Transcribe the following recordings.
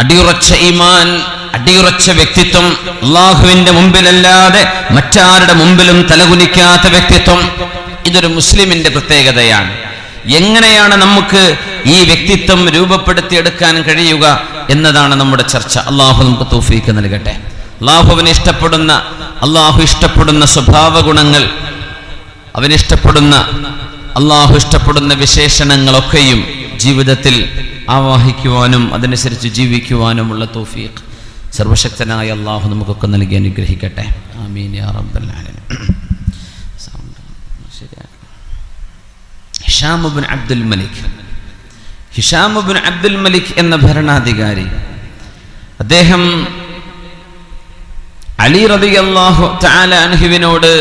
അടിയുറച്ച ഈമാൻ, അടിയുറച്ച വ്യക്തിത്വം, അള്ളാഹുവിന്റെ മുമ്പിലല്ലാതെ മറ്റാരുടെ മുമ്പിലും തലകുനിക്കാത്ത വ്യക്തിത്വം, ഇതൊരു മുസ്ലിമിന്റെ പ്രത്യേകതയാണ്. എങ്ങനെയാണ് നമുക്ക് ഈ വ്യക്തിത്വം രൂപപ്പെടുത്തിയെടുക്കാൻ കഴിയുക എന്നതാണ് നമ്മുടെ ചർച്ച. അള്ളാഹു നമുക്ക് തൗഫീഖ് നൽകട്ടെ. അള്ളാഹു ഇഷ്ടപ്പെടുന്ന സ്വഭാവ ഗുണങ്ങൾ, അള്ളാഹു ഇഷ്ടപ്പെടുന്ന വിശേഷണങ്ങളൊക്കെയും ജീവിതത്തിൽ ആവാഹിക്കുവാനും അതനുസരിച്ച് ജീവിക്കുവാനുമുള്ള തൗഫീഖ് സർവശക്തനായ അള്ളാഹു നമുക്കൊക്കെ നൽകി അനുഗ്രഹിക്കട്ടെ. ആമീൻ യാ റബ്ബൽ ആലമീൻ. ഹിഷാം ഇബ്നു അബ്ദുൽ മലിക് എന്ന ഭരണാധികാരി, അദ്ദേഹം അലി റളിയല്ലാഹു തആല അൻഹുവിനോട്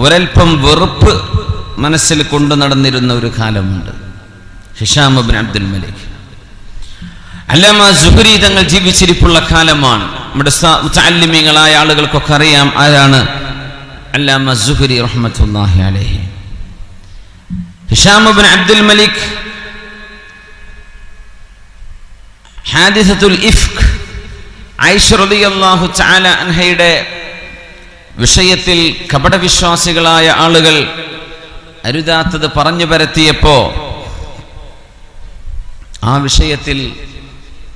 ഒരൽപ്പം വെറുപ്പ് മനസ്സിൽ കൊണ്ടു നടന്നിരുന്ന ഒരു കാലമുണ്ട്. ഹിഷാം ഇബ്നു അബ്ദുൽ മലിക് അല്ലാമ സുഹരി തങ്ങൾ ജീവിച്ചിരിപ്പുള്ള കാലമാണ്. നമ്മുടെ മുതഅല്ലിമീങ്ങളായ ആളുകൾക്കൊക്കെ അറിയാം ആരാണ് അല്ലാമ സുഹരി റഹ്മത്തുള്ളാഹി അലൈഹി. ഹിഷാം ഇബ്നു അബ്ദുൽ മലിക് ഹാദിസത്തുൽ ഇഫ്ക്, ആയിഷ റളിയല്ലാഹു തആല അൻഹയുടെ വിഷയത്തിൽ കപടവിശ്വാസികളായ ആളുകൾ അരുതാത്തത് പറഞ്ഞു പരത്തിയപ്പോ ആ വിഷയത്തിൽ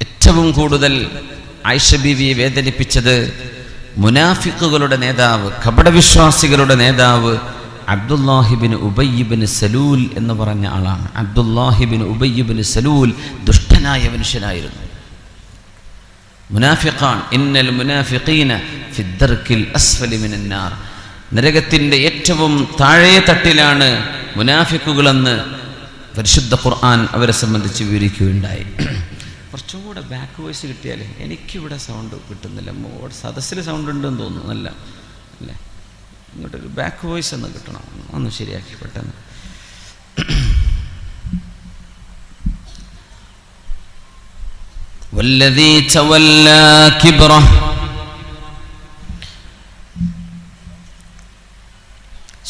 ഏറ്റവും കൂടുതൽ ആയിഷ ബീവിയെ വേദനിപ്പിച്ചത് മുനാഫിക്കുകളുടെ നേതാവ്, കപടവിശ്വാസികളുടെ നേതാവ് അബ്ദുല്ലാഹിബിൻ ഉബയ്യ് ബിൻ സലൂൽ എന്ന് പറഞ്ഞ ആളാണ്. അബ്ദുല്ലാഹിബിൻ ഉബയ്യ് ബിൻ സലൂൽ ദുഷ്ടനായ മനുഷ്യനായിരുന്നു. മുനാഫിഖാൻ, ഇന്നൽ മുനാഫിഖീന ഫിദ്ദർക്കിൽ അസ്ഫലി മിനന്നാർ, നരകത്തിന്റെ ഏറ്റവും താഴെ തട്ടിലാണ് മുനാഫിക്കുകളെന്ന് പരിശുദ്ധ ഖുർആൻ അവരെ സംബന്ധിച്ച് വിവരിക്കുകയുണ്ടായി. കുറച്ചുകൂടെ ബാക്ക് വോയിസ് കിട്ടിയാലേ, എനിക്കിവിടെ സൗണ്ട് കിട്ടുന്നില്ല. സദസ്സിൽ സൗണ്ട് ഉണ്ടെന്ന് തോന്നുന്നു. നല്ല അല്ലേ, ഇങ്ങോട്ടൊരു ബാക്ക് വോയിസ് ഒന്ന് കിട്ടണം. ഒന്ന് ശരിയാക്കി പെട്ടെന്ന്. വല്ലദീ തവല്ലാ കിബ്റഹ,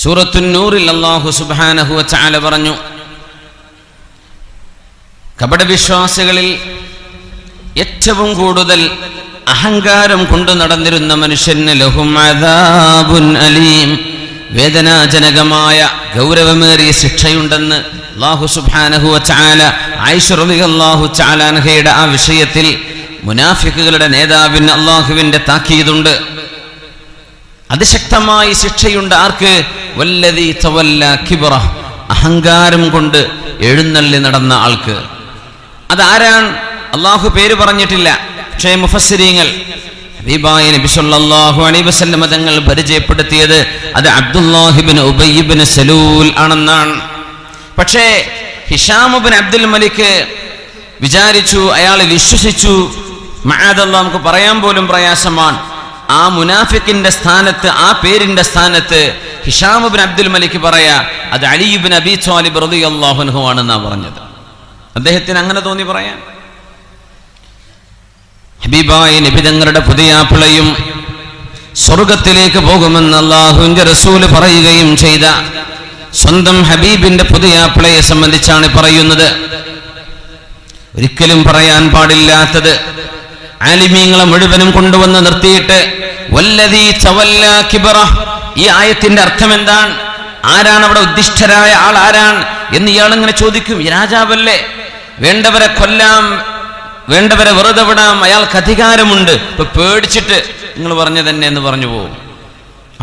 സൂറത്തുൻ നൂറിൽ അല്ലാഹു സുബ്ഹാനഹു വ തആല പറഞ്ഞു, കപടവിശ്വാസികളിൽ ഏറ്റവും കൂടുതൽ അഹങ്കാരം കൊണ്ടു നടന്നിരുന്ന മനുഷ്യന് ലഹും അദാബുൻ അലീം, വേദനാജനകമായ ഗൗരവമേറിയ ശിക്ഷയുണ്ടെന്ന് അല്ലാഹു സുബ്ഹാനഹു വ തആല ആയിഷ റളിയല്ലാഹു തആല അൻഹയുടെ ആ വിഷയത്തിൽ മുനാഫിക്കുകളുടെ നേതാവിന് അല്ലാഹുവിന്റെ താക്കീതുണ്ട്. അതിശക്തമായ ശിക്ഷയുണ്ട് ആർക്ക്? വല്ലദീ തവല്ലാ കിബ്റഹ, അഹങ്കാരം കൊണ്ട് എഴുന്നള്ളി നടന്ന ആൾക്ക്. അതാരാണ്? അല്ലാഹു പേര് പറഞ്ഞിട്ടില്ല. പക്ഷേ മുഫസ്സിരീങ്ങൾ ഹബീബായ നബി സല്ലല്ലാഹു അലൈഹി വസല്ലം തങ്ങൾ പരിചയപ്പെടുത്തിയത് അത് അബ്ദുല്ലാഹിബ്നു ഉബയ്യ് ഇബ്നു സലൂൽ ആണെന്നാണ്. പക്ഷേ ഹിഷാം ഇബ്നു അബ്ദുൽ മലിക് വിചാരിച്ചു, അയാൾ വിശ്വസിച്ചു. മഅദല്ലാഹ്, നമുക്ക് പറയാൻ പോലും പ്രയാസമാണ്. ആ മുനാഫിക്കിന്റെ സ്ഥാനത്ത്, ആ പേരിന്റെ സ്ഥാനത്ത് ഹിഷാം ഇബ്നു അബ്ദുൽ മലിക് പറയാ അത് അലി ഇബ്നു അബീ ത്വാലിബ് റളിയല്ലാഹു അൻഹു ആണെന്നാണ് പറഞ്ഞത്. അദ്ദേഹത്തിന് അങ്ങനെ തോന്നി പറയാൻ. ഹബീബായ നബി തങ്ങളുടെ പുതിയാപ്പിളയും സ്വർഗത്തിലേക്ക് പോകുമെന്ന് അല്ലാഹുവിന്റെ റസൂല് പറയുകയും ചെയ്ത സ്വന്തം ഹബീബിന്റെ പുതിയാപ്പിളയെ സംബന്ധിച്ചാണ് പറയുന്നത്. ഒരിക്കലും പറയാൻ പാടില്ലാത്തത് ആലിമീങ്ങളെ മുഴുവനും കൊണ്ടുവന്ന് നിർത്തിയിട്ട് വല്ലദീ തവല്ലാ കിബ്റഹ, ഈ ആയത്തിന്റെ അർത്ഥം എന്താണ്? ആരാണ് അവിടെ ഉദ്ദിഷ്ടരായ ആൾ? ആരാണ് എന്ന് ഇയാളിങ്ങനെ ചോദിക്കും. ഈ രാജാവല്ലേ, വേണ്ടവരെ കൊല്ലാം, വേണ്ടവരെ വെറുതെ വിടാം, അയാൾക്ക് അധികാരമുണ്ട്. ഇപ്പൊ പേടിച്ചിട്ട് നിങ്ങൾ പറഞ്ഞ തന്നെ എന്ന് പറഞ്ഞു പോകും.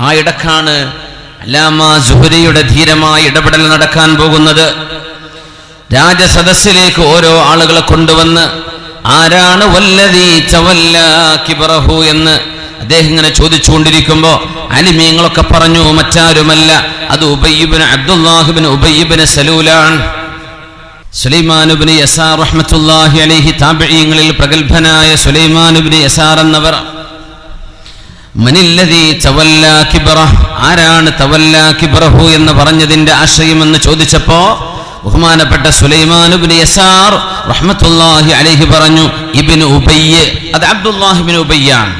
ആ ഇടക്കാണ് അല്ലാമ സുഹരിയുടെ ധീരമായ ഇടപെടൽ നടക്കാൻ പോകുന്നത്. രാജസദസ്സിലേക്ക് ഓരോ ആളുകളെ കൊണ്ടുവന്ന് ആരാണ് വല്ലദീ തവല്ലാ കിബ്റഹു എന്ന് അദ്ദേഹം ഇങ്ങനെ ചോദിച്ചുകൊണ്ടിരിക്കുമ്പോ അലിമീങ്ങളൊക്കെ പറഞ്ഞു, മറ്റാരുമല്ല, അത് അബ്ദുല്ലാഹിബ്നു ഉബയ്യ് ഇബ്നു സലൂലാണ്. സുലൈമാൻ ഇബ്നു യസാർ റഹ്മത്തുള്ളാഹി അലൈഹി, താബിഈങ്ങളിൽ പ്രഗൽഭനായ സുലൈമാൻ ഇബ്നു യസാർ എന്നവർ മനില്ലദീ തവല്ലാ കിബ്റഹ, ആരാണ് തവല്ലാ കിബ്റഹു എന്ന് പറഞ്ഞതിന്റെ ആശയമെന്ന് ചോദിച്ചപ്പോ ബഹുമാനപ്പെട്ട സുലൈമാൻ ഇബ്നു യസാർ റഹ്മത്തുള്ളാഹി അലൈഹി പറഞ്ഞു ഇബ്നു ഉബയ്യ്, അത് അബ്ദുല്ലാഹ് ഇബ്നു ഉബയ്യാണ്.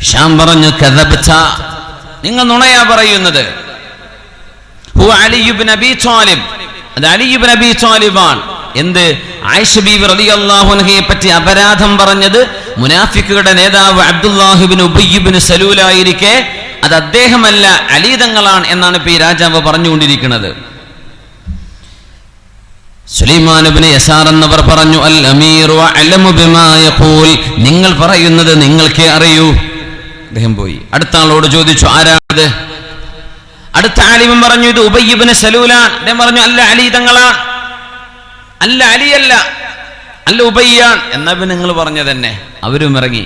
ഹിഷാം പറഞ്ഞു കദബ്ത, നിങ്ങൾ നുണയാ പറയുന്നത്. ഹുവ അലി ഇബ്നു അബീ ത്വാലിബ്, അത് അലി ഇബ്നു അബീ ത്വാലിബാണ്. എന്ത്? ആയിഷ ബീവി റളിയല്ലാഹു അൻഹയെ പറ്റി അപരാധം പറഞ്ഞത് മുനാഫിക്കുകളുടെ നേതാവ് അബ്ദുല്ലാഹ് ഇബ്നു ഉബയ്യ് ഇബ്നു സലൂൽ ആയിരിക്കെ അത് അദ്ദേഹമല്ല അലി തങ്ങളാണ് എന്നാണ് ഇപ്പൊ ഈ രാജാവ് പറഞ്ഞുകൊണ്ടിരിക്കുന്നത്. സുലൈമാൻ ഇബ്നു യസാർ എന്നവർ പറഞ്ഞു, അൽ അമീറു അഅലമു ബിമാ യഖൂൽ, നിങ്ങൾ പറയുന്നത് നിങ്ങൾക്കേ അറിയൂ. അദ്ദേഹം പോയി അടുത്ത ആളോട് ചോദിച്ചു, ആരാണത്? അടുത്ത ആലിമും പറഞ്ഞു, ഇത് ഉബയ്യ് ഇബ്നു സലൂലാണ്. അദ്ദേഹം പറഞ്ഞു, അല്ല അലി തങ്ങളാണ്. അല്ല അലിയല്ല, അല്ല ഉബയ്യാണ്. എന്നാ പിന്നെ നിങ്ങൾ പറഞ്ഞു തന്നെ. അവരും ഇറങ്ങി.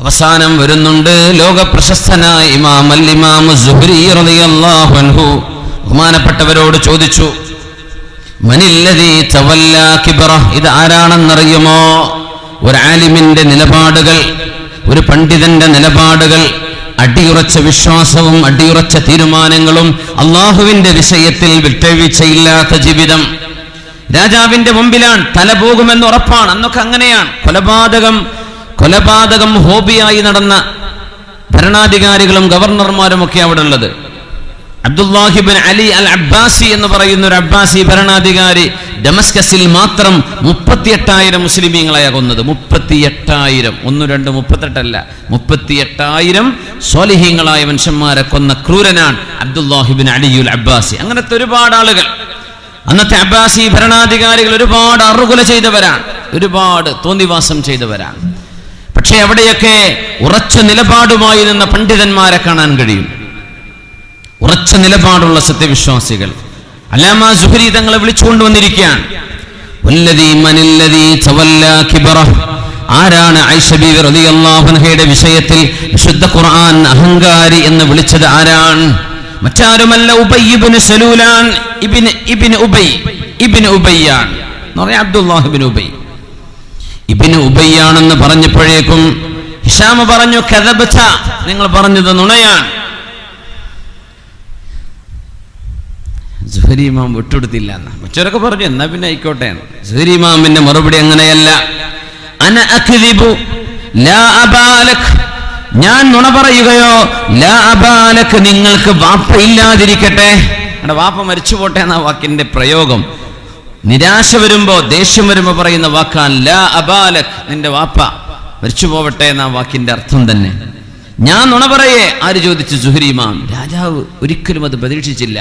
അവസാനം വരുന്നുണ്ട് ലോക പ്രശസ്തനായ ഇമാം അൽ-ഇമാം സുഹ്രി റളിയല്ലാഹു അൻഹു ബഹുമാനപ്പെട്ടവരോട് ചോദിച്ചു, മനില്ലദീ തവല്ലാ കിബ്റ, ഇത് ആരാണെന്നറിയുമോ? ഒരു ആലിമിന്റെ നിലപാടുകൾ, ഒരു പണ്ഡിതന്റെ നിലപാടുകൾ, അടിയുറച്ച വിശ്വാസവും അടിയുറച്ച തീരുമാനങ്ങളും, അള്ളാഹുവിന്റെ വിഷയത്തിൽ വിട്ടുവീഴ്ചയില്ലാത്ത ജീവിതം. രാജാവിന്റെ മുമ്പിലാണ്, തല പോകുമെന്ന് ഉറപ്പാണ്. അന്നൊക്കെ അങ്ങനെയാണ്. കൊലപാതകം ഹോബിയായി നടന്ന ഭരണാധികാരികളും ഗവർണർമാരും ഒക്കെ അവിടെ ഉള്ളത്. അബ്ദുല്ലാഹി ഇബ്നു അലി അൽ അബ്ബാസി എന്ന് പറയുന്ന ഒരു അബ്ബാസി ഭരണാധികാരി ഡമസ്കസിൽ മാത്രം 38,000 മുസ്ലിമീങ്ങളെ കൊന്നത്. 38,000, 1, 2, 38 38,000 സ്വാലിഹീങ്ങളായ മനുഷ്യന്മാരെ കൊന്ന ക്രൂരനാണ് അബ്ദുല്ലാഹി ഇബ്നു അലി അൽ അബ്ബാസി. അങ്ങനത്തെ ഒരുപാട് ആളുകൾ, അന്നത്തെ അബ്ബാസി ഭരണാധികാരികൾ ഒരുപാട് അറുകൊല ചെയ്തവരാണ്, ഒരുപാട് തോന്നിവാസം ചെയ്തവരാണ്. പക്ഷേ അവിടെയൊക്കെ ഉറച്ച നിലപാടുമായി നിന്ന പണ്ഡിതന്മാരെ കാണാൻ കഴിയും, ഉറച്ച നിലപാടുള്ള സത്യവിശ്വാസികൾ. അല്ലാമ സുഹരി തങ്ങളെ വിളിച്ചുകൊണ്ടുവന്നിരിക്കുകയാണ്. ആരാണ് ആയിഷ ബീവി റളിയല്ലാഹു അൻഹയുടെ വിഷയത്തിൽ വിശുദ്ധ ഖുർആൻ അഹങ്കാരി എന്ന് വിളിച്ചത്? ആരാണ്? മറ്റാരുമല്ല, ഉബയ്യ് ഇബ്നു സലൂലാൻ. ഇബ്നു ഉബയ്യാണ് എന്ന് പറഞ്ഞാൽ അബ്ദുല്ലാഹ് ഇബ്നു ഉബയ്യ്. ഇബ്നു ഉബയ്യാണെന്ന് പറഞ്ഞപ്പോഴേക്കും ഹിശാം പറഞ്ഞു, കദബത, നിങ്ങൾ പറഞ്ഞത് നുണയാണ്. സുഹരി ഇമാം വിട്ടുകൊടുത്തില്ല എന്ന് മറ്റവരൊക്കെ പറഞ്ഞു, എന്നാ പിന്നെ ആയിക്കോട്ടെ. സുഹരി ഇമാമിന്റെ മറുപടി അങ്ങനെയല്ല. അന അക്ദിബു ലാ അബാലക്, ഞാൻ നുണ പറയുകയോ, ലാ അബാലക്, നിങ്ങൾക്ക് വാപ്പ ഇല്ലാതിരിക്കട്ടെ. എന്റെ വാപ്പ മരിച്ചു പോട്ടെ എന്ന വാക്കിന്റെ പ്രയോഗം നിരാശ വരുമ്പോ, ദേഷ്യം വരുമ്പോ പറയുന്ന വാക്കാണ് ലാ അബാലക്, നിന്റെ വാപ്പ മരിച്ചു പോവട്ടെ എന്ന വാക്കിന്റെ അർത്ഥം തന്നെ. ഞാൻ നുണ പറയേ? ആര് ചോദിച്ചു? സുഹരി ഇമാം. രാജാവ് ഒരിക്കലും അത് പ്രതീക്ഷിച്ചില്ല,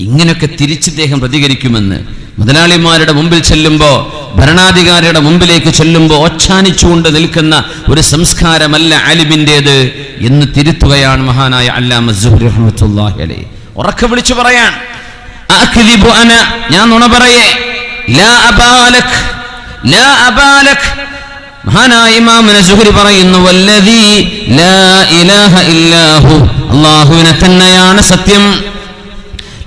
ഇങ്ങനെയൊക്കെ തിരിച്ചിദ്ദേഹം പ്രതികരിക്കുമെന്ന്. മുതലാളിമാരുടെ മുമ്പിൽ ചെല്ലുമ്പോ, ഭരണാധികാരിയുടെ മുമ്പിലേക്ക് ചെല്ലുമ്പോ ഒച്ചാനിച്ചുകൊണ്ട് നിൽക്കുന്ന ഒരു സംസ്കാരമല്ല ആലിമിൻ്റെത് എന്ന് തിരുത്തുകയാണ് മഹാനായ അല്ലാമ സുഹ്രി റഹ്മത്തുള്ളാഹി അലൈഹി. ഉറക്കെ വിളിച്ചു പറയാൻ, അക്ദിബു അന, ഞാൻ നുണ പറയേ, ലാ അബാലക്, ലാ അബാലക്. മഹാനായ ഇമാം സുഹ്രി പറയുന്നു, വല്ലദീ ലാ ഇലാഹ ഇല്ലാഹു, അല്ലാഹുവിനെ തന്നെയാണ് സത്യം.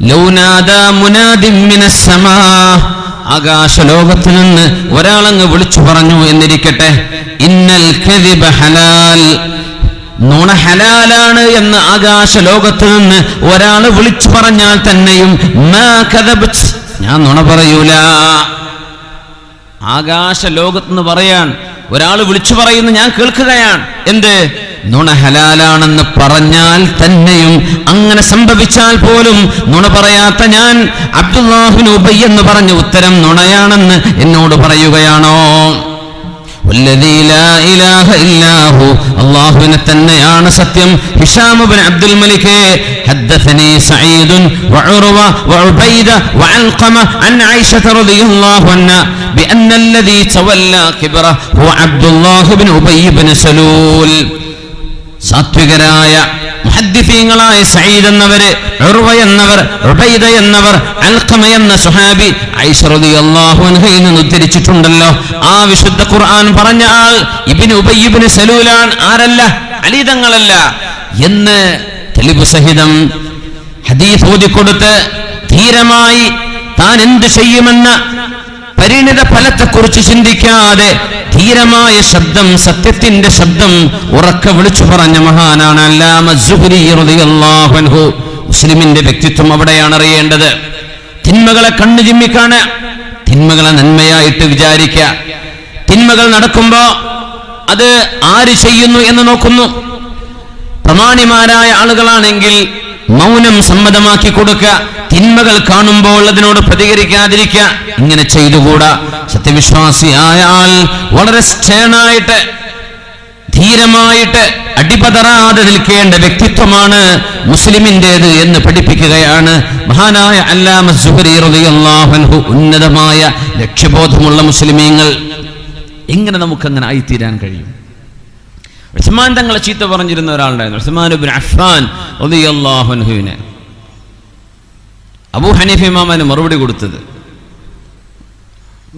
ലൗനാദാ മുനാദിൻ മിനസ് സമാ, ആകാശലോകത്ത് നിന്ന് ഒരാളങ്ങ് വിളിച്ചു പറഞ്ഞു എന്നിരിക്കട്ടെ, ഇന്നൽ കദിബ ഹലാൽ, നുണ ഹലാലാണ് എന്ന് ആകാശലോകത്ത് നിന്ന് ഒരാൾ വിളിച്ചു പറഞ്ഞാൽ തന്നെയും മാ കദബ്ത്, ഞാൻ നുണ പറയൂല. ആകാശലോകത്ത് പറയാൻ ഒരാൾ വിളിച്ചു പറയുന്നു, ഞാൻ കേൾക്കുകയാണ്. എന്ത്? നുണ ഹലാലാണെന്ന് പറഞ്ഞാൽ തന്നെയും, അങ്ങനെ സംഭവിച്ചാൽ പോലും നുണ പറയാത്ത ഞാൻ അബ്ദുല്ലാഹ് ഇബ്നു ഉബയ്യ് എന്ന് പറഞ്ഞ ഉത്തരം നുണയാണെന്ന് എന്നോട് പറയുകയാണോ? വല്ലദീ ലാ ഇലാഹ ഇല്ലാഹു, അല്ലാഹുവിനെ തന്നെയാണ് സത്യം. ഹിശാം ഇബ്നു അബ്ദുൽ മലിക് ഹദ്ദസനി സഈദ് വഉർവ വഉബൈദ വഅൽഖമ അൻ ആയിഷ റളിയല്ലാഹു അൻഹാ ബിഅന്ന അല്ലദീ തവല്ലാ കിബ്റ ഹുവ അബ്ദുല്ലാഹ് ഇബ്നു ഉബയ്യ് ഇബ്നു സലൂൽ. സാത്വികരായ മുഹദ്ദിസീങ്ങളായ സഈദ് എന്നവര്, ഉർവ എന്നവർ, ഉബൈദ എന്നവർ, അൽഖമ എന്ന സുഹാബി ആയിഷ റളിയല്ലാഹു അൻഹയിൽ നിന്ന് ഉദ്ധരിച്ചിട്ടുണ്ടല്ലോ. ആ വിശുദ്ധ ഖുർആൻ പറഞ്ഞ ആൾ ഇബ്നു ഉബയ്യ് ഇബ്നു സലൂലാൻ. ആരല്ല? അലി തങ്ങളല്ല എന്ന് തെളിവ് സഹിതം ഹദീസ് ഓതിക്കൊടുത്ത് ധീരമായി താൻ എന്ത് ചെയ്യുമെന്ന പരിണിത ഫലത്തെക്കുറിച്ച് ചിന്തിക്കാതെ ധീരമായ ശബ്ദം, സത്യത്തിന്റെ ശബ്ദം ഉറക്കെ വിളിച്ചു പറഞ്ഞ മഹാനാണ് അല്ലാമ സുഹ്രി റളിയല്ലാഹു അൻഹു. മുസ്ലിമിന്റെ വ്യക്തിത്വം അവിടെയാണ് അറിയേണ്ടത്. തിന്മകളെ കണ്ണു ചിമ്മിക്കാണ്, തിന്മകളെ നന്മയായിട്ട് വിചാരിക്കുക. തിന്മകൾ നടക്കുമ്പോ അത് ആര് ചെയ്യുന്നു എന്ന് നോക്കുന്നു. പ്രമാണിമാരായ ആളുകളാണെങ്കിൽ മൗനം സമ്മതമാക്കി കൊടുക്കുക, തിന്മകൾ കാണുമ്പോൾ അതിനോട് പ്രതികരിക്കാതിരിക്കുക. ഇങ്ങനെ ചെയ്തുകൂടാ. സത്യവിശ്വാസിയായ ആൾ വളരെ സ്റ്റേണായിട്ട്, ധീരമായിട്ട്, അടിപതറാതെ നിൽക്കേണ്ട വ്യക്തിത്വമാണ് മുസ്ലിമിൻ്റെത് എന്ന് പഠിപ്പിക്കുകയാണ് മഹാനായ അല്ലാമ സുഹരി റളിയല്ലാഹു അൻഹു. ഉന്നതമായ ലക്ഷ്യബോധമുള്ള മുസ്ലിമീങ്ങൾ. എങ്ങനെ നമുക്കങ്ങനെ ആയിത്തീരാൻ കഴിയും? ഉസ്മാൻ തങ്ങളെ ചീത്ത പറഞ്ഞിരുന്ന ഒരാളുണ്ടായിരുന്നു, ഉസ്മാൻ ഇബ്നു അഫ്ഫാൻ റളിയല്ലാഹു അൻഹുവിനെ. അബൂ ഹനീഫ ഇമാമിന് മറുപടി കൊടുത്തത്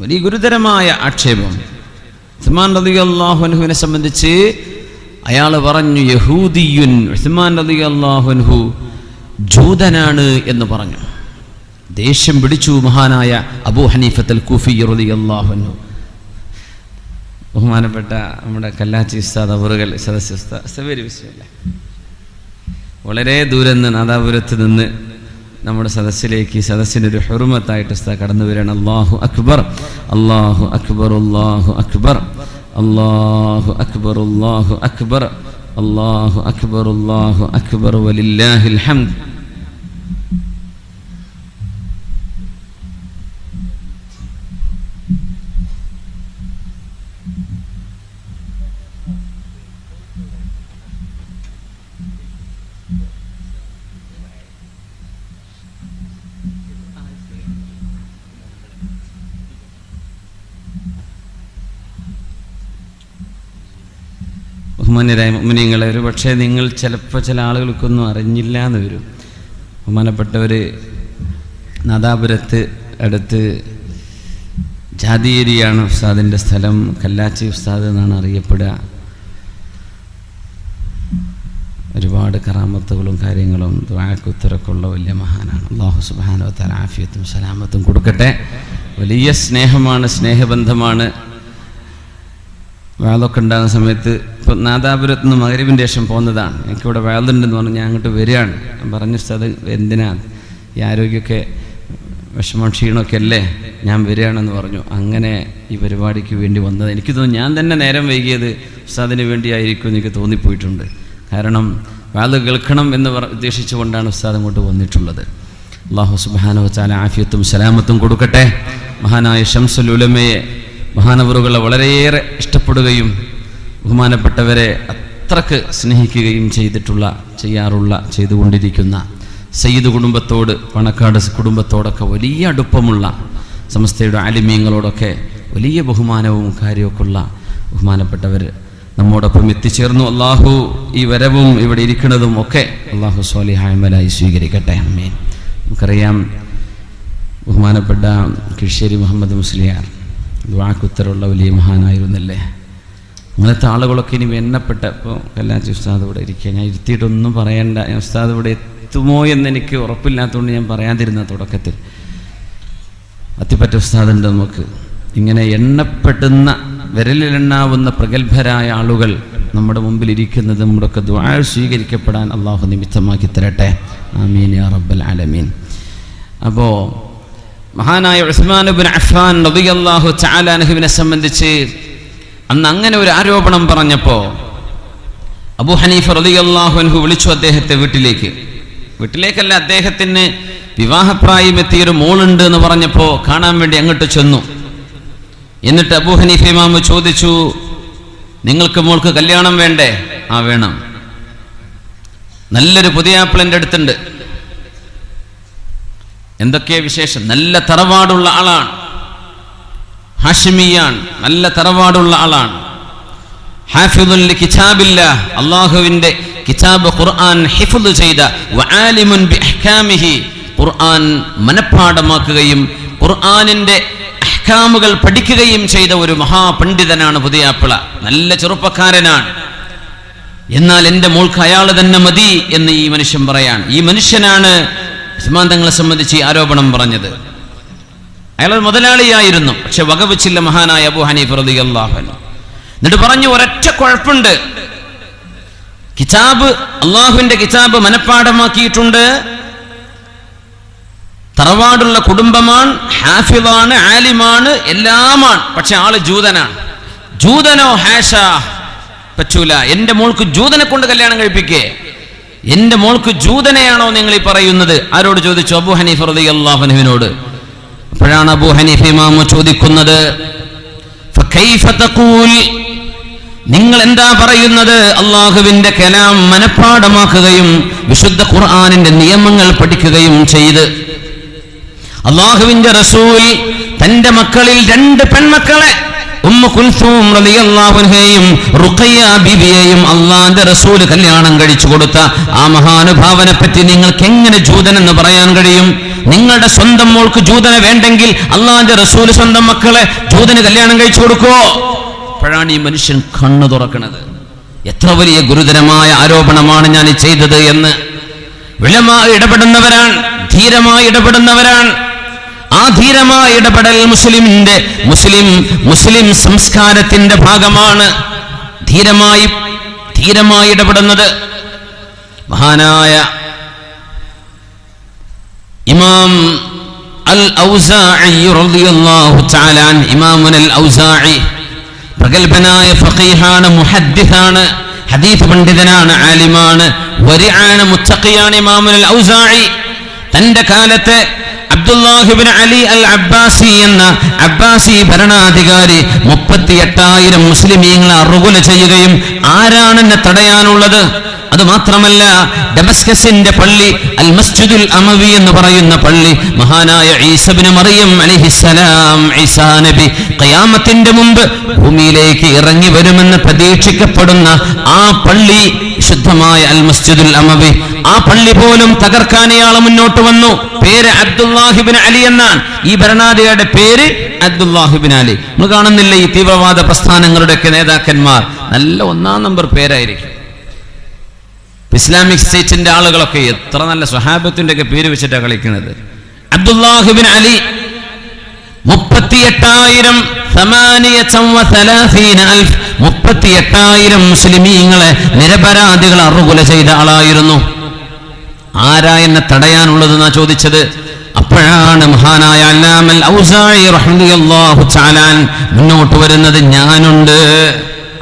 വലിയ ഗുരുതരമായ ആക്ഷേപം. ഉസ്മാൻ റളിയല്ലാഹു അൻഹുവിനെ സംബന്ധിച്ച് അയാൾ പറഞ്ഞു, യഹൂദിയുൻ, ഉസ്മാൻ റളിയല്ലാഹു അൻഹു ജൂതനാണ് എന്ന് പറഞ്ഞു. ദേഷ്യം പിടിച്ചു മഹാനായ അബൂ ഹനീഫത്തുൽ കൂഫി റളിയല്ലാഹു അൻഹു. ബഹുമാനപ്പെട്ട നമ്മുടെ കല്ലാച്ചി ഉസ്താദ് അവറുകൾ സദസ്യ ഉസ്താദ് വിഷയമല്ല, വളരെ ദൂരെ നിന്ന് നാദാപുരത്ത് നിന്ന് നമ്മുടെ സദസ്സിലേക്ക്, സദസ്സിനൊരു ഹുറുമത്തായിട്ട് ഉസ്താദ് കടന്നു വരികയാണ്. അല്ലാഹു അക്ബർ, അല്ലാഹു അക്ബർ, അല്ലാഹു അക്ബർ, അല്ലാഹു അക്ബർ, അല്ലാഹു അക്ബർ, അല്ലാഹു അക്ബർ, അല്ലാഹു അക്ബർ, വലില്ലാഹിൽ ഹംദ്. ബഹുമാന്യരായ മുഅ്മിനീങ്ങളെ, ഒരു പക്ഷേ നിങ്ങൾ ചിലപ്പോൾ ചില ആളുകൾക്കൊന്നും അറിഞ്ഞില്ല എന്ന് വരും. ബഹുമാനപ്പെട്ടവർ നാദാപുരത്ത് അടുത്ത് ജാതിയേരിയാണ് ഉസ്താദിൻ്റെ സ്ഥലം. കല്ലാച്ചി ഉസ്താദ് എന്നാണ് അറിയപ്പെടുക. ഒരുപാട് കറാമത്തുകളും കാര്യങ്ങളും ദുആക്ക് ഉത്തരമൊക്കെ ഉള്ള വലിയ മഹാനാണ്. അല്ലാഹു സുബ്ഹാനഹു വ തആല ആഫിയത്തും സലാമത്തും കൊടുക്കട്ടെ. വലിയ സ്നേഹമാണ്, സ്നേഹബന്ധമാണ്. വാളൊക്കെ ഉണ്ടാകുന്ന സമയത്ത്, ഇപ്പോൾ നാദാപുരത്ത് നിന്ന് മഗ്‌രിബിൻ്റെ ശേഷം പോകുന്നതാണ്, എനിക്കിവിടെ വാളുണ്ടെന്ന് പറഞ്ഞു, ഞാൻ അങ്ങോട്ട് വരികയാണ്. പറഞ്ഞു ഉസ്താദ് എന്തിനാ, ഈ ആരോഗ്യമൊക്കെ വിഷമം ക്ഷീണമൊക്കെ അല്ലേ, ഞാൻ വരികയാണെന്ന് പറഞ്ഞു. അങ്ങനെ ഈ പരിപാടിക്ക് വേണ്ടി വന്നത്. എനിക്ക് തോന്നുന്നു ഞാൻ തന്നെ നേരം വൈകിയത് ഉസ്താദിന് വേണ്ടിയായിരിക്കും എനിക്ക് തോന്നിപ്പോയിട്ടുണ്ട്. കാരണം വാള് കേൾക്കണം എന്ന് ഉദ്ദേശിച്ചുകൊണ്ടാണ് ഉസ്താദ് അങ്ങോട്ട് വന്നിട്ടുള്ളത്. അല്ലാഹു സുബ്ഹാനഹു വ തആല ആഫിയത്തും സലാമത്തും കൊടുക്കട്ടെ. മഹാനായ ശംസുൽ ഉലമയെ, മഹാനവറുകളെ വളരെയേറെ ഇഷ്ടപ്പെടുകയും ബഹുമാനപ്പെട്ടവരെ അത്രക്ക് സ്നേഹിക്കുകയും ചെയ്തുകൊണ്ടിരിക്കുന്ന സയ്യിദ് കുടുംബത്തോട്, പണക്കാട് കുടുംബത്തോടൊക്കെ വലിയ അടുപ്പമുള്ള, സമസ്തയുടെ ആലിമീങ്ങളോടൊക്കെ വലിയ ബഹുമാനവും കാര്യമൊക്കെ ഉള്ള ബഹുമാനപ്പെട്ടവർ നമ്മോടൊപ്പം എത്തിച്ചേർന്നു. അള്ളാഹു ഈ വരവും ഇവിടെ ഇരിക്കുന്നതും ഒക്കെ അള്ളാഹു സ്വാലിഹായ അമലായി സ്വീകരിക്കട്ടെ. ആമീൻ. നമുക്കറിയാം ബഹുമാനപ്പെട്ട കിഴിശ്ശേരി മുഹമ്മദ് മുസ്ലിയാർ ദുആക്ക് ഉത്തരമുള്ള വലിയ മഹാനായിരുന്നല്ലേ. അങ്ങനത്തെ ആളുകളൊക്കെ ഇനി എണ്ണപ്പെട്ട, ഇപ്പോൾ കല്ലാച്ചി ഉസ്താദ് ഇവിടെ ഇരിക്കുക, ഞാൻ ഇരുത്തിയിട്ടൊന്നും പറയണ്ട, ഉസ്താദ് ഇവിടെ എത്തുമോ എന്നെനിക്ക് ഉറപ്പില്ലാത്തതുകൊണ്ട് ഞാൻ പറയാതിരുന്ന തുടക്കത്തിൽ. അത്തിപ്പറ്റ ഉസ്താദുണ്ട് നമുക്ക്. ഇങ്ങനെ എണ്ണപ്പെടുന്ന, വിരലിലെണ്ണാവുന്ന പ്രഗത്ഭരായ ആളുകൾ നമ്മുടെ മുമ്പിൽ ഇരിക്കുന്നത് നമ്മുടെയൊക്കെ ദുആ സ്വീകരിക്കപ്പെടാൻ അള്ളാഹു നിമിത്തമാക്കി തരട്ടെ. ആമീൻ യാ റബ്ബൽ ആലമീൻ. അപ്പോൾ മഹാനായ ഉസ്മാൻ ഇബ്നു അഫ്ഫാൻ റളിയല്ലാഹു തആല അൻഹുവിനെ സംബന്ധിച്ച് അന്ന് അങ്ങനെ ഒരു ആരോപണം പറഞ്ഞപ്പോൾ അബൂ ഹനീഫ റളിയല്ലാഹു അൻഹു വിളിച്ചു അദ്ദേഹത്തെ വീട്ടിലേക്കല്ല, അദ്ദേഹത്തിന് വിവാഹപ്രായം എത്തിയൊരു മോളുണ്ട് എന്ന് പറഞ്ഞപ്പോൾ കാണാൻ വേണ്ടി അങ്ങോട്ട് ചെന്നു. എന്നിട്ട് അബൂ ഹനീഫ ഇമാം ചോദിച്ചു, നിങ്ങൾക്ക് മോൾക്ക് കല്യാണം വേണ്ടേ? ആ വേണം. നല്ലൊരു പുതിയാപ്പിളൻ്റെ അടുത്തുണ്ട്. എന്തൊക്കെ വിശേഷം? നല്ല തറവാടുള്ള ആളാണ്, ഹാഷിമിയാണ്, നല്ല തറവാടുള്ള ആളാണ്. ഹാഫിദുൽ കിതാബില്ലാഹ്, അല്ലാഹുവിന്റെ കിതാബ് ഖുർആൻ ഹിഫ്ള് ചെയ്ത, വആലിമുൻ ബിഅഹ്കാമിഹി, ഖുർആൻ മനഃപ്പാഠമാക്കുകയും ഖുർആനിന്റെ അഹ്കാമുകൾ പഠിക്കുകയും ചെയ്ത ഒരു മഹാപണ്ഡിതനാണ് പുതിയാപ്പിള. നല്ല ചെറുപ്പക്കാരനാണ്. എന്നാൽ എൻ്റെ മോൾക്ക് അയാൾ തന്നെ മതി എന്ന് ഈ മനുഷ്യൻ പറയാണ്. ഈ മനുഷ്യനാണ് ഉസ്മാൻ തങ്ങളെ സംബന്ധിച്ച് ഈ ആരോപണം പറഞ്ഞത്. അയാൾ മുതലാളിയായിരുന്നു, പക്ഷെ വകവച്ചില്ല മഹാനായ അബൂ ഹനീഫ റളിയല്ലാഹു അൻഹു. എന്നിട്ട് പറഞ്ഞു, ഒരൊറ്റ കുഴപ്പമുണ്ട്, കിതാബ്, അള്ളാഹുവിന്റെ കിതാബ് മനഃപ്പാഠമാക്കിയിട്ടുണ്ട്, തറവാടുള്ള കുടുംബമാണ്, ഹാഫിളാണ്, ആലിമാണ്, എല്ലാമാണ്, പക്ഷെ ആള് ജൂതനാണ്. ജൂതനോ ഹാഷ, പറ്റൂല, എൻ്റെ മോൾക്ക് ജൂതനെ കൊണ്ട് കല്യാണം കഴിപ്പിക്കേ എന്റെ മോൾക്ക് ജൂതനെയാണോ നിങ്ങൾ ഈ പറയുന്നത്? ആരോട് ചോദിച്ചു? അബൂ ഹനീഫ റളിയല്ലാഹു അൻഹുവിനോട്. അപ്പോഴാണ് അബൂ ഹനീഫ ഇമാം ചോദിക്കുന്നത്, ഫകൈഫ തഖൂൽ, നിങ്ങൾ എന്താ പറയുന്നത്? അള്ളാഹുവിന്റെ കലാം മനഃപ്പാഠമാക്കുകയും വിശുദ്ധ ഖുർആനിന്റെ നിയമങ്ങൾ പഠിക്കുകയും ചെയ്ത് അള്ളാഹുവിന്റെ റസൂൽ തന്റെ മക്കളിൽ 2 പെൺമക്കളെ ഉമ്മു കുൽസൂം റളിയല്ലാഹു അൻഹയെയും റുഖയ്യ ബീവിയെയും അള്ളാഹുവിന്റെ റസൂൽ കല്യാണം കഴിച്ചു കൊടുത്ത ആ മഹാനുഭാവനെ പറ്റി നിങ്ങൾക്ക് എങ്ങനെ ജൂതൻ എന്ന് പറയാൻ കഴിയും? നിങ്ങളുടെ സ്വന്തം മോൾക്ക് ജൂതനെ വേണ്ടെങ്കിൽ അള്ളാഹുവിന്റെ റസൂൽ സ്വന്തം മക്കളെ ജൂതന് കല്യാണം കഴിച്ചു കൊടുക്കുവോ? അപ്പോഴാണ് ഈ മനുഷ്യൻ കണ്ണു തുറക്കുന്നത്. എത്ര വലിയ ഗുരുതരമായ ആരോപണമാണ് ഞാൻ ചെയ്തത് എന്ന്. ഉലമാ ഇടപെടുന്നവരാണ്, ധീരമായി ഇടപെടുന്നവരാണ്. ആ ധീരമായ ഇടപെടൽ മുസ്ലിം സംസ്കാരത്തിന്റെ ഭാഗമാണ്. ധീരമായി ഇടപെടുന്നത്. മഹാനായ ഇമാം അൽ ഔസാഇ റളിയല്ലാഹു തആല അൻഹു, ഇമാമുൽ ഔസാഇ പ്രഗൽഭനായ ഫഖീഹാണ്, മുഹദ്ദിസാണ്, ഹദീസ് പണ്ഡിതനാണ്, ആലിമാണ്, വരിആണ്, മുത്തഖിയാണ്. ഇമാമുൽ ഔസാഇ തന്റെ കാലത്തെ അബ്ദുല്ലാഹ് ഇബ്നു അലി അൽ അബ്ബാസി എന്ന അബ്ബാസി ഭരണാധികാരി 38,000 മുസ്ലിമീങ്ങളെ അറുകൊല ചെയ്യുകയും ആരാണെന്നെ തടയാനുള്ളത്? അത് മാത്രമല്ല, ഡമസ്കസിന്റെ പള്ളി അൽ മസ്ജിദുൽ അമവി എന്ന് പറയുന്ന പള്ളി, മഹാനായ ഈസ ഇബ്നു മറിയം അലൈഹിസ്സലാം, ഈസാ നബി ഖിയാമത്തിന്റെ മുമ്പ് ഭൂമിയിലേക്ക് ഇറങ്ങി വരുമെന്ന് പ്രതീക്ഷിക്കപ്പെടുന്ന ആ പള്ളി, വിശുദ്ധമായ അൽ മസ്ജിദുൽ അമവി, ആ പള്ളി പോലും തകർക്കാൻ ഇയാൾ മുന്നോട്ട് വന്നു. പേര് അബ്ദുല്ലാഹ് ഇബ്നു അലി എന്നാണ്. ഈ ഭരണാധികാരിയുടെ പേര് അബ്ദുല്ലാഹ് ഇബ്നു അലി. നമ്മൾ കാണുന്നില്ല ഈ തീവ്രവാദ പ്രസ്ഥാനങ്ങളുടെയൊക്കെ നേതാക്കന്മാർ നല്ല 1-ാം നമ്പർ പേരായിരിക്കും. ഇസ്ലാമിക് സ്റ്റേറ്റിന്റെ ആളുകളൊക്കെ എത്ര നല്ല സ്വഹാബത്തിന്റെ ഒക്കെ പേര് വെച്ചിട്ടാണ് കളിക്കുന്നത്. അബ്ദുല്ലാഹ് ഇബ്നു അലി 38,000 മുസ്ലിമീങ്ങളെ നിരപരാധികളെ അറുകൊല ചെയ്ത ആളായിരുന്നു. ആരാ എന്നെ തടയാനുള്ളത് എന്നാ ചോദിച്ചത്. അപ്പോഴാണ് മഹാനായ അല്ലാമൽ ഔസാഇ റളിയല്ലാഹു തആല മുന്നോട്ട് വരുന്നത്. ഞാനുണ്ട്.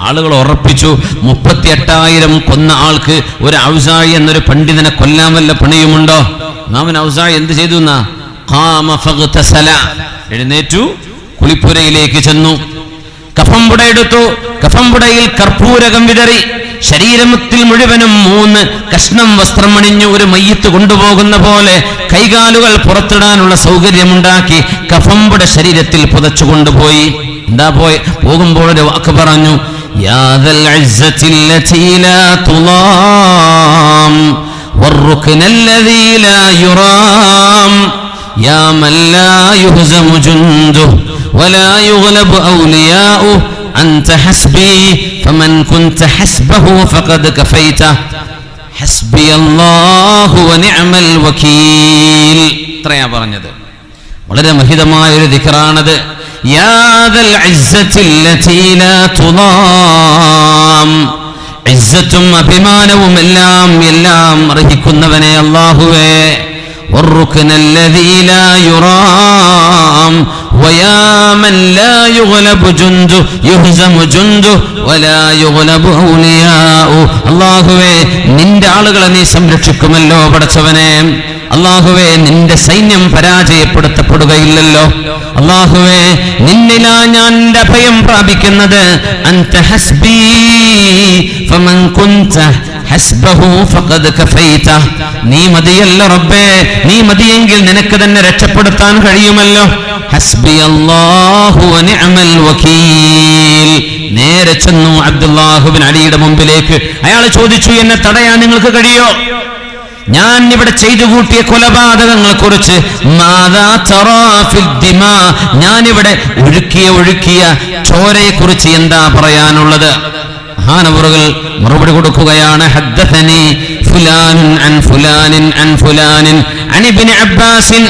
ആളുകൾ ഉറപ്പിച്ചു, 38,000 കൊന്ന ആൾക്ക് ഒരു ഔസാഇ എന്നൊരു പണ്ഡിതനെ കൊല്ലാൻ വല്ല പണിയുമുണ്ടോ? ഇമാം ഔസാഇ എന്ത് ചെയ്തു എന്നാ? ഖാമ ഫഗ്തസല, എഴുന്നേറ്റു, കുളിപ്പുരയിലേക്ക് ചെന്നു, കഫംപുട എടുത്തു, കഫംപുടയിൽ കർപ്പൂരകം വിതറി, ശരീരത്തിൽ മുഴുവനും 3 കഷ്ണം വസ്ത്രമണിഞ്ഞു ഒരു മയ്യത്ത് കൊണ്ടുപോകുന്ന പോലെ കൈകാലുകൾ പുറത്തിടാനുള്ള സൗകര്യമുണ്ടാക്കി കഫംപുട ശരീരത്തിൽ പുതച്ചു കൊണ്ടുപോയി. എന്താ പോകുമ്പോൾ ഒരു വാക്ക് പറഞ്ഞു, യാ ദൽ ഇസ്സത്തില്ലതി ലാ തുളാം വറുക്നല്ലദീ ലാ യുറാം യാ മൻ ലാ യുഹ്സമു ജുൻദുഹു വലാ യുഗ്ലബു ഔലിയാഉഹു അൻത ഹസ്ബി ഫമൻ കുൻത ഹസ്ബഹു ഫഖദ് കഫൈത ഹസ്ബിയല്ലാഹു വനിഅമൽ വകീൽ. ഇത്രയാ പറഞ്ഞത്. വളരെ മഹിതമായ ഒരു ദിക്റാണത്. യാ ദൽ ഇസ്സത്തില്ലതി ലാ തുളാം, ഇസ്സത്തും അഭിമാനവും എല്ലാം അർഹിക്കുന്നവനെ അല്ലാഹുവേ, വറുക്നല്ലദീ ലാ യുറാം വയാ മൻ ലാ യുഗ്ലബു ജുൻദു യുഹ്സമു ജുൻദു വലാ യുഗ്ലബു ഔലിയാഉ. അല്ലാഹുവേ, നിന്റെ ആളുകളെ നീ സംരക്ഷിക്കുമല്ലോ പടച്ചവനെ. അല്ലാഹുവേ, നിന്റെ സൈന്യം പരാജയപ്പെടുത്തപ്പെടുകയില്ലല്ലോ. അല്ലാഹുവേ, നിന്നിലാ ഞാൻ നിന്റെ അഭയം പ്രാപിക്കുന്നത്. അൻത ഹസ്ബി ഫമൻ കുൻത ഹസ്ബഹു ഫഖദ് കഫൈത. നീ മതിയല്ലോ റബ്ബേ, നീ മതിയെങ്കിൽ നിനക്ക് തന്നെ രക്ഷപ്പെടുത്താൻ കഴിയുമല്ലോ. ഹസ്ബി അല്ലാഹു വനിഅമൽ വകീൽ. നേരെ ചെന്നു അബ്ദുല്ലാഹ് ഇബ്നു അലിയുടെ മുമ്പിലേക്ക്. അയാൾ ചോദിച്ചു, എന്നെ തടയാൻ നിങ്ങൾക്ക് കഴിയോ? ഞാൻ ഇവിടെ ചെയ്തു കൂട്ടിയ കൊലപാതകങ്ങളെ കുറിച്ച്, ഞാനിവിടെ ഒഴുക്കിയ ചോരയെ കുറിച്ച് എന്താ പറയാനുള്ളത്? മഹാനവറുകൾ മറുപടി കൊടുക്കുകയാണ്. ഹദ്ദസനി ഫുലാനുൻ അൻ ഫുലാനിൻ അൻ ഫുലാനിൻ അൻ ഇബ്നു അബ്ബാസിൻ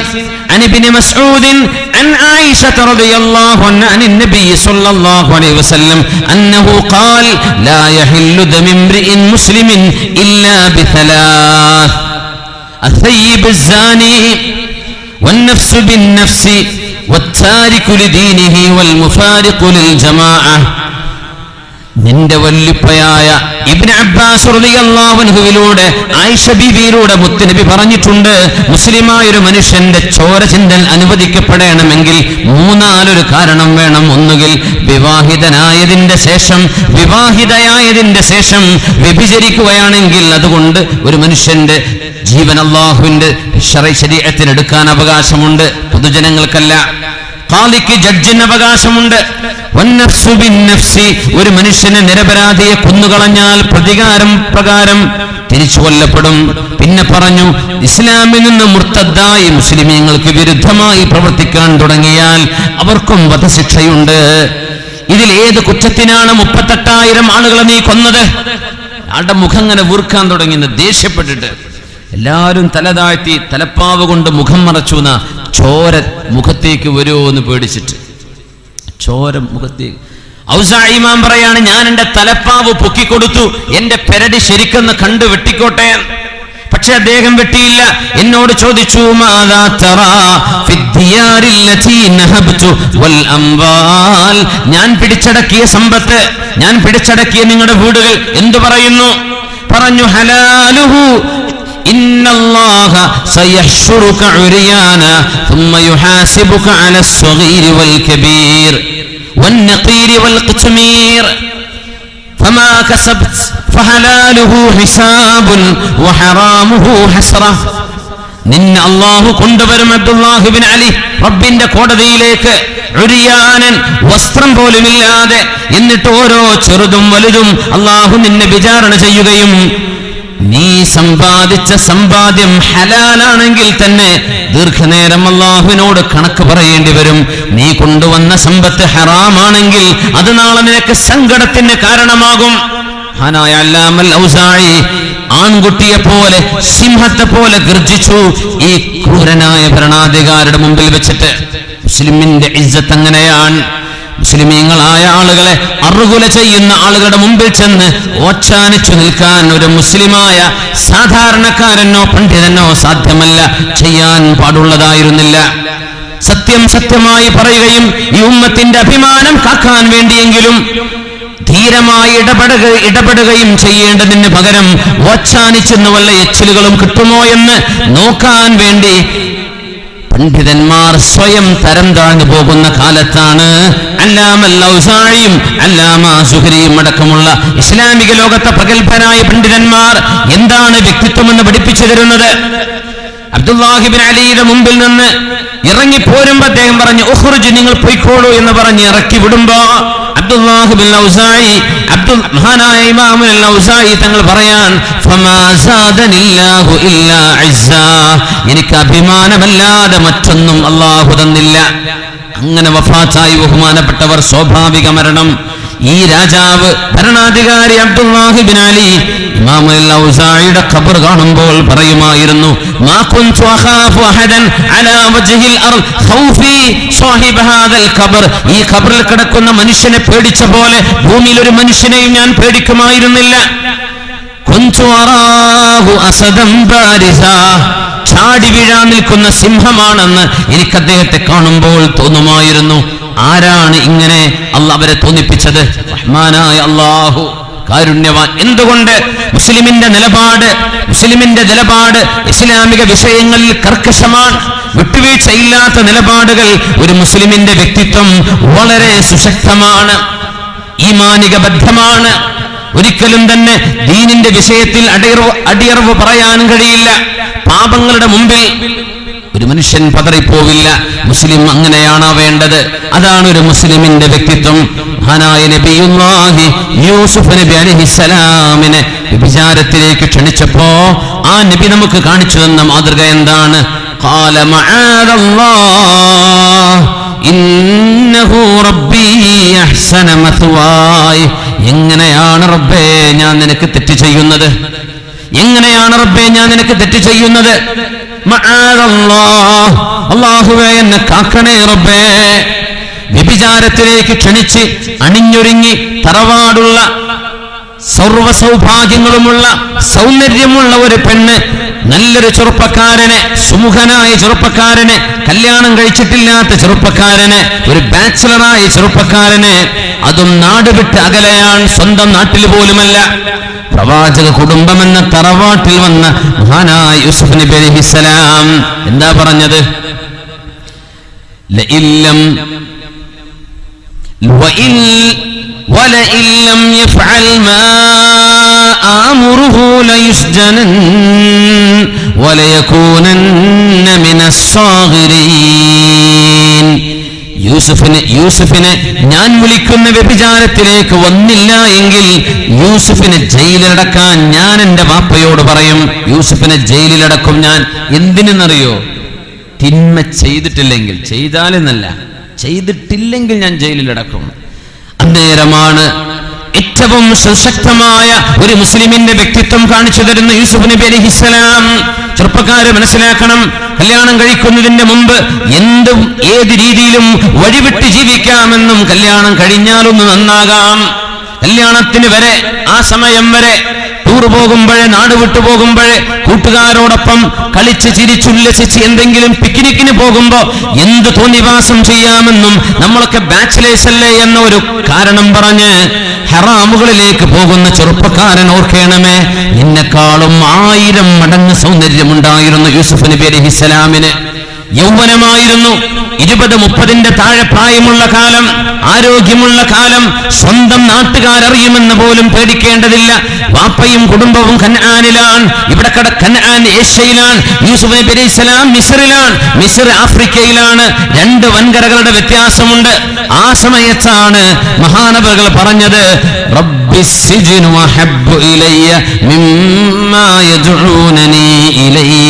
عن ابن مسعود عن عائشة رضي الله عنها عن النبي صلى الله عليه وسلم أنه قال لا يحل دم امرئ مسلم إلا بثلاث: الثيب الزاني والنفس بالنفس والتارك لدينه والمفارق للجماعة. നിന്റെ വല്ലുപ്പയായ ഇബ്നു അബ്ബാസ് റളിയല്ലാഹു അൻഹുവിലൂടെ ആയിഷ ബീവിയിലൂടെ മുത്തുനബി പറഞ്ഞിട്ടുണ്ട്, മുസ്ലിമായ ഒരു മനുഷ്യന്റെ ചോര ചിന്തൽ അനുവദിക്കപ്പെടണമെങ്കിൽ മൂന്നാലൊരു കാരണം വേണം. ഒന്നുകിൽ വിവാഹിതനായതിന്റെ ശേഷം വ്യഭിചരിക്കുകയാണെങ്കിൽ അതുകൊണ്ട് ഒരു മനുഷ്യന്റെ ജീവൻ അല്ലാഹുവിന്റെ ശരീഅത്തിന് എടുക്കാൻ അവകാശമുണ്ട്, പൊതുജനങ്ങൾക്കല്ല. ഖാലിക്ക് ജഡ്ജിന് അവകാശമുണ്ട്. വന്നഫ്സു ബിന്നഫ്സി, ഒരു മനുഷ്യനെ നിരപരാധിയെ കൊന്നുകളഞ്ഞാൽ പ്രതികാരം പ്രകാരം തിരിച്ചു കൊല്ലപ്പെടും. പിന്നെ പറഞ്ഞു, ഇസ്ലാമിൽ നിന്ന് മുർത്തദ്ദായി മുസ്ലിമീങ്ങൾക്ക് വിരുദ്ധമായി പ്രവർത്തിക്കാൻ തുടങ്ങിയാൽ അവർക്കും വധശിക്ഷയുണ്ട്. ഇതിൽ ഏത് കുറ്റത്തിനാണ് 38,000 ആളുകളെ നീ കൊന്നത്? ആളുടെ മുഖം ഇങ്ങനെ വീർക്കാൻ തുടങ്ങിയെന്ന് ദേഷ്യപ്പെട്ടിട്ട് എല്ലാവരും തല താഴ്ത്തി തലപ്പാവ് കൊണ്ട് മുഖം മറച്ചു. ചോര മുഖത്തേക്ക് വരുമോ എന്ന് പേടിച്ചിട്ട് ചോര മുഖത്തേക്ക്. ഔസാഇ ഇമാം പറയാണ്, ഞാൻ എന്റെ തലപ്പാവ് പൊക്കിക്കൊടുത്തു, എന്റെ പെരടി ശരിക്കെന്ന് കണ്ടു വെട്ടിക്കോട്ടെ. പക്ഷെ അദ്ദേഹം വെട്ടിയില്ല. എന്നോട് ചോദിച്ചു, മാദാ തറാ ഫിദ്ദിയാരില്ലതി നഹബ്തു വൽ അംവാൽ, ഞാൻ പിടിച്ചടക്കിയ സമ്പത്ത്, ഞാൻ പിടിച്ചടക്കിയ നിങ്ങളുടെ വീടുകൾ എന്തു പറയുന്നു? പറഞ്ഞു, ഹലാലുഹു ഇന്നല്ലാഹ സയഹ്ശുറുക ഉരിയാന ثم يحاسبك على الصغير والكبير والنقير والقتمير فما كسبت فحلاله حساب وحرامه حسرة. നിന്നെ അല്ലാഹു കൊണ്ടുവരും അബ്ദുല്ലാഹ് ഇബ്നു അലി റബ്ബിന്റെ കോടതിയിലേക്ക്, ഉരിയാനൻ, വസ്ത്രം പോലുമില്ലാതെ. എന്നിട്ട് ഓരോ ചെറുതും വലുതും അല്ലാഹു നിന്നെ വിചാരണ ചെയ്യുകയും നീ സമ്പാദിച്ച സമ്പാദ്യം ഹലാലാണെങ്കിൽ തന്നെ ദീർഘനേരം അല്ലാഹുവിനോട് കണക്ക് പറയേണ്ടി വരും. നീ കൊണ്ടുവന്ന സമ്പത്ത് ഹറാമാണെങ്കിൽ അത് നാളെ നിനക്ക് സങ്കടത്തിന് കാരണമാകും. മഹാനായ അല്ലാമൽ ഔസാഇ ആൺകുട്ടിയെ പോലെ സിംഹത്തെ പോലെ ഗർജിച്ചു ഈ ക്രൂരനായ ഭരണാധികാരിയുടെ മുമ്പിൽ വെച്ചിട്ട്. മുസ്ലിമിന്റെ ഇസ്സത്ത് അങ്ങനെയാണ്. മുസ്ലിമീങ്ങളായ ആളുകളെ അറുകുല ചെയ്യുന്ന ആളുകളുടെ മുമ്പിൽ ചെന്ന് ഓച്ചാനിച്ചു നിൽക്കാൻ ഒരു മുസ്ലിമായ സാധാരണക്കാരനോ പണ്ഡിതനോ സാധ്യമല്ല, ചെയ്യാൻ പാടുള്ളതായിരുന്നില്ല. സത്യം സത്യമായി പറയുകയും ഈ ഉമ്മത്തിന്റെ അഭിമാനം കാക്കാൻ വേണ്ടിയെങ്കിലും ധീരമായി ഇടപെടുകയും ചെയ്യേണ്ടതിന് പകരം ഓച്ചാനിച്ചെന്ന് വല്ല എച്ചിലുകളും കിട്ടുമോ എന്ന് നോക്കാൻ വേണ്ടി പണ്ഡിതന്മാർ സ്വയം തരം താഴ്ന്നു പോകുന്ന കാലത്താണ് അല്ലാമൽ ഔസാഇയും അല്ലാമ സുഹരിയും അടക്കമുള്ള ഇസ്ലാമിക ലോകത്തെ പ്രഗത്ഭരായ പണ്ഡിതന്മാർ എന്താണ് വ്യക്തിത്വമെന്ന് പഠിപ്പിച്ചു തരുന്നത്. അബ്ദുല്ലാഹ് ഇബ്നു അലിയുടെ മുമ്പിൽ നിന്ന് ഇറങ്ങി പോരുമ്പോ അദ്ദേഹം പറഞ്ഞു, ഉഖ്റുജ്, നിങ്ങൾ പോയിക്കോളൂ എന്ന് പറഞ്ഞ് ഇറക്കി വിടുമ്പോ അബ്ദുല്ലാഹ് ഇബ്നു ഔസാഇ മഹാനായ ഇമാം അൽ ഔസാഇ തങ്ങൾ പറയാൻ, ഫമാ സാദനില്ലാഹു ഇല്ലാ ഇസ്സാ, എനിക്ക് അഭിമാനമല്ലാതെ മറ്റൊന്നും അല്ലാഹു തന്നില്ല. അങ്ങനെ വഫാത്തായി ബഹുമാനപ്പെട്ടവർ സ്വാഭാവിക മരണം. ഈ രാജാവ് ഭരണാധികാരി അബ്ദുല്ലാഹ് ഇബ്നു അലി ഇമാം അൽ ഔസാഇയുടെ ഖബർ കാണുമ്പോൾ പറയുമായിരുന്നു, മാ കുൻതു അഖാഫു അഹദൻ അലാ വജ്ഹിൽ അർദ് ഖൗഫി സാഹിബ് ഹാദൽ ഖബർ, ഈ ഖബറിൽ കിടക്കുന്ന മനുഷ്യനെ പേടിച്ച പോലെ ഭൂമിയിൽ ഒരു മനുഷ്യനെയും ഞാൻ പേടിക്കുമായിരുന്നില്ല. കുൻതു അറാഹു അസദൻ ബാരിസാ, ചാടി വീഴാൻ നിൽക്കുന്ന സിംഹമാണെന്ന് എനിക്ക് അദ്ദേഹത്തെ കാണുമ്പോൾ തോന്നുമായിരുന്നു. ആരാണ് ഇങ്ങനെ അവരെ തോന്നിപ്പിച്ചത്? റഹ്മാനായ അല്ലാഹു, കാരുണ്യവാൻ. എന്തുകൊണ്ട്? മുസ്ലിമിന്റെ നിലപാട് ഇസ്ലാമിക വിഷയങ്ങളിൽ കർക്കശമാണ്. വിട്ടുവീഴ്ചയില്ലാത്ത നിലപാടുകൾ. ഒരു മുസ്ലിമിന്റെ വ്യക്തിത്വം വളരെ സുശക്തമാണ്, ഈമാനിക ബദ്ധമാണ്. ഒരിക്കലും തന്നെ ദീനിന്റെ വിഷയത്തിൽ അടിയറവ് പറയാൻ കഴിയില്ല. പാപങ്ങളുടെ മുമ്പിൽ ഒരു മനുഷ്യൻ പതറിപ്പോവില്ല. മുസ്ലിം അങ്ങനെയാണ് വേണ്ടത്. അതാണ് ഒരു മുസ്ലിമിന്റെ വ്യക്തിത്വം. മഹാനായ നബിയുല്ലാഹി യൂസുഫ് നബി അലൈഹിസ്സലാമിനെ വിചാരത്തിലേക്ക് ക്ഷണിച്ചപ്പോ ആ നബി നമുക്ക് കാണിച്ചു തന്ന മാതൃക എന്താണ്? ഖാല മഅദല്ലാഹ് ഇന്നഹു റബ്ബി അഹ്സന മത്വായ. എങ്ങനെയാണ് റബ്ബേ ഞാൻ നിനക്ക് തെറ്റ് ചെയ്യുന്നത്? എങ്ങനെയാണ് റബ്ബേ ഞാൻ നിനക്ക് തെറ്റ് ചെയ്യുന്നത്? മഅദല്ലാഹ്, അല്ലാഹുവേ എന്നെ കാക്കണേ റബ്ബേ. വ്യഭിചാരത്തിലേക്ക് ക്ഷണിച്ച് അണിഞ്ഞൊരുങ്ങി തറവാടുള്ള സർവ്വ സൗഭാഗ്യങ്ങളുമുള്ള സൗന്ദര്യമുള്ള ഒരു പെണ്ണ് നല്ലൊരു ചെറുപ്പക്കാരനെ, സുമുഖനായ ചെറുപ്പക്കാരനെ, കല്യാണം കഴിച്ചിട്ടില്ലാത്ത ചെറുപ്പക്കാരനെ, ഒരു ബാച്ചിലറായ ചെറുപ്പക്കാരനെ, അതും നാട് വിട്ട് അകലെയാണ്, സ്വന്തം നാട്ടിൽ പോലുമല്ല, പ്രവാചക കുടുംബമെന്ന തറവാട്ടിൽ വന്ന മഹാനായ യൂസുഫ് നബി അലൈഹിസ്സലാം എന്താ പറഞ്ഞത്? وَلَئِن لَّمْ يَفْعَلْ مَا آمُرُهُ لَيُسْجَنَنَّ وَلَيَكُونَنَّ مِنَ الصَّاغِرِينَ. യൂസുഫിനെ ഞാൻ വിളിക്കുന്ന വ്യഭിചാരത്തിലേക്ക് വന്നില്ല എങ്കിൽ യൂസുഫിനെ ജയിലിലടക്കാൻ ഞാൻ എൻ്റെ വാപ്പയോട് പറയും. യൂസുഫിനെ ജയിലിലടക്കും ഞാൻ. എന്തിനെന്നറിയോ? തിന്മ ചെയ്തിട്ടില്ലെങ്കിൽ, ചെയ്താലെന്നല്ല, ചെയ്തിട്ടില്ലെങ്കിൽ ഞാൻ ജയിലിലടക്കും. അന്നേരമാണ് ഏറ്റവും സശക്തമായ ഒരു മുസ്ലിമിന്റെ വ്യക്തിത്വം കാണിച്ചു തരുന്ന യൂസുഫ് നബി അലൈഹിസ്സലാം. ചെറുപ്പക്കാരെ മനസ്സിലാക്കണം, കല്യാണം കഴിക്കുന്നതിന്റെ മുമ്പ് എന്തും ഏത് രീതിയിലും വഴിവിട്ട് ജീവിക്കാമെന്നും കല്യാണം കഴിഞ്ഞാലൊന്ന് നന്നാകാം. കല്യാണത്തിന് വരെ, ആ സമയം വരെ ടൂർ പോകുമ്പോഴേ, നാട് വിട്ടു പോകുമ്പോഴേ, കൂട്ടുകാരോടൊപ്പം കളിച്ച് ചിരിച്ചുല്ലസിച്ച് എന്തെങ്കിലും പിക്നിക്കിന് പോകുമ്പോ എന്ത് തോന്നിവാസം ചെയ്യാമെന്നും നമ്മളൊക്കെ ബാച്ചിലേഴ്സ് അല്ലേ എന്ന ഒരു കാരണം പറഞ്ഞ് ഹറാമുകളിലേക്ക് പോകുന്ന ചെറുപ്പക്കാരൻ ഓർക്കണമേ, നിന്നെക്കാളും 1000 മടങ്ങ് സൗന്ദര്യമുണ്ടായിരുന്നു യൂസുഫ് നബി അലൈഹിസ്സലാമിന്. യൗവനമായിരുന്നു, 20-30 താഴെ പ്രായമുള്ള കാലം, ആരോഗ്യമുള്ള കാലം, സ്വന്തം നാട്ടുകാരറിയുമെന്ന് പോലും പേടിക്കേണ്ടതില്ല. വാപ്പയും കുടുംബവും കൻആനിലാണ്. ഇവിടെ കൻആൻ ഏഷ്യയിലാണ്, യൂസുഫ് നബി അലൈഹിസ്സലാം മിസ്റിലാണ്, മിസ്ർ ആഫ്രിക്കയിലാണ്. 2 വൻകരകളുടെ വ്യത്യാസമുണ്ട്. ആ സമയത്താണ് മഹാനവറുകൾ പറഞ്ഞത്, റബ്ബിസ്സിജ്നു അഹബ്ബു ഇലയ്യ മിമ്മാ യദ്ഊനനി ഇലൈഹി.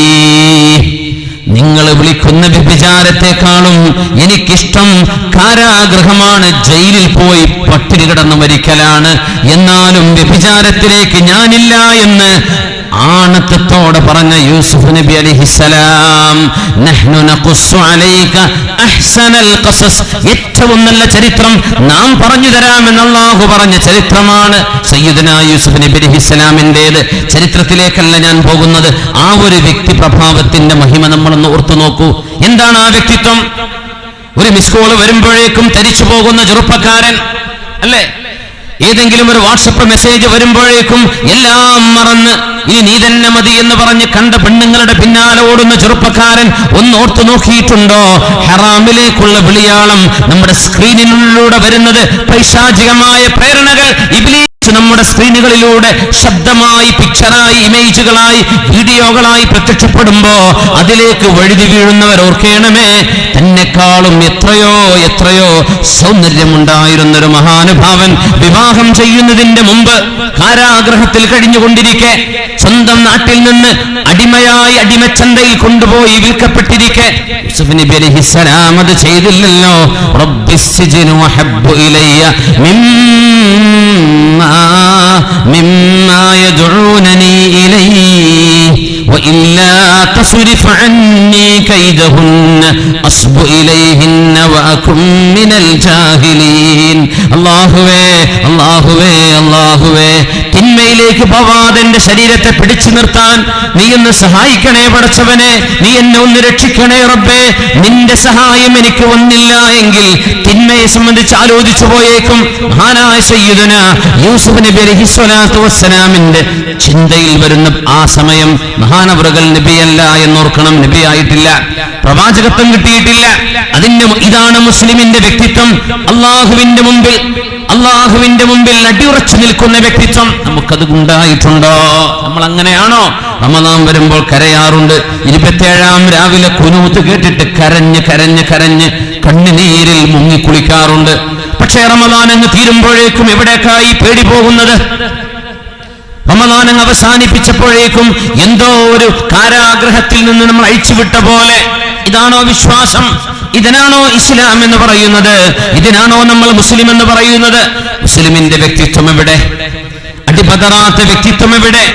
നിങ്ങൾ വിളിക്കുന്ന വ്യഭിചാരത്തെക്കാളും എനിക്കിഷ്ടം കാരാഗൃഹമാണ്, ജയിലിൽ പോയി പട്ടിണി കിടന്ന് മരിക്കലാണ്. എന്നാലും വ്യഭിചാരത്തിലേക്ക് ഞാനില്ല എന്ന് ആണത്തത്തോടെ പറഞ്ഞ യൂസുഫ് നബി അലൈഹിസ്സലാം, നഹ്നു നഖുസ്സു അലൈക അഹ്സനൽ ഖസസ്, ഏറ്റവും നല്ല ചരിത്രം നാം പറഞ്ഞു തരാമെന്ന് അല്ലാഹു പറഞ്ഞ ചരിത്രമാണ് സയ്യിദുനാ യൂസുഫ് നബി അലൈഹിസ്സലാമിൻ്റെത്. ചരിത്രത്തിലേക്കല്ല ഞാൻ പോകുന്നത്, ആ ഒരു വ്യക്തി പ്രഭാവത്തിന്റെ മഹിമ നമ്മളൊന്ന് ഓർത്തു നോക്കൂ. എന്താണ് ആ വ്യക്തിത്വം? ഒരു മിസ് കോൾ വരുമ്പോഴേക്കും തരിച്ചു പോകുന്ന ചെറുപ്പക്കാരൻ അല്ലേ? ഏതെങ്കിലും ഒരു വാട്സപ്പ് മെസ്സേജ് വരുമ്പോഴേക്കും എല്ലാം മറന്ന് ഇനി നീ തന്നെ മതി എന്ന് പറഞ്ഞ് കണ്ട പെണ്ണുങ്ങളുടെ പിന്നാലെ ഓടുന്ന ചെറുപ്പക്കാരൻ ഒന്ന് ഓർത്തു നോക്കിയിട്ടുണ്ടോ? ഹറാമിലേക്കുള്ള വിളിയാളം നമ്മുടെ സ്ക്രീനിലൂടെ വരുന്നത് പൈശാചികമായ പ്രേരണകൾ ഇബ്ലീസ് നമ്മുടെ സ്ക്രീനുകളിലൂടെ ശബ്ദമായി, പിക്ചറായി, ഇമേജുകളായി, വീഡിയോകളായി പ്രത്യക്ഷപ്പെടുമ്പോ അതിലേക്ക് വഴുതി വീഴുന്നവർ ഓർക്കണമേ, തന്നെക്കാളും എത്രയോ എത്രയോ സൗന്ദര്യമുണ്ടായിരുന്നൊരു മഹാനുഭാവൻ വിവാഹം ചെയ്യുന്നതിന്റെ മുമ്പ് കാരാഗ്രഹത്തിൽ കഴിഞ്ഞുകൊണ്ടിരിക്കെ, സ്വന്തം നാട്ടിൽ നിന്ന് അടിമയായി അടിമച്ചന്തയിൽ കൊണ്ടുപോയി വിൽക്കപ്പെട്ടിരിക്കെ യൂസുഫ് നബി അലൈഹിസ്സലാം അത് ചെയ്തില്ലല്ലോ. റബ്ബിസ്സിജ്നു അഹബ്ബു ഇലയ്യ മിമ്മാ യദ്ഊനനി ഇലൈഹി വഇല്ലാ തസ്രിഫ് അന്നി കൈദഹുന്ന അസ്ബു ഇലൈഹിന്ന വഅകും മിനൽ ജാഹിലീൻ. അല്ലാഹുവേ, അല്ലാഹുവേ, അല്ലാഹുവേ, തിന്മയിലേക്ക് പോവാതെ എന്റെ ശരീരത്തെ പിടിച്ചു നിർത്താൻ നീ ഒന്ന് സഹായിക്കണേ പടച്ചവനെ, നീ എന്നെ ഒന്ന് രക്ഷിക്കണേ റബ്ബേ. നിന്റെ സഹായം എനിക്ക് വന്നില്ല എങ്കിൽ തിന്മയെ സംബന്ധിച്ച് ആലോചിച്ചു പോയേക്കും. മഹാനായ സയ്യിദുനാ യൂസുഫ് നബി അലൈഹിസ്സലാത്തു വസ്സലാമിന്റെ ചിന്തയിൽ വരുന്ന ആ സമയം മഹാനവറുകൾ നബിയല്ല എന്നോർക്കണം, നബിയായിട്ടില്ല, പ്രവാചകത്വം കിട്ടിയിട്ടില്ല. ഇതാണ് മുസ്ലിമിന്റെ വ്യക്തിത്വം. അള്ളാഹുവിന്റെ മുമ്പിൽ അടിയുറച്ചു നിൽക്കുന്ന വ്യക്തിത്വം നമുക്കത് ഉണ്ടായിട്ടുണ്ടോ? നമ്മൾ അങ്ങനെയാണോ? റമദാൻ വരുമ്പോൾ കരയാറുണ്ട്. 27-ാം രാവിലെ ഖുനൂത്ത് കേട്ടിട്ട് കരഞ്ഞ് കരഞ്ഞ് കരഞ്ഞ് കണ്ണുനീരിൽ മുങ്ങിക്കുളിക്കാറുണ്ട്. പക്ഷേ റമദാൻ അങ്ങ് തീരുമ്പോഴേക്കും എവിടേക്കായി പേടി പോകുന്നത്? റമദാൻ അങ്ങ് അവസാനിപ്പിച്ചപ്പോഴേക്കും എന്തോ ഒരു കാരാഗ്രഹത്തിൽ നിന്ന് നമ്മൾ അഴിച്ചുവിട്ട പോലെ. ഇതാണോ വിശ്വാസം? ഇതിനാണോ ഇസ്ലാം എന്ന് പറയുന്നത്? ഇതിനാണോ നമ്മൾ മുസ്ലിം എന്ന് പറയുന്നത്? മുസ്ലിമിന്റെ വ്യക്തിത്വം എവിടെ? അടിപതറാത്ത വ്യക്തിത്വം എവിടെ?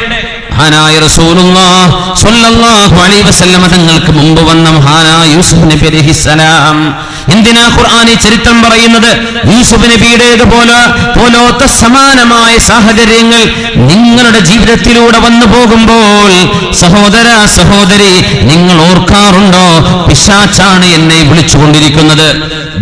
മഹാനായ റസൂലുള്ളാഹി സ്വല്ലല്ലാഹു അലൈഹി വസല്ലം തങ്ങൾക്ക് മുമ്പ് വന്ന മഹാനായ യൂസുഫ് നബി അലൈഹിസ്സലാം. എന്തിനാ ഖുർആനിൽ ചരിത്രം പറയുന്നത്? യൂസുഫ് നബിയുടേത് പോലത്തെ സമാനമായ സാഹചര്യങ്ങൾ നിങ്ങളുടെ ജീവിതത്തിലൂടെ വന്നു പോകുമ്പോൾ സഹോദര സഹോദരി, നിങ്ങൾ ഓർക്കാറുണ്ടോ പിശാചാണ് എന്നെ വിളിച്ചുകൊണ്ടിരിക്കുന്നത്?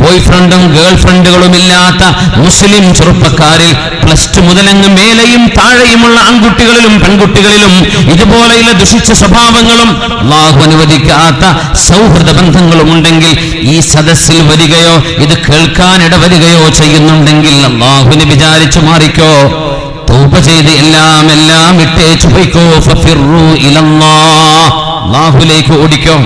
ബോയ് ഫ്രണ്ടും ഗേൾ ഫ്രണ്ടുകളും ഇല്ലാത്ത മുസ്ലിം ചെറുപ്പക്കാരിൽ +2 മുതലങ്ങ് മേലെയും താഴെയുമുള്ള ആൺകുട്ടികളിലും പെൺകുട്ടികളിലും ഇതുപോലെയുള്ള ദുഷിച്ച സ്വഭാവങ്ങളും അല്ലാഹു അനുവദിക്കാത്ത സൗഹൃദ ബന്ധങ്ങളും ഉണ്ടെങ്കിൽ ഈ സദസ്സിൽ വരികയോ ഇത് കേൾക്കാനിട വരികയോ ചെയ്യുന്നുണ്ടെങ്കിൽ അല്ലാഹുവിനെ വിചാരിച്ചു മാറിക്കോ, തൗബ ചെയ്ത് എല്ലാം ഇട്ടേച്ചു പോയിക്കോ. ഫഫിറു ഇലല്ലാഹ്, അല്ലാഹുവിലേക്ക് ഓടിക്കോ.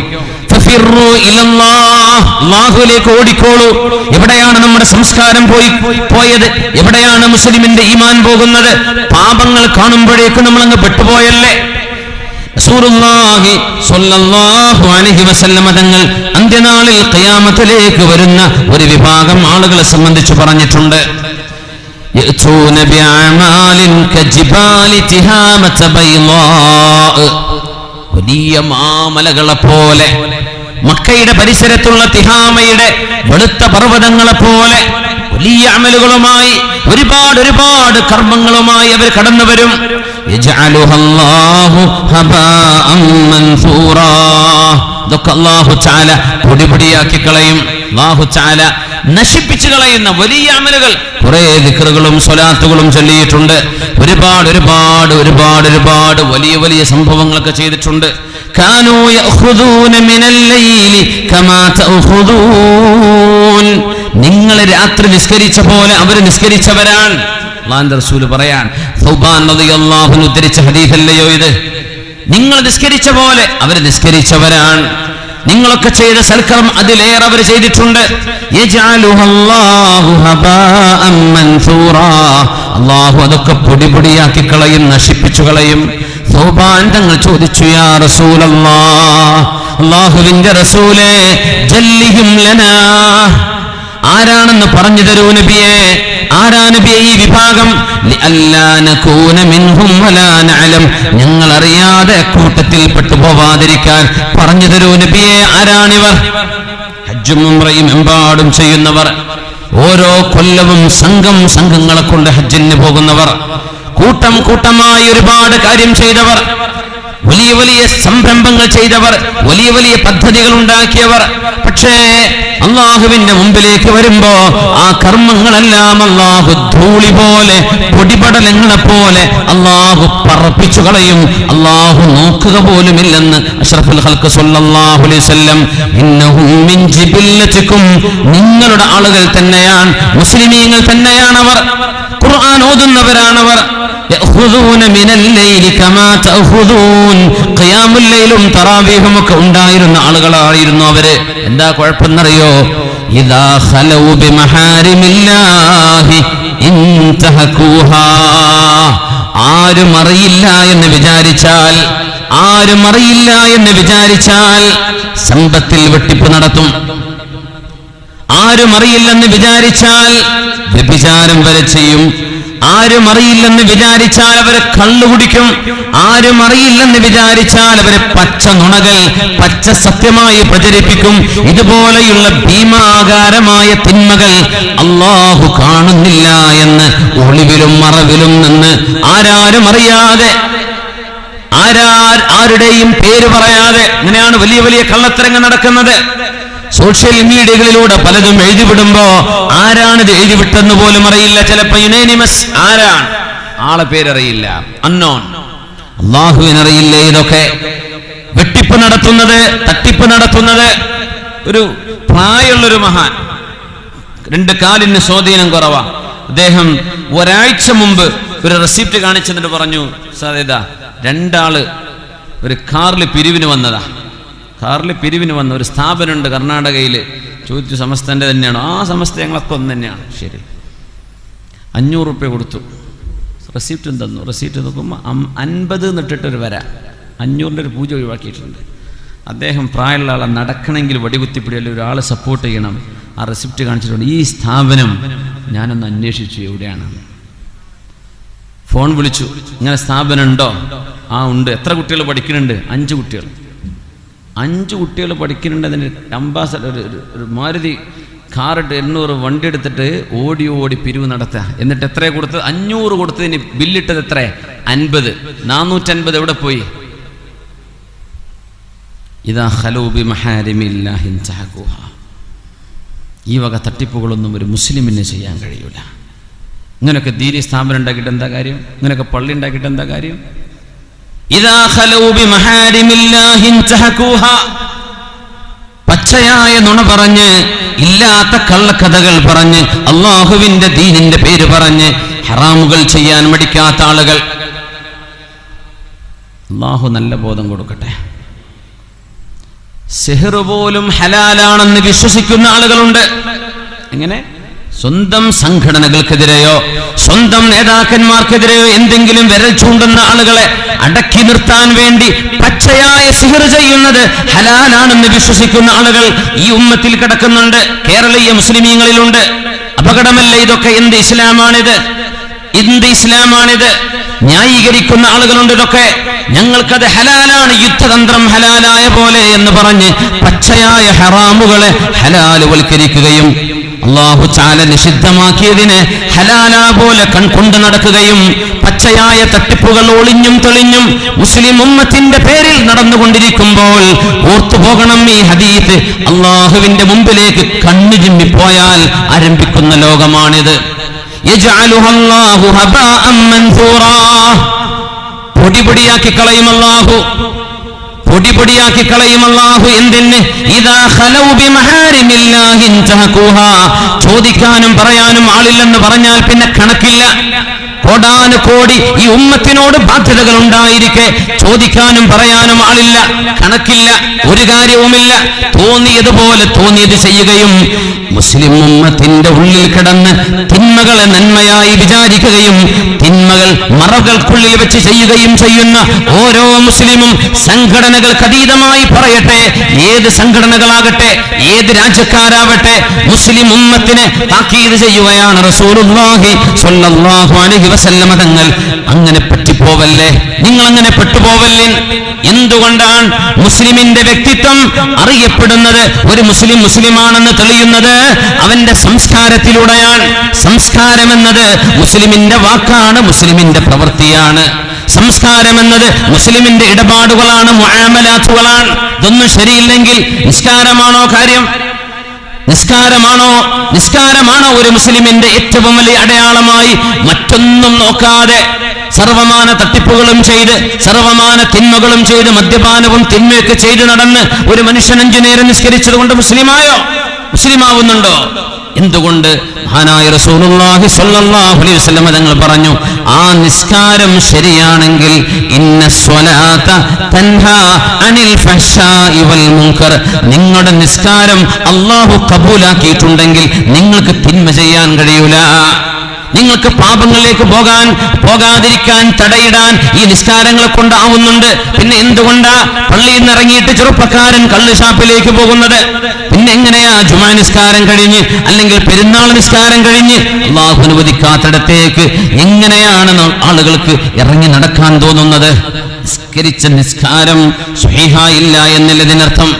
ഫഫിറു ഇലല്ലാഹ്, അല്ലാഹുവിലേക്ക് ഓടിക്കോളൂ. എവിടെയാണ് നമ്മുടെ സംസ്കാരം പോയത്? എവിടെയാണ് മുസ്ലിമിന്റെ ഈമാൻ പോകുന്നത്? പാപങ്ങൾ കാണുമ്പോഴേക്കും നമ്മൾ അങ്ങ് പെട്ടുപോയല്ലേ? റസൂലുള്ളാഹി സ്വല്ലല്ലാഹു അലൈഹി വസല്ലം തങ്ങൾ അന്ത്യനാളിൽ ഖിയാമത്തിലേക്ക് വരുന്ന ഒരു വിഭാഗം ആളുകളെ സംബന്ധിച്ച് പറഞ്ഞിട്ടുണ്ട്. യഅ്തൂന ബിഅമാലിൻ കജിബാലി തിഹാമത ബൈളാ, വലിയ മാമലകളെ പോലെ, മക്കയുടെ പരിസരത്തുള്ള തിഹാമയുടെ വെളുത്ത പർവ്വതങ്ങളെ പോലെ വലിയ അമലുകളുമായി ഒരുപാട് കർമ്മങ്ങളുമായി അവർ കടന്നു വരും. യജ്അലുഹല്ലാഹു ഹബാഅൻ മൻസൂറാ, ഇതൊക്കെ അല്ലാഹു തആല പൊടിപൊടിയാക്കി കളയും. അല്ലാഹു തആല നശിപ്പിച്ചു കളയുന്ന വലിയ അമലുകൾ, കുറെ ദിക്റുകളും സ്വലാത്തുകളും ചൊല്ലിയിട്ടുണ്ട്. ഒരുപാട് വലിയ സംഭവങ്ങളൊക്കെ ചെയ്തിട്ടുണ്ട്. കാനൂ യഖുദൂന മിനൽ ലൈലി കമാ തഅഖുദൂൻ, നിങ്ങൾ രാത്രി നിസ്കരിച്ച പോലെ അവർ നിസ്കരിച്ചവരാണ്. അല്ലാഹുവിന്റെ റസൂൽ പറയാൻ, സൗബാൻ റളിയല്ലാഹു അൻഹു ഉദ്ധരിച്ച ഹദീസല്ലയോ ഇത്? നിങ്ങൾ നിസ്കരിച്ച പോലെ അവർ നിസ്കരിച്ചവരാണ്. നിങ്ങളൊക്കെ ചെയ്ത സൽക്കർമ്മം അതിലേറെ അവർ ചെയ്തിട്ടുണ്ട്. യജ്അലുഹല്ലാഹു ഹബാഅൻ മൻസൂറാ, അല്ലാഹു അതൊക്കെ പൊടിപൊടിയാക്കി കളയും, നശിപ്പിച്ചു കളയും. സൗബാൻ തങ്ങൾ ചോദിച്ചു, യാ റസൂലല്ലാഹ്, അല്ലാഹുവിന്റെ റസൂലേ, ജല്ലിഹിം ലനാ, ആരാണെന്ന് പറഞ്ഞു തരൂ നബിയേ. ആരാ നബിയേ ഈ വിഭാഗം? ലിഅല്ലാ നകൂന മിൻഹും വലാ നഅലം, ഞങ്ങൾ അറിയാതെ കൂട്ടത്തിൽ പെട്ടുപോവാതിരിക്കാൻ പറഞ്ഞു തരൂ നബിയേ. ആരാണിവർ? ഹജ്ജും ഉംറയും എമ്പാടും ചെയ്യുന്നവർ, ഓരോ കൊല്ലവും സംഘങ്ങളെ കൊണ്ട് ഹജ്ജിന് പോകുന്നവർ, കൂട്ടമായി ഒരുപാട് കാര്യം ചെയ്തവർ, വലിയ സംരംഭങ്ങൾ ചെയ്തവർ, വലിയ പദ്ധതികൾ ഉണ്ടാക്കിയവർ. പക്ഷേ അള്ളാഹുവിന്റെ മുമ്പിലേക്ക് വരുമ്പോ ആ കർമ്മങ്ങളെല്ലാം അള്ളാഹു ധൂളി പോലെ, പൊടിപടലങ്ങളെ പോലെ അള്ളാഹു പറപ്പിച്ചു കളയും. അള്ളാഹു നോക്കുക പോലുമില്ലെന്ന് അഷ്റഫുൽ ഖൽഖ് സ്വല്ലല്ലാഹു അലൈഹി വസല്ലം, ഇന്നഹും മിൻ ജിബില്ലതികും, നിങ്ങളുടെ ആളുകൾ തന്നെയാണ്, മുസ്ലിമീങ്ങൾ തന്നെയാണവർ, ഖുർആൻ ഓതുന്നവരാണവർ. യഖുദൂന മിനൽ ലൈലി കമാ തഅഖുദൂൻ, ഖിയാമുൽ ലൈലും തറാവീഹും ഒക്കെ ഉണ്ടായിരുന്ന ആളുകളായിരുന്നു അവര്. എന്താ കുഴപ്പമെന്നറിയോ? ഇദാ ഖലൗ ബിമഹാരിമില്ലാഹി ഇൻതഹകൂഹാ, ആരും അറിയില്ല എന്ന് വിചാരിച്ചാൽ സമ്പത്തിൽ വെട്ടിപ്പ് നടത്തും. ആരും അറിയില്ലെന്ന് വിചാരിച്ചാൽ വ്യഭിചാരം വരെ ചെയ്യും. ആരും അറിയില്ലെന്ന് വിചാരിച്ചാൽ അവരെ കള്ളു കുടിക്കും. ആരും അറിയില്ലെന്ന് വിചാരിച്ചാൽ അവരെ പച്ച നുണകൾ, പച്ച സത്യമായി പ്രചരിപ്പിക്കും. ഇതുപോലെയുള്ള ഭീമാകാരമായ തിന്മകൾ അല്ലാഹു കാണുന്നില്ല എന്ന് ഒളിവിലും മറവിലും നിന്ന് ആരാരും അറിയാതെ, ആരുടെയും പേര് പറയാതെ ഇങ്ങനെയാണ് വലിയ കള്ളത്തരങ്ങൾ നടക്കുന്നത്. സോഷ്യൽ മീഡിയകളിലൂടെ പലതും എഴുതിവിടുമ്പോ ആരാണിത് എഴുതിവിട്ടെന്ന് പോലും അറിയില്ല. ചിലപ്പോ യുനൈനിമസ്, ആരാണ്, ആളെ പേരറിയില്ല, അൺനോൺ. അല്ലാഹുവിനറിയില്ലേ ഇതൊക്കെ? വെട്ടിപ്പ് നടത്തുന്നത്, തട്ടിപ്പ് നടത്തുന്നത്. ഒരു പ്രായമുള്ളൊരു മഹാൻ, 2 കാലിന് സ്വാധീനം കുറവാ. അദ്ദേഹം ഒരാഴ്ച മുമ്പ് ഒരു റെസിപ്റ്റ് കാണിച്ചെന്നിട്ട് പറഞ്ഞു, സാർ ഇതാ 2 ആള് ഒരു കാറിൽ പിരിവിന് വന്നതാ. കാറിൽ പിരിവിന് വന്ന ഒരു സ്ഥാപനമുണ്ട് കർണാടകയിൽ. ചോദിച്ചു, സമസ്തൻ്റെ തന്നെയാണോ? ആ സമസ്ത ഞങ്ങളൊക്കെ ഒന്ന് തന്നെയാണ്. ശരി, 500 റുപ്യ കൊടുത്തു. റെസിപ്റ്റും തന്നു. റെസിപ്റ്റ് നോക്കുമ്പോൾ 50 എന്നിട്ടിട്ടൊരു വര, 500ൻ്റെ ഒരു പൂജ ഒഴിവാക്കിയിട്ടുണ്ട്. അദ്ദേഹം പ്രായമുള്ള ആളെ നടക്കണമെങ്കിൽ വടികുത്തിപ്പിടിയല്ല, ഒരാളെ സപ്പോർട്ട് ചെയ്യണം. ആ റെസിപ്റ്റ് കാണിച്ചിട്ടുണ്ട്. ഈ സ്ഥാപനം ഞാനൊന്ന് അന്വേഷിച്ചു, എവിടെയാണ്? ഫോൺ വിളിച്ചു, ഇങ്ങനെ സ്ഥാപനം ഉണ്ടോ? ആ ഉണ്ട്. എത്ര കുട്ടികൾ പഠിക്കുന്നുണ്ട്? 5 കുട്ടികൾ. 5 കുട്ടികൾ പഠിക്കുന്നുണ്ട്. അതിന് അംബാസഡർ ഒരു മാരുതി കാറിട്ട് 800 വണ്ടി എടുത്തിട്ട് ഓടി പിരിവ് നടത്തുക. എന്നിട്ട് എത്ര കൊടുത്തത്? 500 കൊടുത്തതിന് ബില്ലിട്ടത് എത്ര? 50 450 എവിടെ പോയി? ഇദാ ഖലൂ ബിമഹാരിമില്ലാഹി ഇൻതഹഖൂഹാ. ഈ വക തട്ടിപ്പുകളൊന്നും ഒരു മുസ്ലിമിന് ചെയ്യാൻ കഴിയൂല. ഇങ്ങനെയൊക്കെ ദീനി സ്ഥാപനം ഉണ്ടാക്കിയിട്ട് എന്താ കാര്യം? ഇങ്ങനെയൊക്കെ പള്ളി ഉണ്ടാക്കിയിട്ട് എന്താ കാര്യം? ഇദാ ഖലൂ ബിമഹാരിമില്ലാഹി ഇൻതഹഖൂഹാ. പച്ചയായ നുണ പറഞ്ഞ്, ഇല്ലാത്ത കള്ളക്കഥകൾ പറഞ്ഞ്, അള്ളാഹുവിന്റെ ദീനിന്റെ പേര് പറഞ്ഞ് ഹറാമുകൾ ചെയ്യാൻ മടിക്കാത്ത ആളുകൾ, അള്ളാഹു നല്ല ബോധം കൊടുക്കട്ടെ. സിഹ്ർ പോലും ഹലാലാണെന്ന് വിശ്വസിക്കുന്ന ആളുകളുണ്ട്. എങ്ങനെ? സ്വന്തം സംഘടനകൾക്കെതിരെയോ സ്വന്തം നേതാക്കന്മാർക്കെതിരെയോ എന്തെങ്കിലും വിരൽ ചൂണ്ടുന്ന ആളുകളെ അടക്കി നിർത്താൻ വേണ്ടി പച്ചയായ സിഹ്ർ ചെയ്യുന്നത് ഹലാലാണെന്ന് വിശ്വസിക്കുന്ന ആളുകൾ ഈ ഉമ്മത്തിൽ കിടക്കുന്നുണ്ട്. കേരളീയ മുസ്ലിമീങ്ങളിലുണ്ട്. അപകടമല്ല ഇതൊക്കെ? എന്ത് ഇസ്ലാമാണിത്? എന്ത് ഇസ്ലാമാണിത്? ന്യായീകരിക്കുന്ന ആളുകളുണ്ട്. ഇതൊക്കെ ഞങ്ങൾക്കത് ഹലാലാണ്, യുദ്ധതന്ത്രം ഹലാലായ പോലെ എന്ന് പറഞ്ഞ് പച്ചയായ ഹറാമുകളെ ഹലാലുവൽക്കരിക്കുകയും അല്ലാഹു തആല നിഷിദ്ധമാക്കിയതിനെ ഹലാലാ പോലെ കൺകൊണ്ട് നടക്കുകയും പച്ചയായ തട്ടിപ്പുകൾ ഒളിഞ്ഞും തെളിഞ്ഞും മുസ്ലിം ഉമ്മത്തിന്റെ പേരിൽ നടന്നുകൊണ്ടിരിക്കുമ്പോൾ ഓർത്തുപോകണം ഈ ഹദീത്ത്. അള്ളാഹുവിന്റെ മുമ്പിലേക്ക് കണ്ണു ചിമ്മിപ്പോയാൽ ആരംഭിക്കുന്ന ലോകമാണിത്. യജ്അലുഹല്ലാഹു ഹബാഅൻ മൻസൂറാ. പൊടിപൊടിയാക്കി കളയും അല്ലാഹു, പൊടിപൊടിയാക്കി കളയും അല്ലാഹു. എന്തിന്? ഇദാ ഖലൗ ബിമഹാരിമില്ലാഹി ഇൻതഹഖൂഹാ. ചോദിക്കാനും പറയാനും ആളില്ലെന്ന് പറഞ്ഞാൽ പിന്നെ കണക്കില്ല. കോടാനുകോടി ഈ ഉമ്മത്തിനോട് ബാധ്യതകൾ ഉണ്ടായിരിക്കെ ചോദിക്കാനും പറയാനും ആളില്ല, കണക്കില്ല, ഒരു കാര്യവുമില്ല. തോന്നിയതുപോലെ തോന്നിയത് ചെയ്യുകയും മുസ്ലിം ഉമ്മത്തിന്റെ ഉള്ളിൽ കിടന്ന് തിന്മകളെ നന്മയായി വിചാരിക്കുകയും തിന്മകൾ മറകൾക്കുള്ളിൽ വെച്ച് ചെയ്യുകയും ചെയ്യുന്ന ഓരോ മുസ്ലിമും സംഘടനകൾക്ക് അതീതമായി പറയട്ടെ, ഏത് സംഘടനകളാകട്ടെ, ഏത് രാജ്യക്കാരാവട്ടെ, മുസ്ലിം ഉമ്മത്തിനെ താക്കീത് ചെയ്യുകയാണ് റസൂലുള്ളാഹി സ്വല്ലല്ലാഹു അലൈഹി വസല്ലമ തങ്ങൾ. അങ്ങനെ പറ്റിപ്പോവല്ലേ, നിങ്ങൾ അങ്ങനെ പെട്ടുപോവല്ലേ. എന്തുകൊണ്ടാണ് മുസ്ലിമിന്റെ വ്യക്തിത്വം അറിയപ്പെടുന്നത്? ഒരു മുസ്ലിം മുസ്ലിമാണെന്ന് തെളിയുന്നത് അവന്റെ സംസ്കാരത്തിലൂടെയാണ്. സംസ്കാരം എന്നത് മുസ്ലിമിന്റെ വാക്കാണ്, മുസ്ലിമിന്റെ പ്രവൃത്തിയാണ്. സംസ്കാരം എന്നത് മുസ്ലിമിന്റെ ഇടപാടുകളാണ്, മുആമലാത്തുകളാണ്. ഇതൊന്നും ശരിയില്ലെങ്കിൽ നിസ്കാരമാണോ കാര്യം? നിസ്കാരമാണോ ഒരു മുസ്ലിമിന്റെ ഏറ്റവും വലിയ അടയാളമായി? മറ്റൊന്നും നോക്കാതെ സർവമാന തട്ടിപ്പുകളും ചെയ്ത് സർവമാന തിന്മകളും ചെയ്ത് മദ്യപാനവും തിന്മയൊക്കെ ചെയ്ത് നടന്ന് ഒരു മനുഷ്യൻ 5 നേരം നിസ്കരിച്ചത് കൊണ്ട് മുസ്ലിമായോ? മുസ്ലിമാവുന്നുണ്ടോ? എന്തുകൊണ്ട്? മഹാനായ റസൂലുള്ളാഹി സ്വല്ലല്ലാഹു അലൈഹി വസല്ലം തങ്ങൾ പറഞ്ഞു, ആ നിസ്കാരം ശരിയാണെങ്കിൽ ഇന്ന സ്വലാത്ത തൻഹാ അനിൽ ഫഹ്ശാഇ വൽ മുൻകർ. നിങ്ങളുടെ നിസ്കാരം അല്ലാഹു കബൂലാക്കിയിട്ടുണ്ടെങ്കിൽ നിങ്ങൾക്ക് തിന്മ ചെയ്യാൻ കഴിയൂല. നിങ്ങൾക്ക് പാപങ്ങളിലേക്ക് പോകാതിരിക്കാൻ തടയിടാൻ ഈ നിസ്കാരങ്ങളെ കൊണ്ടാവുന്നുണ്ട്. പിന്നെ എന്തുകൊണ്ടാ പള്ളിയിൽ നിന്ന് ഇറങ്ങിയിട്ട് ചെറുപ്പക്കാരൻ കള്ളുഷാപ്പിലേക്ക് പോകുന്നത്? പിന്നെ എങ്ങനെയാ ജുമാ നിസ്കാരം കഴിഞ്ഞ് അല്ലെങ്കിൽ പെരുന്നാൾ നിസ്കാരം കഴിഞ്ഞ് അല്ലാഹു അനുവദിക്കാത്തിടത്തേക്ക് എങ്ങനെയാണ് ആളുകൾക്ക് ഇറങ്ങി നടക്കാൻ തോന്നുന്നത്? നിസ്കരിച്ച നിസ്കാരം സ്വഹീഹായില്ല എന്നതിനർത്ഥം.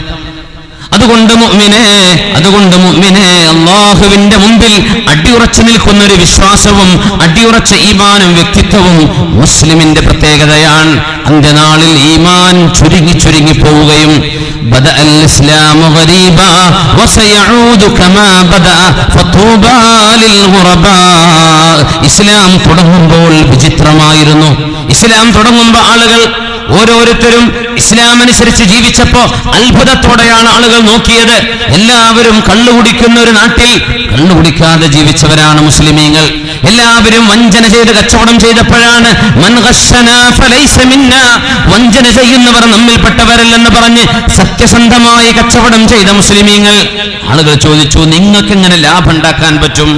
അതുകൊണ്ട് മുഅ്മിനേ അല്ലാഹുവിന്റെ മുമ്പിൽ അടിയുറച്ചു നിൽക്കുന്ന ഒരു വിശ്വാസവും അടിയുറച്ച ഈമാനും വ്യക്തിത്വവും മുസ്ലിമിന്റെ പ്രത്യേകതയാണ്. അന്ത്യനാളിൽ ഈമാൻ ചുരുങ്ങി പോവുകയും ബദഅൽ ഇസ്ലാമു ഗരീബാ വസയഊദു കമാ ബദഅ ഫതൂബാ ലിൽ ഗുറബാ. ഇസ്ലാം തുടങ്ങുമ്പോൾ വിചിത്രമായിരുന്നു. ഇസ്ലാം തുടങ്ങുമ്പോൾ ആളുകൾ ഓരോരുത്തരും ഇസ്ലാം അനുസരിച്ച് ജീവിച്ചപ്പോ അത്ഭുതത്തോടെയാണ് ആളുകൾ നോക്കിയത്. എല്ലാവരും കള്ളുകുടിക്കുന്ന ഒരു നാട്ടിൽ കള്ളുകുടിക്കാതെ ജീവിച്ചവരാണ് മുസ്ലിമീങ്ങൾ. എല്ലാവരും വഞ്ചന ചെയ്ത് കച്ചവടം ചെയ്തപ്പോഴാണ് മൻ ഗശ്ശനാ ഫലൈസ മിന്നാ, വഞ്ചന ചെയ്യുന്നവർ നമ്മിൽപ്പെട്ടവരല്ലെന്ന് പറഞ്ഞ് സത്യസന്ധമായി കച്ചവടം ചെയ്ത മുസ്ലിമീങ്ങൾ. ആളുകൾ ചോദിച്ചു, നിങ്ങൾക്ക് എങ്ങനെ ലാഭം ഉണ്ടാക്കാൻ പറ്റും?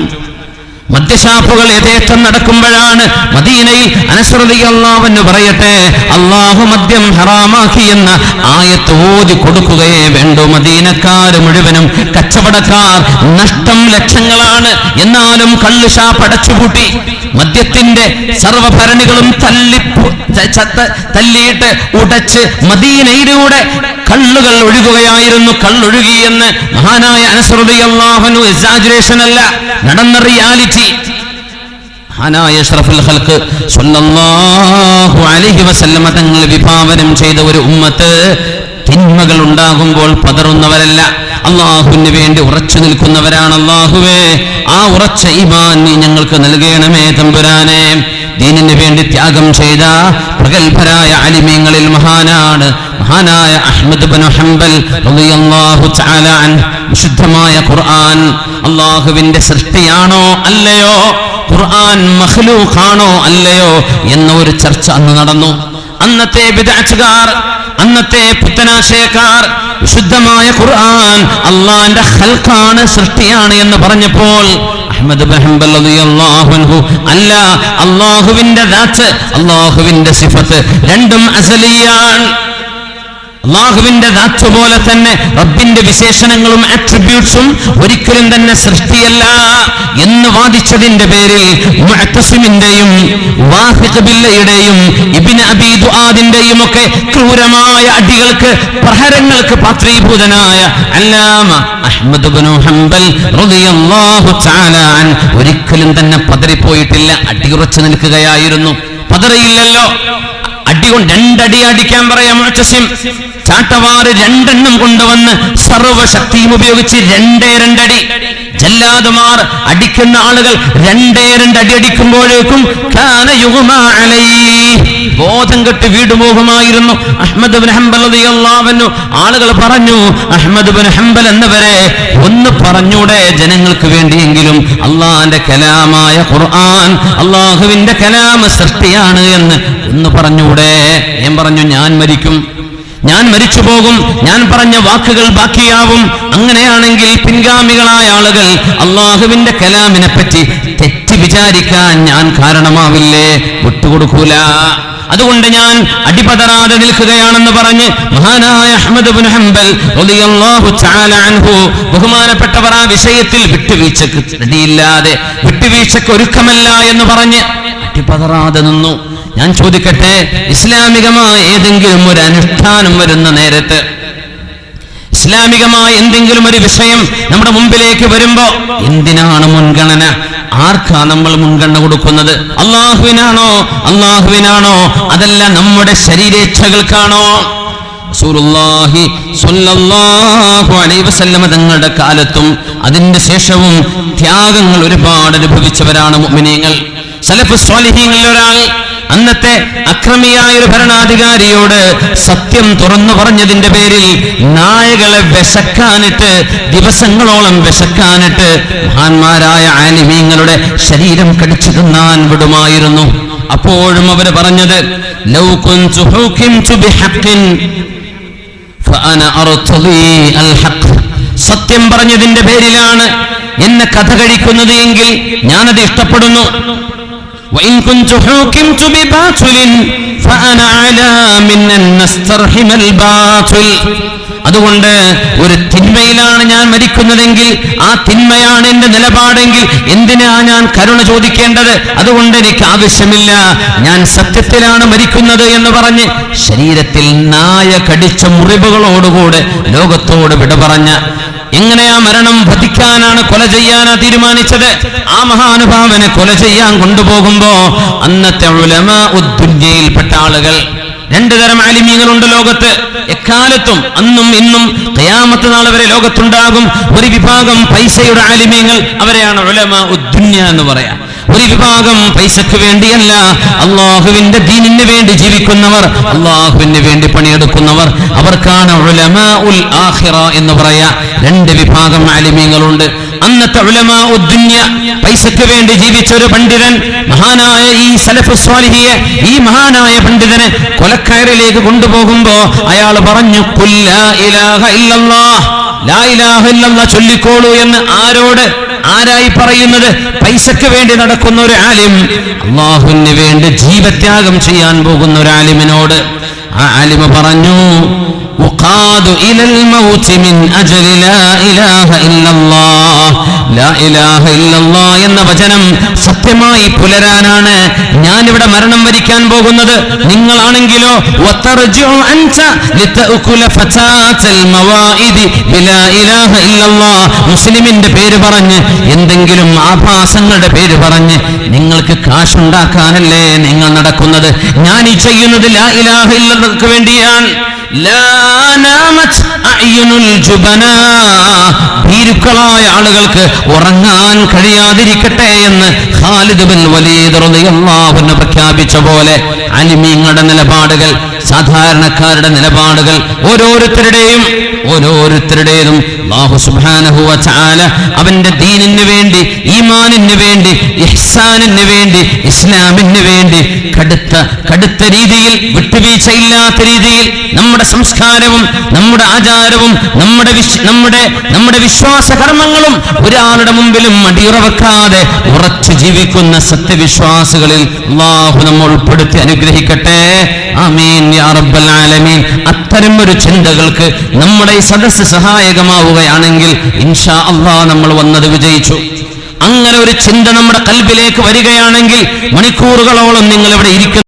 മദ്യഷാപ്പുകൾ യഥേഷ്ടം നടക്കുമ്പോഴാണ് മദീനയിൽ അനസ് റളിയല്ലാഹു അൻഹു പറയട്ടെ, അല്ലാഹു മദ്യം ഹറാമാക്കി എന്ന ആയത്ത് ഓതി കൊടുക്കുകയേ വേണ്ടൂ. മദീനക്കാര് മുഴുവനും കച്ചവടക്കാർ, നഷ്ടം ലക്ഷങ്ങളാണ്. എന്നാലും കള്ള് ഷാപ്പ് അടച്ചുപൂട്ടി മദ്യത്തിന്റെ സർവഭരണികളും തല്ലിയിട്ട് ഉടച്ച് മദീനയിലൂടെ കള്ളുകൾ ഒഴുകുകയായിരുന്നു. കള്ളൊഴുകി എന്ന് മഹാനായ അനസ് റളിയല്ലാഹു അൻഹു എക്സാജുറേഷൻ അല്ല, നടന്ന റിയാലിറ്റി. മഹാനായ അഷ്റഫുൽ ഖൽഖ് സ്വല്ലല്ലാഹു അലൈഹി വസല്ലമ തങ്ങൾ വിഭാവനം ചെയ്ത ഒരു ഉമ്മത്ത് തിന്മകൾ ഉണ്ടാകുമ്പോൾ പതറുന്നവരല്ല, അള്ളാഹുവിന് വേണ്ടി ഉറച്ചു നിൽക്കുന്നവരാണ്. അള്ളാഹുവേ, ആ ഉറച്ച ഈമാൻ നീ ഞങ്ങൾക്ക് നൽകണമേ തമ്പുരാനെ. ദീനിന് വേണ്ടി ത്യാഗം ചെയ്ത പ്രഗത്ഭരായ അലിമീങ്ങളിൽ മഹാനായ അഹ്മദ് ഇബ്നു ഹംബൽ റളിയല്ലാഹു തആല അൻഹു വിശുദ്ധമായ ഖുർആൻ അള്ളാഹുവിന്റെ സൃഷ്ടിയാണോ അല്ലയോ, ഖുർആൻ മഖ്ലൂഖാണോ അല്ലയോ എന്ന ഒരു ചർച്ച അന്ന് നടന്നു. അന്നത്തെ ബിദ്അത്തുകാർ, അന്നത്തെ പുത്തനാശയക്കാർ വിശുദ്ധമായ ഖുർആൻ അള്ളാന്റെ ഖൽഖാണ്, സൃഷ്ടിയാണ് എന്ന് പറഞ്ഞപ്പോൾ അഹ്മദ് ഇബ്നു ഹംബൽ റളിയല്ലാഹു അൻഹു അല്ല, അള്ളാഹുവിന്റെ ദാത്ത്, അള്ളാഹുവിന്റെ സിഫത്ത് രണ്ടും അസലിയാണ്. അള്ളാഹുവിന്റെ ദാത്ത് പോലെ തന്നെ റബ്ബിന്റെ വിശേഷണങ്ങളും ആട്രിബ്യൂട്ട്സും ഒരിക്കലും തന്നെ സൃഷ്ടിയല്ല എന്ന് വാദിച്ചതിന്റെ പേരിൽ മുഅ്തസിമിന്റെയും വാഹിഖ് ബില്ലയുടെയും ഇബ്നു അബീ ദുആദിന്റെയും ഒക്കെ ക്രൂരമായ അടികൾക്ക്, പ്രഹരങ്ങൾക്ക് പാത്രീഭൂതനായ അല്ലാമ അഹ്മദ് ഇബ്നു ഹംബൽ റളിയല്ലാഹു തആല അൻഹു ഒരിക്കലും തന്നെ പതറിപ്പോയിട്ടില്ല, അടിയുറച്ചു നിൽക്കുകയായിരുന്നു. പതറിയില്ലല്ലോ. അടികൊണ്ട് രണ്ടടി അടിക്കാൻ പറയാം മുഅ്തസിം. ചാട്ടവാറ് രണ്ടെണ്ണം കൊണ്ടുവന്ന് സർവശക്തിയും ഉപയോഗിച്ച് രണ്ടടി. ജല്ലാദുമാർ അടിക്കുന്ന ആളുകൾ രണ്ടടി അടിക്കുമ്പോഴേക്കും ബോധം കെട്ട് വീടുപോകുമായിരുന്നു അഹ്മദ് ഇബ്നു ഹംബൽ റളിയല്ലാഹു അൻഹു. ആളുകൾ പറഞ്ഞു, അഹ്മദ് ഇബ്നു ഹംബൽ എന്നവരെ ഒന്ന് പറഞ്ഞൂടെ ജനങ്ങൾക്ക് വേണ്ടിയെങ്കിലും, അള്ളാന്റെ കലാമായ ഖുർആൻ അള്ളാഹുവിന്റെ കലാമ സൃഷ്ടിയാണ് എന്ന് ഒന്ന് പറഞ്ഞൂടെ? ഞാൻ പറഞ്ഞു, ഞാൻ മരിക്കും, ഞാൻ മരിച്ചു പോകും, ഞാൻ പറഞ്ഞ വാക്കുകൾ ബാക്കിയാവും. അങ്ങനെയാണെങ്കിൽ പിൻഗാമികളായ ആളുകൾ അള്ളാഹുവിന്റെ കലാമിനെ പറ്റി തെറ്റി വിചാരിക്കാൻ ഞാൻ കാരണമാവില്ലേ? വിട്ടുകൊടുക്കൂല. അതുകൊണ്ട് ഞാൻ അടിപതറാതെ നിൽക്കുകയാണെന്ന് പറഞ്ഞ് മഹാനായ അഹ്മദ് ഇബ്നു ഹംബൽ റളിയല്ലാഹു തആല അൻഹു, ബഹുമാനപ്പെട്ടവർ ആ വിഷയത്തിൽ വിട്ടുവീഴ്ചക്ക് റെഡിയില്ലാതെ, വിട്ടുവീഴ്ചക്ക് ഒരുക്കമല്ല എന്ന് പറഞ്ഞ് അടിപതറാതെ നിന്നു. ഞാൻ ചോദിക്കട്ടെ, ഇസ്ലാമികമായ ഏതെങ്കിലും ഒരു അനുഷ്ഠാനം വരുന്ന നേരത്ത്, ഇസ്ലാമികമായ എന്തെങ്കിലും ഒരു വിഷയം നമ്മുടെ മുമ്പിലേക്ക് വരുമ്പോ എന്തിനാണ് മുൻഗണന? ആർക്കാ നമ്മൾ മുൻഗണന കൊടുക്കുന്നത്? അള്ളാഹുവിനാണോ അതല്ല നമ്മുടെ ശരീരേച്ഛകൾക്കാണോ? റസൂലുള്ളാഹി സ്വല്ലല്ലാഹു അലൈഹി വസല്ലമ തങ്ങളുടെ കാലത്തും അതിന്റെ ശേഷവും ത്യാഗങ്ങൾ ഒരുപാട് അനുഭവിച്ചവരാണ് മുഅ്മിനീങ്ങൾ. സലഫ് സ്വാലിഹീങ്ങളിൽ ഒരാൾ അന്നത്തെ അക്രമിയായ ഒരു ഭരണാധികാരിയോട് സത്യം തുറന്നു പറഞ്ഞതിന്റെ പേരിൽ നായകളെ വിശക്കാനിട്ട്, ദിവസങ്ങളോളം വിശക്കാനിട്ട് മഹാന്മാരായ ആലിമീങ്ങളുടെ ശരീരം കടിച്ചു തിന്നാൻ വിടുമായിരുന്നു. അപ്പോഴും അവർ പറഞ്ഞത്, ലൗ കുൻതു ഹുകിംതു ബിഹഖിൻ ഫഅന അർതദി അൽ ഹഖ്. സത്യം പറഞ്ഞതിന്റെ പേരിലാണ് എന്നെ കഥ കഴിക്കുന്നത് എങ്കിൽ ഞാനത് ഇഷ്ടപ്പെടുന്നു. وإن كنت حكمت بباطل فأنا على من أن نسترحم الباطل. അതുകൊണ്ട് ഒരു തിന്മയിലാണ് ഞാൻ മരിക്കുന്നതെങ്കിൽ, ആ തിന്മയാണ് എന്റെ നിലപാടെങ്കിൽ എന്തിനാ ഞാൻ കരുണ ചോദിക്കേണ്ടത്? അതുകൊണ്ട് എനിക്ക് ആവശ്യമില്ല, ഞാൻ സത്യത്തിലാണ് മരിക്കുന്നത് എന്ന് പറഞ്ഞ് ശരീരത്തിൽ നായ കടിച്ച മുറിവുകളോടുകൂടെ ലോകത്തോട് വിട പറഞ്ഞ, എങ്ങനെയാ മരണം വധിക്കാനാണ്, കൊല ചെയ്യാനാ തീരുമാനിച്ചത്? ആ മഹാനുഭാവനെ കൊല ചെയ്യാൻ കൊണ്ടുപോകുമ്പോ അന്നത്തെ ഉലമാ ഉദ്ദുന്യയിൽപ്പെട്ട ആളുകൾ, രണ്ടു തരം ആലിമീങ്ങളുണ്ട് ലോകത്ത്. എക്കാലത്തും അന്നും ഇന്നും ഖിയാമത്ത് നാൾ വരെ ലോകത്തുണ്ടാകും. ഒരു വിഭാഗം പൈസയുടെ ആലിമീങ്ങൾ, അവരെയാണ് ഉലമാ ഉദ്ദുന്യ എന്ന് പറയാ. ഒരു വിഭാഗം പൈസക്ക് വേണ്ടിയല്ല, അള്ളാഹുവിന്റെ ദീനിന് വേണ്ടി ജീവിക്കുന്നവർ, അള്ളാഹുവിന് വേണ്ടി പണിയെടുക്കുന്നവർ, അവർക്കാണ് ഉലമാ ഉൽ ആഖിറ എന്ന് പറയാ. രണ്ട് വിഭാഗം ആലിമീങ്ങളുണ്ട്. അന്നത്തെ ഉലമാ ഉദ്ദുന്യ, പൈസക്ക് വേണ്ടി ജീവിച്ച ഒരു പണ്ഡിതൻ, മഹാനായ ഈ സലഫ് സ്വാലിഹിയെ, ഈ മഹാനായ പണ്ഡിതനെ കൊലക്കയറിലേക്ക് കൊണ്ടുപോകുമ്പോ അയാൾ പറഞ്ഞു, ഖുൽ ലാ ഇലാഹ ഇല്ലല്ലാഹ്, ലാ ഇലാഹ ഇല്ലല്ലാഹ് ചൊല്ലിക്കോളൂ എന്ന്. ആരായി പറയുന്നത്? പൈസക്ക് വേണ്ടി നടക്കുന്ന ഒരു ആലിം, അള്ളാഹുവിന് വേണ്ടി ജീവത്യാഗം ചെയ്യാൻ പോകുന്ന ഒരു ആലിമിനോട്. ആ ആലിമ പറഞ്ഞു, ഉഖാദു ഇലൽ മൗതി മിൻ അജ്ലി ലാ ഇലാഹ ഇല്ലല്ലാഹ്. ലാ ഇലാഹ ഇല്ലല്ലാഹ് എന്ന വചനം സത്യമായി പുലരാനാണ് ഞാനിവിടെ മരണം വരിക്കാൻ പോകുന്നത്. നിങ്ങളാണെങ്കിലോ വതർജിഉ അൻത ലിതഅകുല ഫതാതൽ മവാഇദി ബിലാ ഇലാഹ ഇല്ലല്ലാഹ്. മുസ്ലിമിന്റെ പേര് പറഞ്ഞ് എന്തെങ്കിലും ആഭാസങ്ങളുടെ പേര് പറഞ്ഞ് നിങ്ങൾക്ക് കാശുണ്ടാക്കാനല്ലേ നിങ്ങൾ നടക്കുന്നത്? ഞാൻ ഈ ചെയ്യുന്നത് ലാ ഇലാഹ ഇല്ലല്ലാഹ്ക്ക് വേണ്ടിയാണ്. ഭീരുക്കളായ ആളുകൾക്ക് ഉറങ്ങാൻ കഴിയാതിരിക്കട്ടെ എന്ന് ഖാലിദ് ബിൻ വലീദ് റളിയല്ലാഹു അൻഹു പ്രഖ്യാപിച്ച പോലെ അലിമീങ്ങളുടെ നിലപാടുകൾ, സാധാരണക്കാരുടെ നിലപാടുകൾ ഓരോരുത്തരുടേതും അല്ലാഹു സുബ്ഹാനഹു വ തആല അവന്റെ ദീനിന് വേണ്ടി, ഈമാനിന് വേണ്ടി, ഇഹ്സാനിന് വേണ്ടി, ഇസ്ലാമിന് വേണ്ടി കടുത്ത രീതിയിൽ, വിട്ടുവീഴ്ചയില്ലാത്ത രീതിയിൽ നമ്മുടെ സംസ്കാരവും നമ്മുടെ ആചാരവും നമ്മുടെ വിശ്വാസ കർമ്മങ്ങളും ഒരാളുടെ മുമ്പിലും മടിയുറവെക്കാതെ ഉറച്ചു ജീവിക്കുന്ന സത്യവിശ്വാസികളിൽ അല്ലാഹു നമ്മെ ഉൾപ്പെടുത്തി അനുഗ്രഹിക്കട്ടെ. ആമീൻ യാ റബ്ബൽ ആലമീൻ. അത്തരം ഒരു ചിന്തകൾക്ക് നമ്മുടെ ഈ സദസ്സ് സഹായകമാവുകയാണെങ്കിൽ ഇൻഷാ അല്ലാഹ് നമ്മൾ വന്നത് വിജയിച്ചു. അങ്ങനെ ഒരു ചിന്ത നമ്മുടെ ഖൽബിലേക്ക് വരികയാണെങ്കിൽ മണിക്കൂറുകളോളം നിങ്ങൾ ഇവിടെ ഇരിക്കുന്ന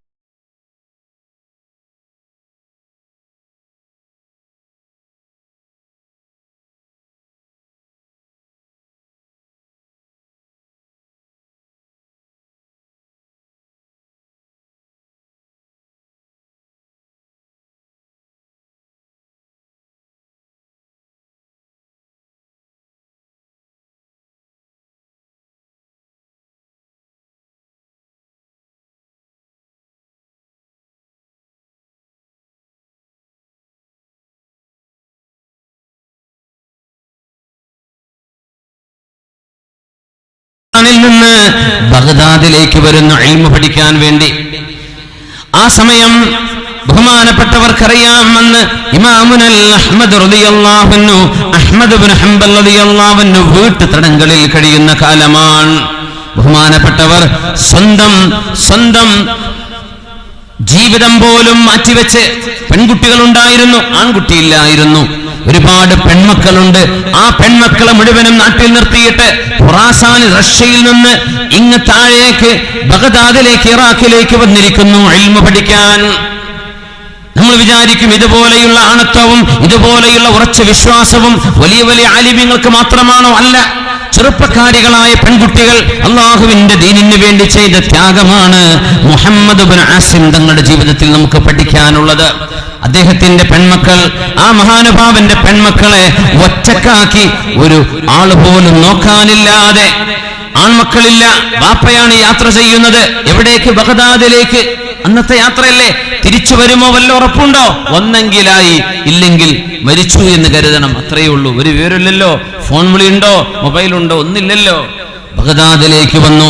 നിന്ന് ബഗ്ദാദിലേക്ക് വരുന്ന ഇൽമു പഠിക്കാൻ വേണ്ടി. ആ സമയം ബഹുമാനപ്പെട്ടവർക്കറിയാമെന്ന് ഇമാമുനൽ അഹ്മദ് റളിയല്ലാഹു അൻഹു, അഹ്മദ് ഇബ്നു ഹംബൽ റളിയല്ലാഹു അൻഹു വീട്ടുതടങ്കലിൽ കഴിയുന്ന കാലമാണ്. ബഹുമാനപ്പെട്ടവർ സ്വന്തം ജീവിതം പോലും മാറ്റിവെച്ച്, പെൺകുട്ടികൾ ഉണ്ടായിരുന്നു, ആൺകുട്ടിയില്ലായിരുന്നു, ഒരുപാട് പെൺമക്കളുണ്ട്. ആ പെൺമക്കളെ മുഴുവനും നാട്ടിൽ നിർത്തിയിട്ട് ഖുറാസാൻ, റഷ്യയിൽ നിന്ന് ഇങ്ങ് താഴേക്ക് ബഗ്ദാദിലേക്ക്, ഇറാഖിലേക്ക് വന്നിരിക്കുന്നു ഇൽമു പഠിക്കാൻ. നമ്മൾ വിചാരിക്കും ഇതുപോലെയുള്ള ആണത്വവും ഇതുപോലെയുള്ള ഉറച്ച വിശ്വാസവും വലിയ വലിയ ആലിമീങ്ങൾക്ക് മാത്രമാണോ? അല്ല. ചെറുപ്പക്കാരികളായ പെൺകുട്ടികൾ അള്ളാഹുവിന്റെ ദീനിന് വേണ്ടി ചെയ്ത ത്യാഗമാണ് മുഹമ്മദ് ഇബ്നു ആസിം തങ്ങളുടെ ജീവിതത്തിൽ നമുക്ക് പഠിക്കാനുള്ളത്. അദ്ദേഹത്തിന്റെ പെൺമക്കൾ, ആ മഹാനുഭാവന്റെ പെൺമക്കളെ ഒറ്റക്കാക്കി ഒരു ആള് പോലും നോക്കാനില്ലാതെ, ആൺമക്കളില്ല, ബാപ്പയാണ് യാത്ര ചെയ്യുന്നത്. എവിടേക്ക്? ബഗ്ദാദിലേക്ക്. അന്നത്തെ യാത്രയല്ലേ, തിരിച്ചു വരുമോ വല്ല ഉറപ്പുണ്ടോ? ഒന്നെങ്കിലായി, ഇല്ലെങ്കിൽ മരിച്ചു എന്ന് കരുതണം. അത്രയേ ഉള്ളൂ. ഒരു വിവരമില്ലല്ലോ, ഫോൺ വിളിയുണ്ടോ, മൊബൈലുണ്ടോ, ഒന്നില്ലല്ലോ. ബഗ്ദാദിലേക്ക് വന്നു.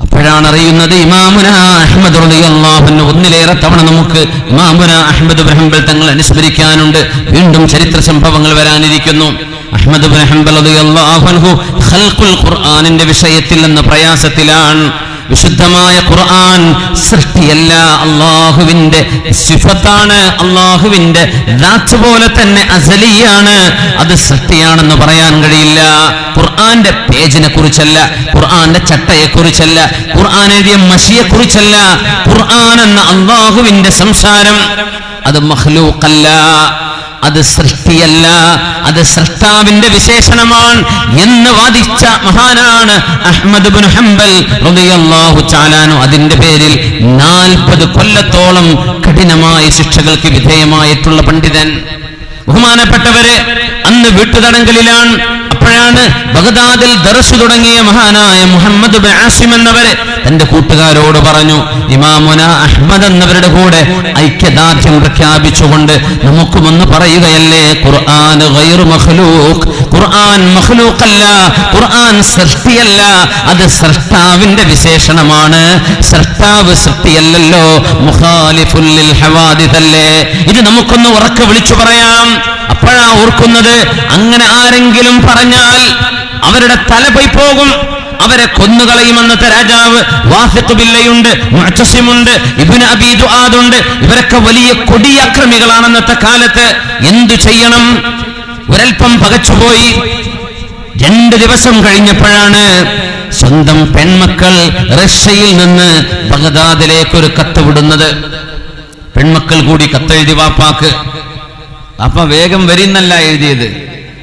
അപ്പോഴാണ് അറിയുന്നത് ഇമാമുന അഹ്മദ് റളിയല്ലാഹു അൻഹു. ഒന്നിലേറെ തവണ നമുക്ക് ഇമാമുന അഹ്മദ് ഇബ്നു ഹംബൽ തങ്ങൾ അനുസ്മരിക്കാനുണ്ട്. വീണ്ടും ചരിത്ര സംഭവങ്ങൾ വരാനിരിക്കുന്നു. അഹ്മദ് ഇബ്നു ഹംബൽ റളിയല്ലാഹു അൻഹു ഖൽഖുൽ ഖുർആനിന്റെ വിഷയത്തിൽ എന്ന പ്രയാസത്തിലാണ്. വിശുദ്ധമായ ഖുർആൻ സൃഷ്ടിയല്ല, അള്ളാഹുവിന്റെ സിഫത്താണ്, അള്ളാഹുവിന്റെ ദാത്ത് പോലെ തന്നെ അസലിയാണ്. അത് സൃഷ്ടിയാണെന്ന് പറയാൻ കഴിയില്ല. ഖുർആന്റെ പേജിനെ കുറിച്ചല്ല, ഖുർആന്റെ ചട്ടയെ കുറിച്ചല്ല, ഖുർആൻ എഴുതിയ മഷിയെ കുറിച്ചല്ല. ഖുർആൻ എന്ന അള്ളാഹുവിന്റെ സംസാരം അത് മഖ്ലൂഖല്ല, അത് സൃഷ്ടിയല്ല, അത് സൃഷ്ടാവിന്റെ വിശേഷണമാണ് എന്ന് വാദിച്ച മഹാനാണ് അഹ്മദ് ഇബ്നു ഹംബൽ റളിയല്ലാഹു തആല അൻഹു. അതിന്റെ പേരിൽ 40 കൊല്ലത്തോളം കഠിനമായ ശിക്ഷകൾക്ക് വിധേയമായിട്ടുള്ള പണ്ഡിതൻ. ബഹുമാനപ്പെട്ടവരെ, അന്ന് വീട്ടുതടങ്കലിലാണ്. അപ്പോഴാണ് ബഗ്ദാദിൽ ദർസ് തുടങ്ങിയ മഹാനായ മുഹമ്മദ് ഇബ്നു ആസിം എന്നവരെ തന്റെ കൂട്ടുകാരോട് പറഞ്ഞു, ഇമാമുന അഹ്മദ് എന്നവരുടെ കൂടെ ഐക്യദാർഢ്യം പ്രഖ്യാപിച്ചുകൊണ്ട് നമുക്കുമൊന്ന് പറയുകയല്ലേ, ഖുർആൻ ഗൈറു മഖ്ലൂഖ്, ഖുർആൻ മഖ്ലൂഖല്ല, ഖുർആൻ സൃഷ്ടിയല്ല, അത് സൃഷ്ടാവിന്റെ വിശേഷണമാണ്. സൃഷ്ടാവ് സൃഷ്ടിയല്ലല്ലോ, മുഖാലിഫുൽ ലിൽ ഹവാദിസ് അല്ലേ. ഇത് നമുക്കൊന്ന് ഉറക്കെ വിളിച്ചു പറയാം. അപ്പോഴാ ഓർക്കുന്നത്, അങ്ങനെ ആരെങ്കിലും പറഞ്ഞാൽ അവരുടെ തല പോയി പോകും, അവരെ കൊന്നുകളയും. അന്നത്തെ രാജാവ് വാസിഖ് ബില്ലയുണ്ട്, മുഅ്തസിമുണ്ട്, ഇബ്നു അബീ ദുആദുണ്ട്. ഇവരൊക്കെ വലിയ കൊടിയ അക്രമികളാണ് അന്നത്തെ കാലത്ത്. എന്തു ചെയ്യണം? ഒരൽപ്പം പകച്ചുപോയി. 2 ദിവസം കഴിഞ്ഞപ്പോഴാണ് സ്വന്തം പെൺമക്കൾ റഷ്യയിൽ നിന്ന് ബഗ്ദാദിലേക്ക് ഒരു കത്ത് വിടുന്നത്. പെൺമക്കൾ കൂടി കത്തെഴുതി വാപ്പാക്ക്. വാപ്പ വേഗം വരുന്നല്ല എഴുതിയത്.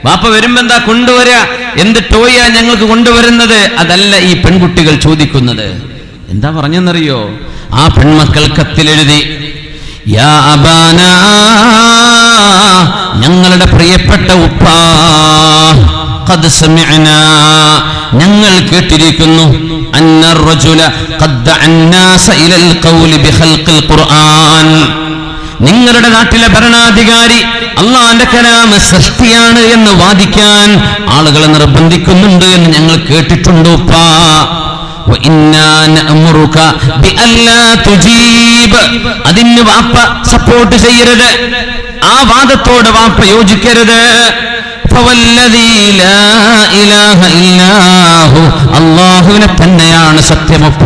വാപ്പ വരുമ്പോ എന്താ കൊണ്ടുവരാ, എന്ത് ടോയാ ഞങ്ങൾക്ക് കൊണ്ടുവരുന്നത്? അതല്ല ഈ പെൺകുട്ടികൾ ചോദിക്കുന്നത്. എന്താ പറഞ്ഞെന്നറിയോ? ആ പെൺമക്കൾ കത്തിലെഴുതി, യാ അബാനാ, ഞങ്ങളുടെ പ്രിയപ്പെട്ട ഉപ്പാ, ഖദ് സമിഅനാ, ഞങ്ങൾ കേട്ടിരിക്കുന്നു, അന്ന റജുല ഖദ്ദ അന്നാസ ഇലൽ ഖൗലി ബിഖൽഖിൽ ഖുർആൻ, നിങ്ങളുടെ നാട്ടിലെ ഭരണാധികാരി അല്ലാഹുവിന്റെ കലാം സൃഷ്ടിയാണ് എന്ന് വാദിക്കാൻ ആളുകളെ നിർബന്ധിക്കുന്നുണ്ട് എന്ന് ഞങ്ങൾ കേട്ടിട്ടുണ്ട് ഉപ്പാ. അതിന് വാപ്പ സപ്പോർട്ട് ചെയ്യരുത്, ആ വാദത്തോട് വാപ്പ യോജിക്കരുത്. അല്ലാഹുവിനെ തന്നെയാണ് സത്യമൊപ്പ.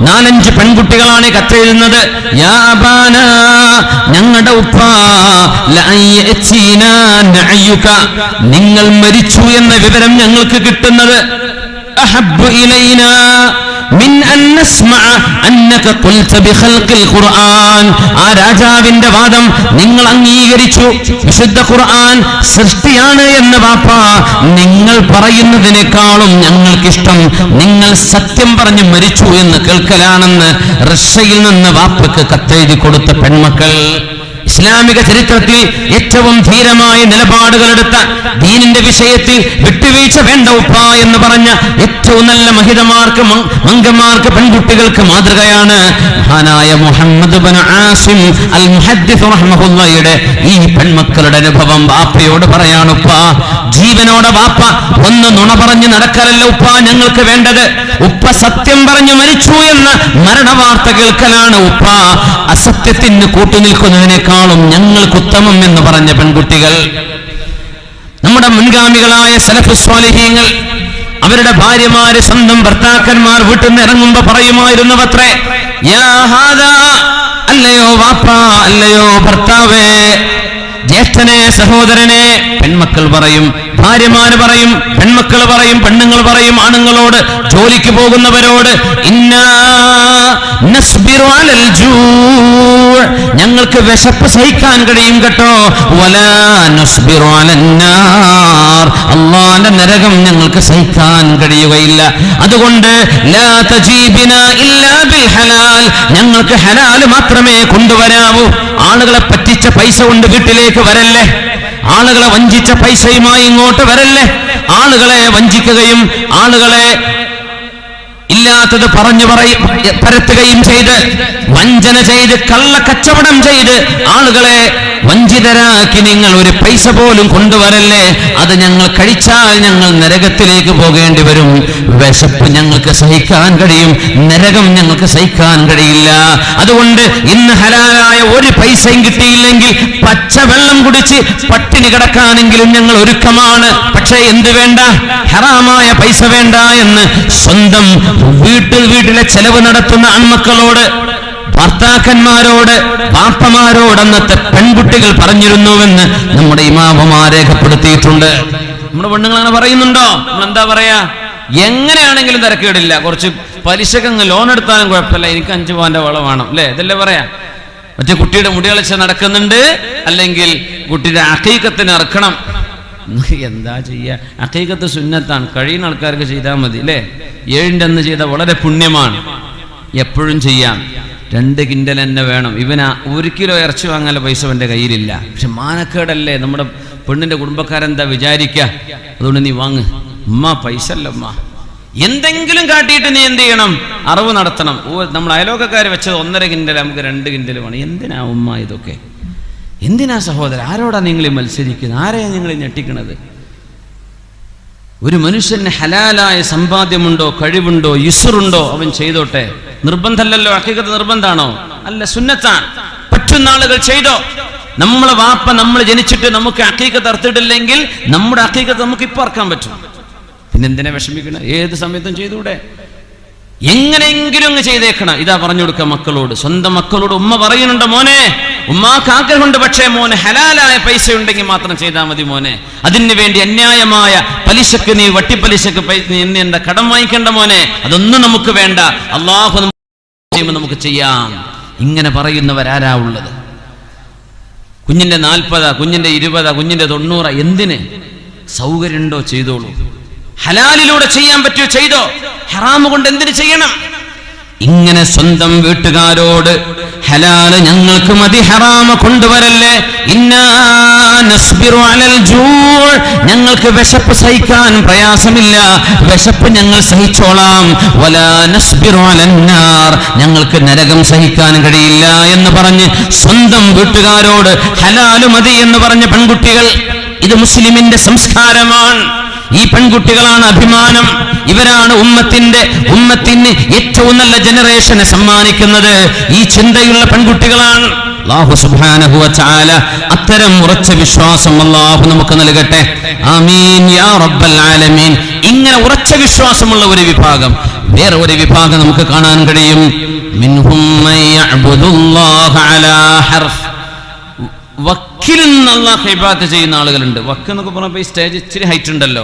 4-5 പെൺകുട്ടികളാണ് കത്തെഴുതുന്നത്. യാ അബാനാ, ഞങ്ങളുടെ ഉപ്പ, നിങ്ങൾ മരിച്ചു എന്ന വിവരം ഞങ്ങൾക്ക് കിട്ടുന്നത് അഹബ്ബു ഇലൈനാ മിൻ അൻ നസ്മഅ അന്നക ഖുൽത ബിഖൽഖിൽ ഖുർആൻ. ആ രാജാവിന്റെ വാദം നിങ്ങൾ അംഗീകരിച്ചു, വിശുദ്ധ ഖുർആൻ സൃഷ്ടിയാണ് എന്ന് വാപ്പ നിങ്ങൾ പറയുന്നതിനേക്കാളും ഞങ്ങൾക്കിഷ്ടം നിങ്ങൾ സത്യം പറഞ്ഞ് മരിച്ചു എന്ന് കേൾക്കലാണെന്ന് റഷ്യയിൽ നിന്ന് വാപ്പക്ക് കത്തെഴുതി കൊടുത്ത പെൺമക്കൾ. ഇസ്ലാമിക ചരിത്രത്തിൽ ഏറ്റവും ധീരമായ നിലപാടുകളെടുത്ത, ദീനിന്റെ വിഷയത്തിൽ വിട്ടുവീഴ്ച വേണ്ട ഉപ്പ എന്ന് പറഞ്ഞ ഏറ്റവും നല്ല മഹിതമാർക്ക്, മംഗമാർക്ക്, പെൺകുട്ടികൾക്ക് മാതൃകയാണ് മഹാനായ മുഹമ്മദ് ഇബ്നു ആസിം അൽ മുഹദ്ദിസ് റഹ്മഹുല്ലാഹിയുടെ ഈ പെൺമക്കളുടെ അനുഭവം വാപ്പയോട് പറയാനുപ്പ. ജീവനോടെ വാപ്പ ഒന്ന് നുണ പറഞ്ഞ് നടക്കലല്ല ഉപ്പ ഞങ്ങൾക്ക് വേണ്ടത്. ഉപ്പ സത്യം പറഞ്ഞു മരിച്ചു എന്ന മരണവാർത്ത കേൾക്കലാണ് ഉപ്പ. അസത്യത്തിന് കൂട്ടുനിൽക്കുന്നതിനേക്കാളും ഞങ്ങൾക്ക് ഉത്തമം എന്ന് പറഞ്ഞ പെൺകുട്ടികൾ. നമ്മുടെ മുൻഗാമികളായ സലഫു സ്വാലിഹീങ്ങൾ അവരുടെ ഭാര്യമാര്, സ്വന്തം ഭർത്താക്കന്മാർ വീട്ടിൽ നിന്ന് ഇറങ്ങുമ്പോ പറയുമായിരുന്നവത്രേ, യാ ഹാദാ, അല്ലയോ വാപ്പ, അല്ലയോ ഭർത്താവേ, ജ്യേഷ്ഠനെ, സഹോദരനെ. പെൺമക്കൾ പറയും, ഭാര്യമാര് പറയും, പെൺമക്കൾ പറയും, പെണ്ണുങ്ങൾ പറയും ആണുങ്ങളോട്, ജോലിക്ക് പോകുന്നവരോട്, ഇന്നാ നസ്ബിറു അലൽ ജൂ, ഞങ്ങൾക്ക് വിശപ്പ് സഹിക്കാൻ കഴിയും കേട്ടോ, വലാ നസ്ബിറു അലന്നാർ, അല്ലാഹുവിന്റെ നരകം ഞങ്ങൾക്ക് സഹിക്കാൻ കഴിയുകയില്ല. അതുകൊണ്ട് ലാ തജീബിനാ ഇല്ലാ ബിൽ ഹലാൽ, ഞങ്ങൾക്ക് ഹലാൽ മാത്രമേ കൊണ്ടുവരാവൂ. ആളുകളെ പറ്റിച്ച പൈസ കൊണ്ട് വീട്ടിലേക്ക് വരല്ലേ, ആളുകളെ വഞ്ചിച്ച പൈസയുമായി ഇങ്ങോട്ട് വരല്ലേ. ആളുകളെ വഞ്ചിക്കുകയും ആളുകളെ ഇല്ലാത്തത് പറഞ്ഞു പരത്തുകയും ചെയ്ത്, വഞ്ചന ചെയ്ത്, കള്ളക്കച്ചവടം ചെയ്ത് ആളുകളെ വഞ്ചിതരാക്കി നിങ്ങൾ ഒരു പൈസ പോലും കൊണ്ടുവരല്ലേ. അത് ഞങ്ങൾ കഴിച്ചാൽ ഞങ്ങൾ നരകത്തിലേക്ക് പോകേണ്ടി വരും. വിശപ്പ് ഞങ്ങൾക്ക് സഹിക്കാൻ കഴിയും, നരകം ഞങ്ങൾക്ക് സഹിക്കാൻ കഴിയില്ല. അതുകൊണ്ട് ഇന്ന് ഹലാലായ ഒരു പൈസയും കിട്ടിയില്ലെങ്കിൽ പച്ചവെള്ളം കുടിച്ച് പട്ടിണി കിടക്കാനെങ്കിലും ഞങ്ങൾ ഒരുക്കമാണ്. പക്ഷേ എന്ത് വേണ്ട, ഹറാമായ പൈസ വേണ്ട എന്ന് സ്വന്തം വീട്ടിലെ ചെലവ് നടത്തുന്ന ആൺമക്കളോട്, ഭർത്താക്കന്മാരോട്, പാപ്പമാരോട് അന്നത്തെ പെൺകുട്ടികൾ പറഞ്ഞിരുന്നുവെന്ന് നമ്മുടെ ഇമാമമാർ രേഖപ്പെടുത്തിയിട്ടുണ്ട്. നമ്മുടെ പെണ്ണുങ്ങൾ അങ്ങനെ പറയുന്നുണ്ടോ? എന്താ പറയാ, എങ്ങനെയാണെങ്കിലും തിരക്കേടില്ല, കുറച്ച് പലിശക്കങ്ങ് ലോൺ എടുത്താലും കുഴപ്പമില്ല, എനിക്ക് 5 പവന്റെ വള വേണം, അല്ലേ? ഇതല്ലേ പറയാ. മറ്റേ കുട്ടിയുടെ മുടികളച്ച നടക്കുന്നുണ്ട്, അല്ലെങ്കിൽ കുട്ടിയുടെ അഖീഖത്തിന് ഇറക്കണം. എന്താ ചെയ്യുക, അഖീഖത്ത് സുന്നത്താണ്, കഴിയുന്ന ആൾക്കാർക്ക് ചെയ്താൽ മതി, അല്ലേ? 7ന്റെ അന്ന് ചെയ്ത വളരെ പുണ്യമാണ്, എപ്പോഴും ചെയ്യാം. 2 കിൻഡൽ തന്നെ വേണം. ഇവന് 1 കിലോ ഇറച്ചി വാങ്ങാൻ പൈസ അവൻ്റെ കയ്യിലില്ല. പക്ഷെ മാനക്കേടല്ലേ, നമ്മുടെ പെണ്ണിന്റെ കുടുംബക്കാരെന്താ വിചാരിക്കുക? അതുകൊണ്ട് നീ വാങ്ങ്. ഉമ്മ പൈസ അല്ല ഉമ്മ, എന്തെങ്കിലും കാട്ടിയിട്ട് നീ എന്ത് ചെയ്യണം, അറിവ് നടത്തണം. നമ്മൾ അയലോക്കക്കാർ വെച്ചത് 1.5 കിൻഡൽ, നമുക്ക് 2 കിൻഡൽ വേണം. എന്തിനാ ഉമ്മ ഇതൊക്കെ? എന്തിനാ സഹോദരൻ? ആരോടാ നിങ്ങൾ മത്സരിക്കുന്നത്? ആരെയാ നിങ്ങൾ ഞെട്ടിക്കണത്? ഒരു മനുഷ്യന് ഹലാലായ സമ്പാദ്യമുണ്ടോ, കഴിവുണ്ടോ, യുസ്റുണ്ടോ, അവൻ ചെയ്തോട്ടെ. നിർബന്ധമല്ലല്ലോ. ഹഖീഖത്ത് നിർബന്ധാണോ? അല്ല, സുന്നത്താണ്. പറ്റുന്ന ആളുകൾ ചെയ്തോ. നമ്മളെ വാപ്പ നമ്മൾ ജനിച്ചിട്ട് നമുക്ക് ഹഖീഖത്ത് അർത്തിട്ടില്ലെങ്കിൽ നമ്മുടെ ഹഖീഖത്ത് നമുക്ക് ഇപ്പൊ അറക്കാൻ പറ്റും. പിന്നെന്തിനാ വിഷമിക്കണം? ഏത് സമയത്തും ചെയ്തുകൂടെ? എങ്ങനെയെങ്കിലും അങ്ങ് ചെയ്തേക്കണം. ഇതാ പറഞ്ഞു കൊടുക്കുക മക്കളോട്, സ്വന്തം മക്കളോട് ഉമ്മ പറയുന്നുണ്ട്, മോനെ ഉമ്മാക്ക് ആഗ്രഹമുണ്ട്, പക്ഷേ മോനെ ഹലാലായ പൈസ ഉണ്ടെങ്കിൽ മാത്രം ചെയ്താൽ മതി മോനെ. അതിന് വേണ്ടി അന്യായമായ പലിശക്ക് നീ വട്ടിപ്പലിശക്ക് നീ എന്താ കടം വാങ്ങിക്കേണ്ട മോനെ, അതൊന്നും നമുക്ക് വേണ്ട, അള്ളാഹു നമുക്ക് ചെയ്യാം. ഇങ്ങനെ പറയുന്നവരാരാ ഉള്ളത്? കുഞ്ഞിന്റെ 40, കുഞ്ഞിന്റെ 20, കുഞ്ഞിന്റെ 90, എന്തിന്? സൗകര്യമുണ്ടോ ചെയ്തോളൂ. ഹലാലിലൂടെ ചെയ്യാൻ പറ്റുമോ ചെയ്തോ. ഹറാമ് കൊണ്ട് എന്തിനു ചെയ്യണം? ഇങ്ങനെ സ്വന്തം വീട്ടുകാരോട് ഹലാല് ഞങ്ങൾക്ക് മതി, ഹറാമ് കൊണ്ടുവരല്ലേ. ഇന്നാ നസ്ബിറു അലൽ ജൂ, ഞങ്ങൾക്ക് വിശപ്പ് സഹിക്കാൻ പ്രയാസമില്ല, വിശപ്പ് ഞങ്ങൾ സഹിച്ചോളാം. വലാ നസ്ബിറു അലന്നാർ, ഞങ്ങൾക്ക് നരകം സഹിക്കാൻ കഴിയില്ല എന്ന് പറഞ്ഞ് സ്വന്തം വീട്ടുകാരോട് ഹലാല് മതി എന്ന് പറഞ്ഞ പെൺകുട്ടികൾ, ഇത് മുസ്ലിമിന്റെ സംസ്കാരമാണ്. ഈ പെൺകുട്ടികളാണ് അഭിമാനം. ഇവരാണ് ഉമ്മത്തിന് ഏറ്റവും നല്ല ജനറേഷനെ സമ്മാനിക്കുന്നത്. ഈ ചിന്തയുള്ള പെൺകുട്ടികളാണ്. അല്ലാഹു സുബ്ഹാനഹു വ തആല അത്തരം ഉറച്ച വിശ്വാസം അല്ലാഹു നമുക്ക് നൽകട്ടെ. ആമീൻ യാ റബ്ബൽ ആലമീൻ. ഇങ്ങനെ ഉറച്ച വിശ്വാസമുള്ള ഒരു വിഭാഗം, വേറെ ഒരു വിഭാഗം നമുക്ക് കാണാൻ കഴിയും. മിൻഹും മൻ യഅ്ബുദുല്ലാഹ അലാ ഹർഫ്, വക്കിൽ നിന്ന് അല്ലാഹു ഇബാദത്ത് ചെയ്യുന്ന ആളുകളുണ്ട്. വക്ക് എന്നൊക്കെ പറഞ്ഞപ്പോൾ ഈ സ്റ്റേജ് ഇച്ചിരി ഹൈറ്റ് ഉണ്ടല്ലോ.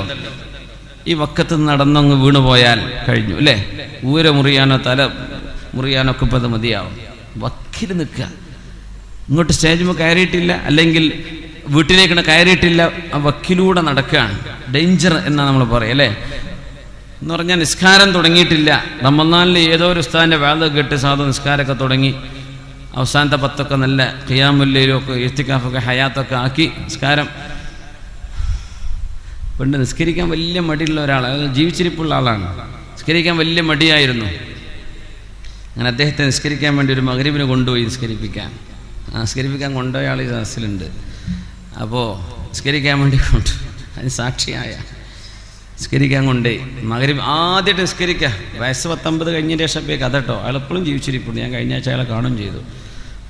ഈ വക്കത്ത് നടന്നങ്ങ് വീണുപോയാൽ കഴിഞ്ഞു അല്ലേ? ഊര മുറിയാനോ തല മുറിയാനോ ഒക്കെ ഇപ്പം അത് മതിയാവും. വക്കിൽ നിൽക്കുക, ഇങ്ങോട്ട് സ്റ്റേജിൽ കയറിയിട്ടില്ല, അല്ലെങ്കിൽ വീട്ടിലേക്കാണ് കയറിയിട്ടില്ല, ആ വക്കിലൂടെ നടക്കുകയാണ്. ഡേഞ്ചർ എന്നാണ് നമ്മൾ പറയുക അല്ലേ? എന്ന് പറഞ്ഞാൽ നിസ്കാരം തുടങ്ങിയിട്ടില്ല. റമളാനിൽ ഏതോ ഒരു ഉസ്താദിന്റെ വാദം കേട്ട് സാധു നിസ്കാരമൊക്കെ തുടങ്ങി, അവസാനത്തെ 10 നല്ല ഖിയാമുല്ലയിലും ഒക്കെ ഇസ്തികാഫൊക്കെ ഹയാത്തൊക്കെ ആക്കി നിസ്കാരം. പണ്ട് നിസ്കരിക്കാൻ വലിയ മടിയുള്ള ഒരാൾ, ജീവിച്ചിരിപ്പുള്ള ആളാണ്, നിസ്കരിക്കാൻ വലിയ മടിയായിരുന്നു. അങ്ങനെ അദ്ദേഹത്തെ നിസ്കരിക്കാൻ വേണ്ടി ഒരു മഗ്‌രിബിന് കൊണ്ടുപോയി നിസ്കരിപ്പിക്കാൻ കൊണ്ടുപോയ ആൾ ഈ സദസ്സിലുണ്ട്. അപ്പോൾ നിസ്കരിക്കാൻ വേണ്ടി അതിന് സാക്ഷിയായ നിസ്കരിക്കാൻ കൊണ്ടേ മഗ്‌രിബ് ആദ്യമായിട്ട് നിസ്കരിക്കുക. വയസ്സ് 19 കഴിഞ്ഞതിൻ്റെ ശേഷം കഥ കേട്ടോ. അയാൾ എപ്പോഴും ജീവിച്ചിരിപ്പുണ്ട്. ഞാൻ കഴിഞ്ഞ ആഴ്ച അയാളെ കാണുകയും ചെയ്തു.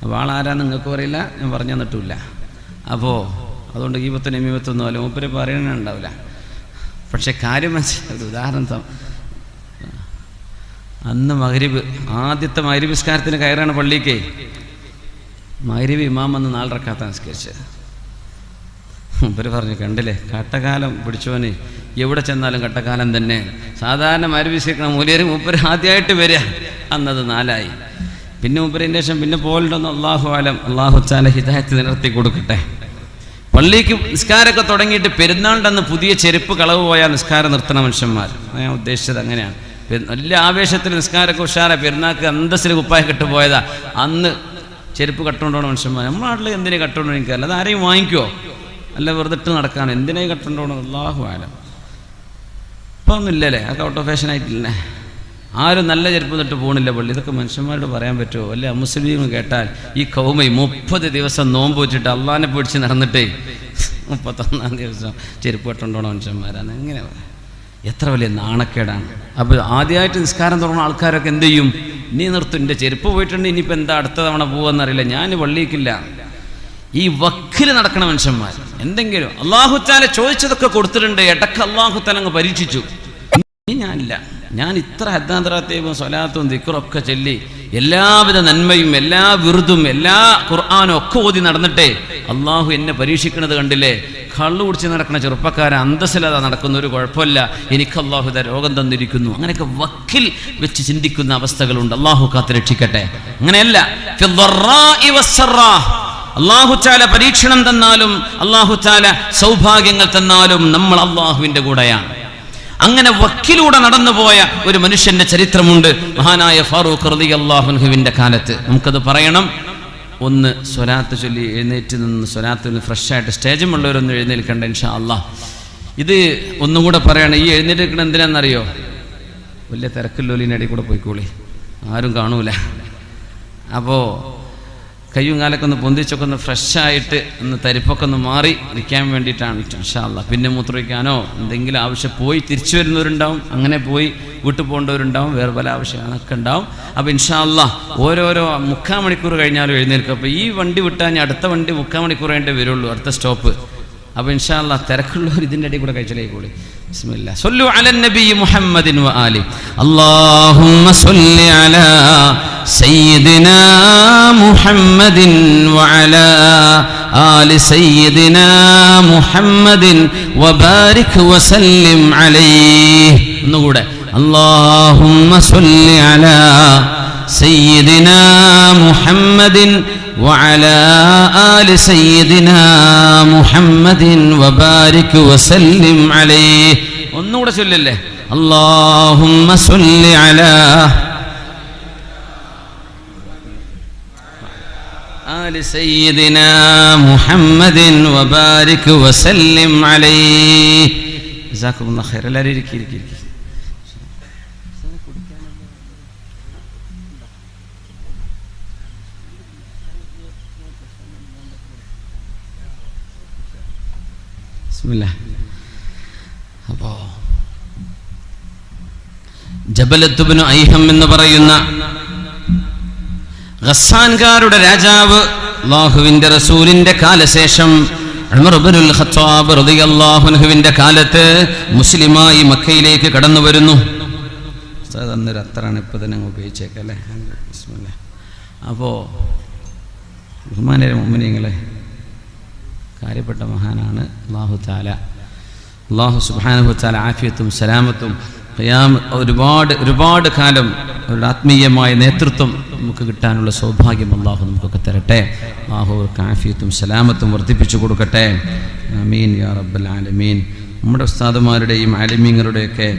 അപ്പോൾ ആളാരാന്ന് നിങ്ങൾക്ക് പറയില്ല, ഞാൻ പറഞ്ഞു തന്നിട്ടില്ല. അപ്പോൾ അതുകൊണ്ട് ഈ മീപത്തൊന്നും അല്ല, മൂപ്പര് പറയാനുണ്ടാവില്ല. പക്ഷെ കാര്യം മനസ്സിലായി. ഉദാഹരണം, അന്ന് മഗ്‌രിബ് ആദ്യത്തെ മഗ്‌രിബ് നിസ്കാരത്തിന് കയറാണ് പള്ളിക്ക്. മഗ്‌രിബ് ഇമാം വന്ന് 4 റക്അത്ത് നിസ്കരിച്ചത്. മൂപ്പര് പറഞ്ഞു, കണ്ടില്ലേ കട്ടക്കാലം പിടിച്ചോന്, എവിടെ ചെന്നാലും കട്ടക്കാലം തന്നെ. സാധാരണ മഗ്‌രിബ് നിസ്കരിക്കണം മൂല്യര് മൂപ്പര് ആദ്യമായിട്ട് വരിക, അന്നത് 4 പിന്നെ മൂപ്പരിൻ്റെ ശേഷം പിന്നെ പോലുണ്ടെന്ന് അല്ലാഹു ആലം. അല്ലാഹു തആല ഹിദായത്ത് നിലർത്തി കൊടുക്കട്ടെ. പള്ളിക്ക് നിസ്കാരമൊക്കെ തുടങ്ങിയിട്ട് പെരുന്നാളിൻ്റെ അന്ന് പുതിയ ചെരുപ്പ് കളവ് പോയാൽ നിസ്കാരം നിർത്തണ മനുഷ്യന്മാർ. ഞാൻ ഉദ്ദേശിച്ചത് അങ്ങനെയാണ്. വലിയ ആവേശത്തിൽ നിസ്കാരമൊക്കെ ഉഷാറ, പെരുന്നാൾക്ക് അന്തസ്സിൽ കുപ്പായ കെട്ടുപോയതാ, അന്ന് ചെരുപ്പ് കട്ടുകൊണ്ടോണ മനുഷ്യന്മാർ. നമ്മുടെ നാട്ടിൽ എന്തിനാ കട്ടുകൊണ്ടോ എനിക്കല്ല, അത് ആരെയും വാങ്ങിക്കുമോ? അല്ല വെറുതെ ഇട്ട് നടക്കാണ്, എന്തിനായി കട്ടുകൊണ്ടോണം? അല്ലാഹു ആലം. ഇപ്പം ഒന്നും ഇല്ലല്ലേ, അതൊക്കെ ഔട്ട് ഓഫ് ഫാഷൻ ആയിട്ടില്ലേ? ആരും നല്ല ചെരുപ്പ് തൊട്ട് പോകണില്ല പള്ളി. ഇതൊക്കെ മനുഷ്യന്മാരോട് പറയാൻ പറ്റുമോ? അല്ലെ മുസ്ലിം കേട്ടാൽ ഈ കൗമ 30 ദിവസം നോമ്പ് വെച്ചിട്ട് അള്ളാഹിനെ പിടിച്ച് നടന്നിട്ടേ 31-ാം ദിവസം ചെരുപ്പ് കെട്ടുകൊണ്ടോണ മനുഷ്യന്മാരാണ്. എങ്ങനെ? എത്ര വലിയ നാണക്കേടാണ്. അപ്പോൾ ആദ്യമായിട്ട് നിസ്കാരം തുടങ്ങുന്ന ആൾക്കാരൊക്കെ എന്ത് ചെയ്യും? നീ നിർത്തും, എൻ്റെ ചെരുപ്പ് പോയിട്ടുണ്ട്, ഇനിയിപ്പോൾ എന്താ അടുത്ത തവണ പോവാന്നറിയില്ല, ഞാൻ പള്ളിക്കില്ല. ഈ വക്കിൽ നടക്കണ മനുഷ്യന്മാർ എന്തെങ്കിലും അല്ലാഹു തആല ചോദിച്ചതൊക്കെ കൊടുത്തിട്ടുണ്ട്. ഇടക്ക് അല്ലാഹു തആല അങ്ങ് പരീക്ഷിച്ചു. ഞാനില്ല, ഞാൻ ഇത്ര ഹദ്ദാന്തറാത്തേവും സ്വലാത്തും ദിക്റൊക്കെ ചൊല്ലി എല്ലാവിധ നന്മയും എല്ലാ വിറുതും എല്ലാ ഖുർആനും ഒക്കെ ഓതി നടന്നിട്ടേ അള്ളാഹു എന്നെ പരീക്ഷിക്കുന്നത് കണ്ടില്ലേ? കള്ളു കുടിച്ച് നടക്കുന്ന ചെറുപ്പക്കാരെ അന്തസ്സിലതാ നടക്കുന്ന, ഒരു കുഴപ്പമില്ല, എനിക്ക് അള്ളാഹു ഇതാ രോഗം തന്നിരിക്കുന്നു. അങ്ങനെയൊക്കെ വക്കിൽ വെച്ച് ചിന്തിക്കുന്ന അവസ്ഥകളുണ്ട്. അള്ളാഹു കാത്ത് രക്ഷിക്കട്ടെ. അങ്ങനെയല്ല, അള്ളാഹു തആല പരീക്ഷണം തന്നാലും അള്ളാഹു തആല സൗഭാഗ്യങ്ങൾ തന്നാലും നമ്മൾ അള്ളാഹുവിൻ്റെ കൂടെയാണ്. അങ്ങനെ വക്കിലൂടെ നടന്നുപോയ ഒരു മനുഷ്യന്റെ ചരിത്രമുണ്ട്. മഹാനായ ഫാറൂഖ് റളിയല്ലാഹു അൻഹുവിന്റെ കാലത്ത് നമുക്കത് പറയണം. ഒന്ന് സ്വലാത്ത് ചൊല്ലി എഴുന്നേറ്റ് നിന്ന് സ്വലാത്തിന് ഫ്രഷായിട്ട് സ്റ്റേജുമുള്ളവരൊന്നും എഴുന്നേൽക്കണ്ട ഇൻഷാ അല്ലാഹ്. ഇത് ഒന്നും കൂടെ പറയണം. ഈ എഴുന്നേൽക്കണം എന്തിനാണെന്നറിയോ? വലിയ തിരക്കില്ലോലിനടിയിൽ കൂടെ പോയിക്കോളി, ആരും കാണൂല. അപ്പോൾ കയ്യും കാലൊക്കെ ഒന്ന് പൊന്തിച്ചൊക്കെ ഒന്ന് ഫ്രഷായിട്ട് ഒന്ന് തരിപ്പൊക്കെ ഒന്ന് മാറി ഇരിക്കാൻ വേണ്ടിയിട്ടാണ് ഇൻഷാ അല്ലാഹ്. പിന്നെ മൂത്രമൊഴിക്കാനോ എന്തെങ്കിലും ആവശ്യം പോയി തിരിച്ചു വരുന്നവരുണ്ടാവും, അങ്ങനെ പോയി വീട്ടിൽ പോകേണ്ടവരുണ്ടാവും, വേറെ പല ആവശ്യങ്ങളൊക്കെ ഉണ്ടാവും. അപ്പോൾ ഇൻഷാ അല്ലാഹ് ഓരോരോ 3/4 മണിക്കൂർ കഴിഞ്ഞാലും എഴുന്നേൽക്കും. അപ്പോൾ ഈ വണ്ടി വിട്ടാൽ ഞാൻ അടുത്ത വണ്ടി 3/4 മണിക്കൂർ കഴിഞ്ഞിട്ടേ വരുള്ളൂ, അടുത്ത സ്റ്റോപ്പ്. അപ്പോൾ ഇൻഷാ അല്ലാഹ് തിരക്കുള്ളവർ ഇതിൻ്റെ ഇടയിൽ കൂടെ കഴിച്ചിലേക്കൂടി. ബിസ്മില്ലാ സല്ലു അലൻ നബി മുഹമ്മദിൻ വ ആലി. അല്ലാഹുമ്മ സല്ലി അലാ സയ്യിദിനാ മുഹമ്മദിൻ വ അലാ ആലി സയ്യിദിനാ മുഹമ്മദിൻ വ ബാരിക് വ സല്ലിം അലൈഹി. ഒന്നുകൂടെ അല്ലാഹുമ്മ സല്ലി അലാ സയ്യിദിനാ മുഹമ്മദിൻ وعلى آل سيدنا محمد وبارك وسلم عليه. ഒന്നുകൂടെ ചൊല്ലില്ലേ اللهم صل على آل سيدنا محمد وبارك وسلم عليه. جزاكم الله خير. എല്ലാവരും ഇരിക്കി. അപ്പോ ജബലത്ത് ഇബ്നു ഐഹം എന്ന് പറയുന്ന ഗസ്സാൻകാരുടെ രാജാവ് അല്ലാഹുവിന്റെ റസൂലിന്റെ കാലശേഷം ഉമർ ഇബ്നുൽ ഖത്താബ് റളിയല്ലാഹു അൻഹുവിന്റെ കാലത്ത് മുസ്ലിമായി മക്കയിലേക്ക് കടന്നു വരുന്നു. അന്നൊരു അത്രയാണ് ഇപ്പൊ തന്നെ ഉപയോഗിച്ചേക്കല്ലേ. ബിസ്മില്ലാ. അപ്പോൾ ബഹുമാനരെ മുഅ്മിനീങ്ങളെ, കാര്യപ്പെട്ട മഹാനാണ് അല്ലാഹു തആല. അല്ലാഹു സുബ്ഹാനഹു വ തആല ആഫിയത്തും സലാമത്തും ഒരുപാട് കാലം അവരുടെ ആത്മീയമായ നേതൃത്വം നമുക്ക് കിട്ടാനുള്ള സൗഭാഗ്യം അല്ലാഹു നമുക്കൊക്കെ തരട്ടെ. അല്ലാഹു അവർക്ക് ആഫിയത്തും സലാമത്തും വർദ്ധിപ്പിച്ചു കൊടുക്കട്ടെ. ആമീൻ യാ റബ്ബൽ ആലമീൻ. നമ്മുടെ ഉസ്താദുമാരുടെയും ആലിമീങ്ങളുടെയൊക്കെ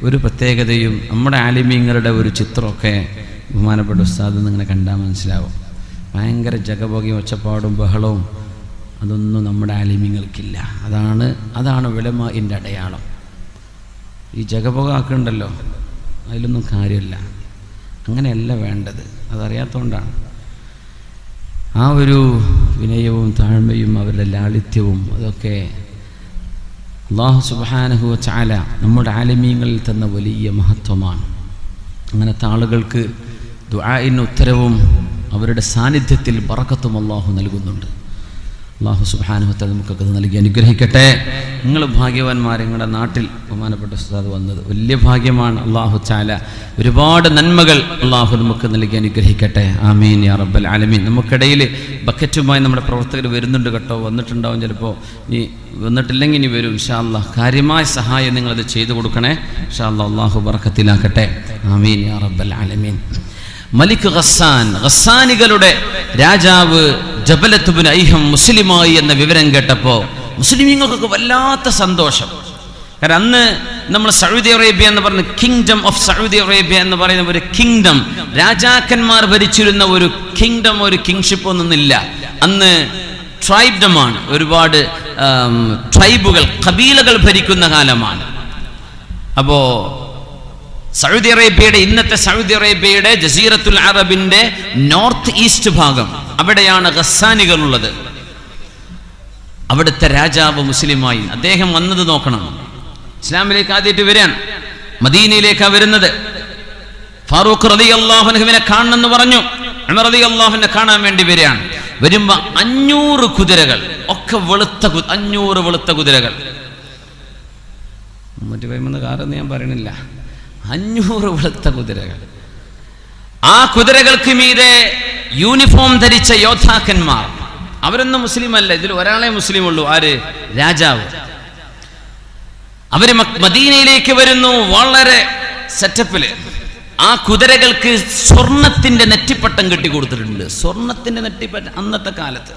ഒരു പ്രത്യേകതയും നമ്മുടെ ആലിമീങ്ങളുടെ ഒരു ചിത്രമൊക്കെ ബഹുമാനപ്പെട്ട ഉസ്താദ് നിങ്ങനെ കണ്ടാൽ മനസ്സിലാവും. ഭയങ്കര ജഗബോഗയും ഒച്ചപ്പാടും ബഹളവും അതൊന്നും നമ്മുടെ ആലിമീങ്ങൾക്കില്ല. അതാണ് ഉലമാഇന്റെ അടയാളം. ഈ ജഗബോഗാക്കുണ്ടല്ലോ, അതിലൊന്നും കാര്യമില്ല. അങ്ങനെയല്ല വേണ്ടത്. അതറിയാത്തതുകൊണ്ടാണ്. ആ ഒരു വിനയവും താഴ്മയും അവരുടെ ലാളിത്യവും അതൊക്കെ അല്ലാഹു സുബ്ഹാനഹു വ തആല നമ്മുടെ ആലിമീങ്ങളിൽ തന്ന വലിയ മഹത്വമാണ്. അങ്ങനത്തെ ആളുകൾക്ക് ദുആഇന് ഉത്തരവും അവരുടെ സാന്നിധ്യത്തിൽ ബറക്കത്തും അല്ലാഹു നൽകുന്നുണ്ട്. അല്ലാഹു സുബ്ഹാനഹു വ തആല നമുക്കൊക്കെ നൽകി അനുഗ്രഹിക്കട്ടെ. നിങ്ങൾ ഭാഗ്യവാന്മാർ. നിങ്ങളുടെ നാട്ടിൽ ബഹുമാനപ്പെട്ട ഉസ്താദ് വന്നത് വലിയ ഭാഗ്യമാണ്. അല്ലാഹു തആല ഒരുപാട് നന്മകൾ അല്ലാഹു നമുക്ക് നൽകി അനുഗ്രഹിക്കട്ടെ. ആമീൻ യാ റബ്ബൽ ആലമീൻ. നമുക്കിടയിൽ ബക്കറ്റുമായി നമ്മുടെ പ്രവർത്തകർ വരുന്നുണ്ട് കേട്ടോ. വന്നിട്ടുണ്ടാവും ചിലപ്പോൾ. ഇനി വന്നിട്ടില്ലെങ്കിൽ ഇനി വരും ഇൻഷാ അല്ലാഹ്. കാര്യമായ സഹായം നിങ്ങളത് ചെയ്തു കൊടുക്കണേ ഇൻഷാ അല്ലാഹ്. അല്ലാഹു ബറക്കത്തിലാക്കട്ടെ. ആമീൻ യാ റബ്ബൽ ആലമീൻ. മലിക് ഗസ്സാനികളുടെ രാജാവ് ജബലത്ത് ഇബ്നു ഐഹം മുസ്ലിമായി എന്ന വിവരം കേട്ടപ്പോൾ മുസ്ലിമീങ്ങൾക്കൊക്കെ വല്ലാത്ത സന്തോഷം. കാരണം അന്ന് നമ്മൾ സൗദി അറേബ്യ എന്ന് പറഞ്ഞ കിങ്ഡം ഓഫ് സൗദി അറേബ്യ എന്ന് പറയുന്ന ഒരു കിങ്ഡം, രാജാക്കന്മാർ ഭരിച്ചിരുന്ന ഒരു കിങ്ഡം, ഒരു കിങ്ഷിപ്പ് ഒന്നുമില്ല. അന്ന് ട്രൈബ്ഡമാണ്. ഒരുപാട് ട്രൈബുകൾ, കബീലകൾ ഭരിക്കുന്ന കാലമാണ്. അപ്പോ സൗദി അറേബ്യയുടെ, ഇന്നത്തെ സൗദി അറേബ്യയുടെ ജസീറത്തുൽ അറബിന്റെ നോർത്ത് ഈസ്റ്റ് ഭാഗം, അവിടെയാണ് ഗസ്സാനികൾ ഉള്ളത്. അവിടുത്തെ രാജാവ് മുസ്ലിമായി. അദ്ദേഹം വന്നത് നോക്കണം. ഇസ്ലാമിലേക്ക് ആദ്യമായിട്ട് വരാൻ മദീനയിലേക്കാണ് വരുന്നത്. ഫാറൂഖ് റളിയല്ലാഹു അൻഹുവിനെ കാണണമെന്ന് പറഞ്ഞു. ഉമർ റളിയല്ലാഹു അൻഹു കാണാൻ വേണ്ടി വരികയാണ്. വരുമ്പോ 500 കുതിരകൾ, ഒക്കെ 500 വെളുത്ത കുതിരകൾ. മറ്റു പറയുന്ന കാറൊന്നും ഞാൻ പറയണില്ല. 500 വെളുത്ത കുതിരകൾ. ആ കുതിരകൾക്ക് മീതെ യൂണിഫോം ധരിച്ച യോദ്ധാക്കന്മാർ. അവരൊന്നും മുസ്ലിം അല്ല. ഇതിൽ ഒരാളെ മുസ്ലിം ഉള്ളൂ. ആര്? രാജാവ്. അവര് മദീനയിലേക്ക് വരുന്നു വളരെ സെറ്റപ്പില്. ആ കുതിരകൾക്ക് സ്വർണത്തിന്റെ നെറ്റിപ്പട്ടം കെട്ടിക്കൊടുത്തിട്ടുണ്ട്. സ്വർണത്തിന്റെ നെറ്റിപ്പട്ടം അന്നത്തെ കാലത്ത്.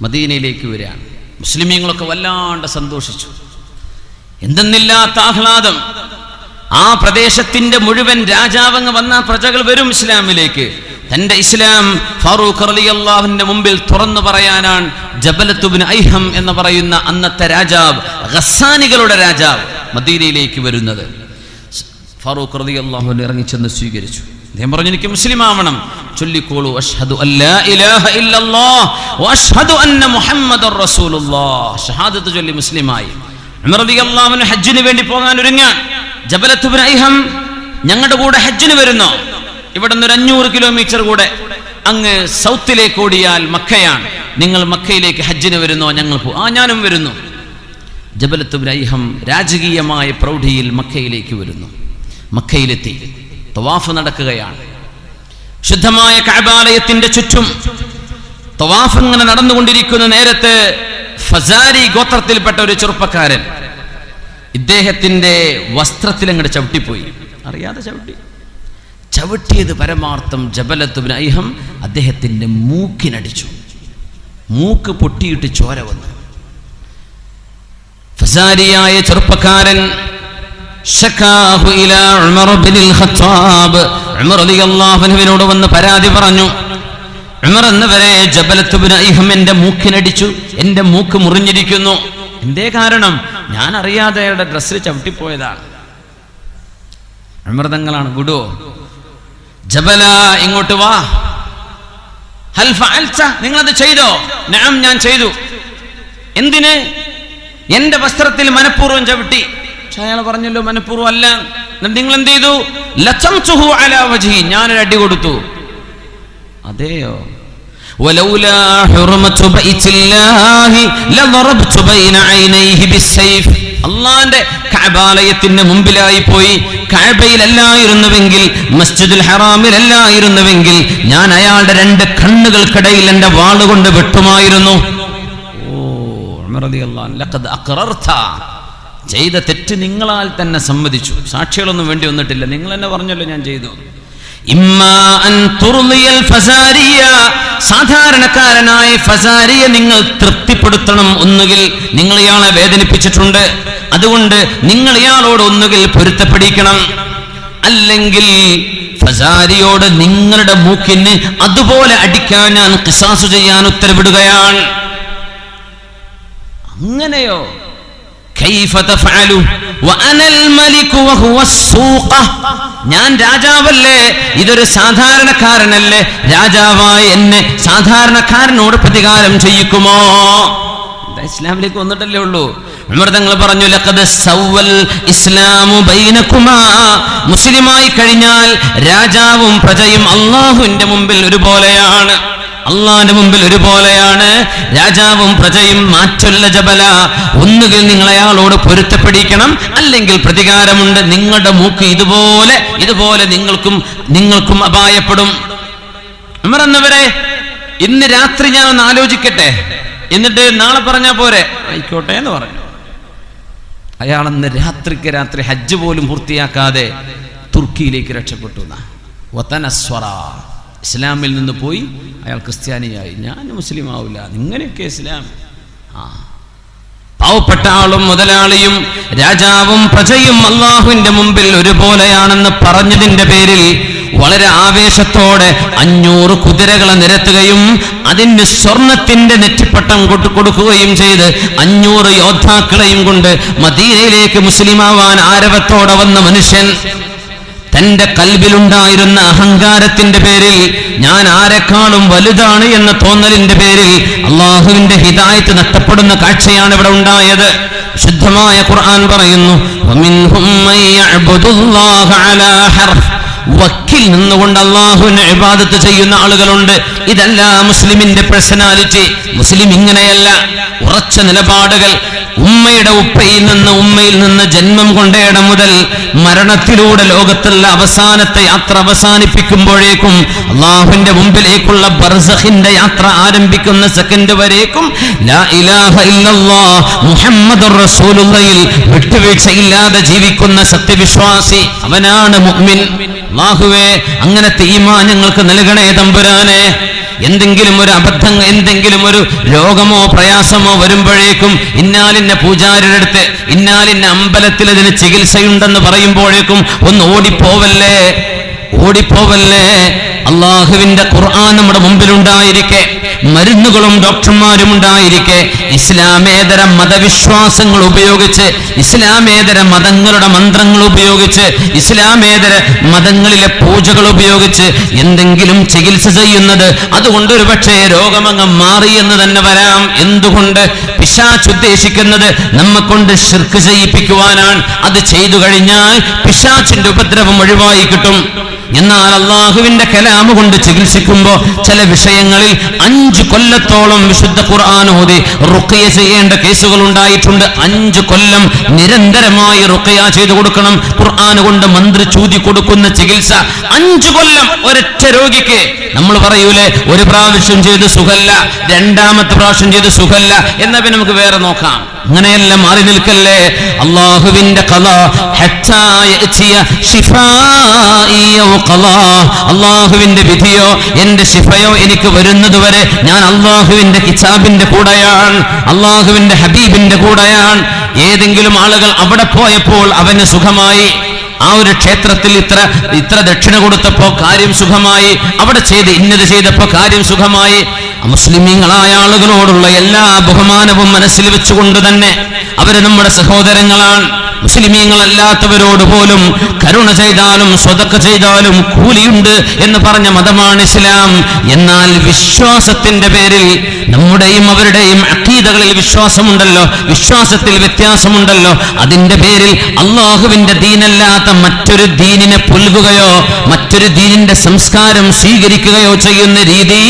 മദീനയിലേക്ക് വരികയാണ്. മുസ്ലിമീങ്ങളൊക്കെ വല്ലാണ്ട് സന്തോഷിച്ചു. എന്തെന്നില്ലാത്ത ആഹ്ലാദം. ആ പ്രദേശത്തിന്റെ മുഴുവൻ രാജാവങ്ങ് വന്ന പ്രജകൾ വരും ഇസ്ലാമിലേക്ക്. തന്റെ ഇസ്ലാം ഫാറൂഖ് റളിയല്ലാഹുവിന്റെ മുമ്പിൽ തുറന്നു പറയാനാണ് ജബലത്ത് ഇബ്നു ഐഹം എന്ന് പറയുന്ന അന്നത്തെ രാജാവ്, ഗസ്സാനികളുടെ രാജാവ് മദീനയിലേക്ക് വരുന്നത്. ഫാറൂഖ് റളിയല്ലാഹു അൻഹു ഇറങ്ങിച്ചെന്ന് സ്വീകരിച്ചു. അദ്ദേഹം പറഞ്ഞു, എനിക്ക് മുസ്ലിം ആവണം. ചൊല്ലിക്കോളൂ, അഷ്ഹദു അല്ലാ ഇലാഹ ഇല്ലല്ലാഹ് വഅഷ്ഹദു അന്ന മുഹമ്മദർ റസൂലുള്ളാഹ്. ഷഹാദത്ത് ചൊല്ലി മുസ്ലിമായി. ഉമർ റളിയല്ലാഹു അൻഹു ഹജ്ജിന് വേണ്ടി പോകാൻ ഒരുങ്ങാൻ. ജബലത്ത് ഇബ്നു ഐഹം, ഞങ്ങളുടെ കൂടെ ഹജ്ജിന് വരുന്നോ? ഇവിടെ നിന്ന് 500 കിലോമീറ്റർ കൂടെ അങ്ങ് സൗത്തിലേക്ക് ഓടിയാൽ മക്കയാണ്. നിങ്ങൾ മക്കയിലേക്ക് ഹജ്ജിന് വരുന്നോ? ഞങ്ങൾ ഞാനും വരുന്നു. ജബലത്ത് ഇബ്രാഹിം രാജകീയമായ പ്രൗഢിയിൽ മക്കയിലേക്ക് വരുന്നു. മക്കയിലെത്തി തവാഫ് നടക്കുകയാണ്. ശുദ്ധമായ കഅബാലയത്തിന്റെ ചുറ്റും തവാഫ് ഇങ്ങനെ നടന്നുകൊണ്ടിരിക്കുന്ന നേരത്ത് ഫസാരി ഗോത്രത്തിൽപ്പെട്ട ഒരു ചെറുപ്പക്കാരൻ ഇദ്ദേഹത്തിന്റെ വസ്ത്രത്തിൽ അങ്ങോട്ട് ചവിട്ടിപ്പോയി. അറിയാതെ ചവിട്ടിയത് പരമാർത്ഥം ജബലത്ത് ഇബ്രാഹിം അദ്ദേഹത്തിന്റെ മൂക്കിനടിച്ചു. മൂക്ക് പൊട്ടിയിട്ട് ചോര വന്നു. ഫസാരിയായ ചെറുപ്പക്കാരൻ ഉമർ വന്ന് പരാതി പറഞ്ഞു. ഉമർ എന്നവരെ ജബലത്ത് ഇബ്രാഹിം എന്റെ മൂക്കിനടിച്ചു, എന്റെ മൂക്ക് മുറിഞ്ഞിരിക്കുന്നു. എന്തേ കാരണം? ഞാൻ അറിയാതെ അയാളുടെ ഡ്രസ്സിൽ ചവിട്ടിപ്പോയതാണ്. ഉമർ തങ്ങളാണ്, വിടുവോ? ജബല ഇങ്ങോട്ട് വാ. ഹൽ ഫഅൽത, നിങ്ങളത് ചെയ്തോ? നഅം, ഞാൻ ചെയ്തു. എന്തിന്? എന്റെ വസ്ത്രത്തിൽ മനഃപൂർവ്വം ചവിട്ടി. പക്ഷെ അയാൾ പറഞ്ഞല്ലോ മനഃപൂർവ്വം അല്ല. നിങ്ങൾ എന്ത് ചെയ്തു? ലതംതുഹു അലാ വജ്ഹി, ഞാനൊരു അടി കൊടുത്തു. അതെയോ? വലൗലാ ഹുർമതു ബൈത്തില്ലാഹി ലദറബ്തു ബൈന ഐനൈഹി ബിസ്സൈഫ്. അല്ലാഹുവിന്റെ കഅബാലയത്തിന്റെ മുമ്പിലായി പോയി കഅബയിലല്ലായിരുന്നുവെങ്കിൽ, മസ്ജിദുൽ ഹറാമിലല്ലായിരുന്നുവെങ്കിൽ ഞാൻ അയാളുടെ രണ്ട് കണ്ണുകൾക്കിടയിൽ എന്റെ വാളുകൊണ്ട് വെട്ടുമായിരുന്നു. ഓ ഉമർ റളിയല്ലാഹു അൻഹു, ലഖദ് അഖറർത, ചെയ്ത തെറ്റ് നിങ്ങളാൽ തന്നെ സമ്മതിച്ചു. സാക്ഷികളൊന്നും വേണ്ടി വന്നിട്ടില്ല, നിങ്ങൾ തന്നെ പറഞ്ഞല്ലോ ഞാൻ ചെയ്തു. ഇമ്മാ അൻ തുർദിയൽ ഫസാരിയ, സാധാരണക്കാരനായ ഫസാരിയെ നിങ്ങൾ തൃപ്തിപ്പെടുത്തണം. ഒന്നുകിൽ നിങ്ങൾ ഇയാളെ വേദനിപ്പിച്ചിട്ടുണ്ട്, അതുകൊണ്ട് നിങ്ങൾ ഇയാളോട് ഒന്നുകിൽ പൊരുത്തപ്പെടിക്കണം, അല്ലെങ്കിൽ ഫസാരിയോട് നിങ്ങളുടെ മൂക്കിന് അതുപോലെ അടിക്കാൻ ഞാൻ ഖിസാസ് ചെയ്യാൻ ഉത്തരവിടുകയാണ്. അങ്ങനെയോ? ഞാൻ രാജാവല്ലേ, ഇതൊരു സാധാരണക്കാരനല്ലേ, രാജാവായ എന്നെ സാധാരണക്കാരനോട് പ്രതികാരം ചെയ്യിക്കുമോ? ഇസ്ലാമിലേക്ക് വന്നിട്ടല്ലേ ഉള്ളൂ. ഉമർ തങ്ങൾ പറഞ്ഞു, ലഖദ് സവ്വൽ ഇസ്ലാമു ബൈനകുമാ, മുസ്ലിമായി കഴിഞ്ഞാൽ രാജാവും പ്രജയും അല്ലാഹുവിന്റെ മുമ്പിൽ ഒരുപോലെയാണ്. അള്ളാന്റെ മുമ്പിൽ ഒരുപോലെയാണ് രാജാവും പ്രജയും. മാറ്റല്ല ജബല, ഒന്നുകിൽ നിങ്ങൾ അയാളോട് പൊരുത്തപ്പെടിക്കണം, അല്ലെങ്കിൽ പ്രതികാരമുണ്ട്. നിങ്ങളുടെ മൂക്ക് ഇതുപോലെ നിങ്ങൾക്കും അപായപ്പെടും. ഉമർ എന്നവരെ, ഇന്ന് രാത്രി ഞാൻ ഒന്ന് ആലോചിക്കട്ടെ, എന്നിട്ട് നാളെ പറഞ്ഞാ പോരെ? ആയിക്കോട്ടെ എന്ന് പറഞ്ഞു. അയാളന്ന് രാത്രിക്ക് രാത്രി ഹജ്ജ് പോലും പൂർത്തിയാക്കാതെ തുർക്കിയിലേക്ക് രക്ഷപ്പെട്ടു. വതനസ്വറ, ഇസ്ലാമിൽ നിന്ന് പോയി അയാൾ ക്രിസ്ത്യാനിയായി. ഞാൻ മുസ്ലിം ആവില്ല, ഇങ്ങനെയൊക്കെ ഇസ്ലാം. പാവപ്പെട്ട ആളും മുതലാളിയും രാജാവും പ്രജയും അള്ളാഹുവിന്റെ മുമ്പിൽ ഒരുപോലെയാണെന്ന് പറഞ്ഞതിന്റെ പേരിൽ വളരെ ആവേശത്തോടെ 500 കുതിരകളെ നിരത്തുകയും അതിന് സ്വർണത്തിന്റെ നെറ്റിപ്പട്ടം കൊടുക്കുകയും ചെയ്ത് 500 യോദ്ധാക്കളെയും കൊണ്ട് മദീനയിലേക്ക് മുസ്ലിമാവാൻ ആരവത്തോടെ വന്ന മനുഷ്യൻ തന്റെ കൽബിലുണ്ടായിരുന്ന അഹങ്കാരത്തിന്റെ പേരിൽ, ഞാൻ ആരെക്കാളും വലുതാണ് എന്ന തോന്നലിന്റെ പേരിൽ അള്ളാഹുവിന്റെ ഹിദായത്ത് നഷ്ടപ്പെടുന്ന കാഴ്ചയാണ് ഇവിടെ ഉണ്ടായത്. ശുദ്ധമായ ഖുർആൻ പറയുന്നു, വമിൻഹും മൻ യഅ്ബുദുല്ലാഹ അലാ ഹർഫ്, വക്കിൽ നിന്നുകൊണ്ട് അള്ളാഹുവിനെ ഇബാദത്ത് ചെയ്യുന്ന ആളുകളുണ്ട്. ഇതല്ല മുസ്ലിമിന്റെ പേഴ്സണാലിറ്റി. മുസ്ലിം ഇങ്ങനെയല്ല. ഉറച്ച നിലപാടുകൾ. ഉമ്മയുടെ ഉമ്മയിൽ നിന്ന് ജന്മം കൊണ്ടേടം മുതൽ മരണത്തിലൂടെ ലോകത്തുള്ള അവസാനത്തെ യാത്ര അവസാനിപ്പിക്കുമ്പോഴേക്കും അള്ളാഹുവിന്റെ മുമ്പിലേക്കുള്ള ബർസഖിന്റെ യാത്ര ആരംഭിക്കുന്ന സെക്കൻഡ് വരേക്കും ലാ ഇലാഹ ഇല്ലല്ലാഹ് മുഹമ്മദുർ റസൂലുള്ളാഹിൽ വിട്ടുവീഴ്ചയില്ലാതെ ജീവിക്കുന്ന സത്യവിശ്വാസി, അവനാണ് മുഅ്മിൻ. അല്ലാഹുവേ, അങ്ങനത്തെ ഈമാൻ ഞങ്ങൾക്ക് നൽകണേ തമ്പുരാനെ. എന്തെങ്കിലും ഒരു അബദ്ധം, എന്തെങ്കിലും ഒരു രോഗമോ പ്രയാസമോ വരുമ്പോഴേക്കും ഇന്നാലിന്ന പൂജാരിയുടെ അടുത്ത്, ഇന്നാലിന്ന അമ്പലത്തിൽ അതിന് ചികിത്സയുണ്ടെന്ന് പറയുമ്പോഴേക്കും ഒന്ന് ഓടിപ്പോവല്ലേ. അള്ളാഹുവിന്റെ ഖുർആൻ നമ്മുടെ മുമ്പിലുണ്ടായിരിക്കെ, മരുന്നുകളും ഡോക്ടർമാരും ഉണ്ടായിരിക്കെ, ഇസ്ലാമേതര മതവിശ്വാസങ്ങൾ ഉപയോഗിച്ച്, ഇസ്ലാമേതര മതങ്ങളുടെ മന്ത്രങ്ങൾ ഉപയോഗിച്ച്, ഇസ്ലാമേതര മതങ്ങളിലെ പൂജകൾ ഉപയോഗിച്ച് എന്തെങ്കിലും ചികിത്സ ചെയ്യുന്നത്, അതുകൊണ്ട് ഒരു പക്ഷേ രോഗമങ്ങ് മാറിയെന്ന് തന്നെ വരാം. എന്തുകൊണ്ട്? പിശാച് ഉദ്ദേശിക്കുന്നത് നമ്മെ കൊണ്ട് ശിർക്ക് ചെയ്യിപ്പിക്കുവാനാണ്. അത് ചെയ്തു കഴിഞ്ഞാൽ പിശാചിന്റെ ഉപദ്രവം ഒഴിവായി കിട്ടും. എന്നാൽ അള്ളാഹുവിന്റെ കലാമ് കൊണ്ട് ചികിത്സിക്കുമ്പോൾ ചില വിഷയങ്ങളിൽ 5 കൊല്ലത്തോളം വിശുദ്ധ ഖുർആൻ ഓതി റുഖിയ ചെയ്യേണ്ട കേസുകൾ ഉണ്ടായിട്ടുണ്ട്. 5 കൊല്ലം നിരന്തരമായി റുഖിയ ചെയ്തു കൊടുക്കണം. ഖുർആൻ കൊണ്ട് മന്ത്രി ചൂതി കൊടുക്കുന്ന ചികിത്സ 5 കൊല്ലം ഒരൊറ്റ രോഗിക്ക്. നമ്മൾ പറയൂലേ, ഒരു പ്രാവശ്യം ചെയ്ത് സുഖല്ല, 2ാമത്തെ പ്രാവശ്യം ചെയ്ത് സുഖല്ല, എന്നാ പിന്നെ നമുക്ക് വേറെ നോക്കാം. അങ്ങനെയല്ല, മാറി നിൽക്കല്ലേ. അള്ളാഹുവിന്റെ ഖളാ ഹത്താ യഅതിയ ശിഫാഇ ഔ ഖളാ, അള്ളാഹുവിന്റെ വിധിയോ എന്റെ ശിഫയോ എനിക്ക് വരുന്നതുവരെ ഞാൻ അള്ളാഹുവിന്റെ കിതാബിന്റെ കൂടെയാണ്, അള്ളാഹുവിന്റെ ഹബീബിന്റെ കൂടെയാണ്. ഏതെങ്കിലും ആളുകൾ അവിടെ പോയപ്പോൾ അവന് സുഖമായി, ആ ഒരു ക്ഷേത്രത്തിൽ ഇത്ര ദക്ഷിണ കൊടുത്തപ്പോ കാര്യം സുഖമായി, അവിടെ ഇന്നത് ചെയ്തപ്പോ കാര്യം സുഖമായി. മുസ്ലിമീങ്ങളായ ആളുകളോടുള്ള എല്ലാ ബഹുമാനവും മനസ്സിൽ വെച്ചുകൊണ്ട് തന്നെ അവര് നമ്മുടെ സഹോദരങ്ങളാണ്. മുസ്ലിമീങ്ങളല്ലാത്തവരോട് പോലും കരുണ ചെയ്താലും സ്വതക്ക ചെയ്താലും കൂലിയുണ്ട് എന്ന് പറഞ്ഞ മതമാണ് ഇസ്ലാം. എന്നാൽ വിശ്വാസത്തിന്റെ പേരിൽ നമ്മുടെയും അവരുടെയും അഖീദകളിൽ വിശ്വാസമുണ്ടല്ലോ, വിശ്വാസത്തിൽ വ്യത്യാസമുണ്ടല്ലോ, അതിന്റെ പേരിൽ അള്ളാഹുവിന്റെ ദീനല്ലാത്ത മറ്റൊരു ദീനിനെ പുൽകുകയോ മറ്റൊരു ദീനിന്റെ സംസ്കാരം സ്വീകരിക്കുകയോ ചെയ്യുന്ന രീതി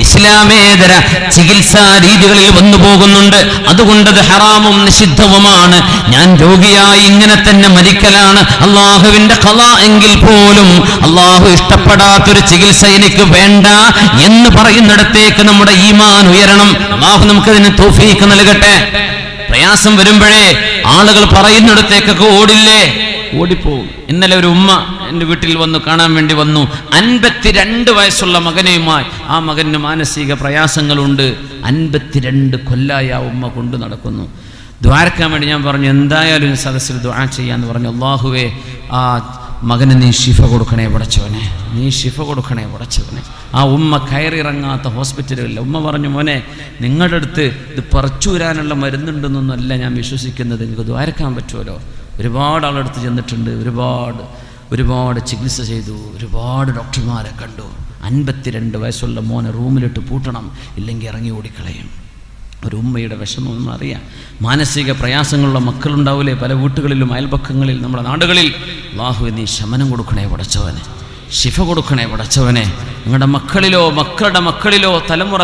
ഇസ്ലാമേതര ചികിത്സാ രീതികളിൽ വന്നു പോകുന്നുണ്ട്. അതുകൊണ്ടത് ഹറാമും നിഷിദ്ധവുമാണ്. ഞാൻ രോഗിയായി ഇങ്ങനെ തന്നെ മരിക്കലാണ് അള്ളാഹുവിന്റെ ഖളാ എങ്കിൽ പോലും അള്ളാഹു ഇഷ്ടപ്പെടാത്തൊരു ചികിത്സ എനിക്ക് വേണ്ട എന്ന് പറയുന്നിടത്തേക്ക് നമ്മുടെ ഈമാൻ ഉയരണം. അള്ളാഹു നമുക്കതിന് തൗഫീഖ് നൽകട്ടെ. പ്രയാസം വരുമ്പോഴേ ആളുകൾ പറയുന്നിടത്തേക്കൊക്കെ ഓടില്ലേ, ഓടിപ്പോവും. ഇന്നലെ ഒരു ഉമ്മ എൻ്റെ വീട്ടിൽ വന്നു, കാണാൻ വേണ്ടി വന്നു. 52 വയസ്സുള്ള മകനെയുമായി. ആ മകന് മാനസിക പ്രയാസങ്ങളുണ്ട്. 52 കൊല്ലായി ആ ഉമ്മ കൊണ്ടു നടക്കുന്നു. ദ്വാരക്കാൻ വേണ്ടി ഞാൻ പറഞ്ഞു, എന്തായാലും സദസ്സിൽ ദുആ ചെയ്യാന്ന് പറഞ്ഞു. അല്ലാഹുവേ, ആ മകന് നീ ശിഫ കൊടുക്കണേ പടച്ചവനെ, നീ ശിഫ കൊടുക്കണേ പടച്ചവനെ. ആ ഉമ്മ കയറിയിറങ്ങാത്ത ഹോസ്പിറ്റലുകളില്ല. ഉമ്മ പറഞ്ഞു, മോനെ, നിങ്ങളുടെ അടുത്ത് ഇത് പറിച്ചൂരാനുള്ള മരുന്നുണ്ടെന്നൊന്നുമല്ല ഞാൻ വിശ്വസിക്കുന്നത്, നിങ്ങൾക്ക് ദ്വാരക്കാൻ പറ്റുമല്ലോ. ഒരുപാട് ആളെടുത്ത് ചെന്നിട്ടുണ്ട്, ഒരുപാട് ചികിത്സ ചെയ്തു, ഒരുപാട് ഡോക്ടർമാരെ കണ്ടു. 52 വയസ്സുള്ള മോനെ റൂമിലിട്ട് പൂട്ടണം, ഇല്ലെങ്കിൽ ഇറങ്ങി ഓടിക്കളയും. ഒരു ഉമ്മയുടെ വിഷമം നമ്മളറിയാം. മാനസിക പ്രയാസങ്ങളുള്ള മക്കളുണ്ടാവില്ലേ പല വീട്ടുകളിലും അയൽപക്കങ്ങളിൽ നമ്മുടെ നാടുകളിൽ. അല്ലാഹുവേ, നീ ശമനം കൊടുക്കണേ പടച്ചവനെ, ശിഫ കൊടുക്കണേ പടച്ചവനെ. നിങ്ങളുടെ മക്കളിലോ മക്കളുടെ മക്കളിലോ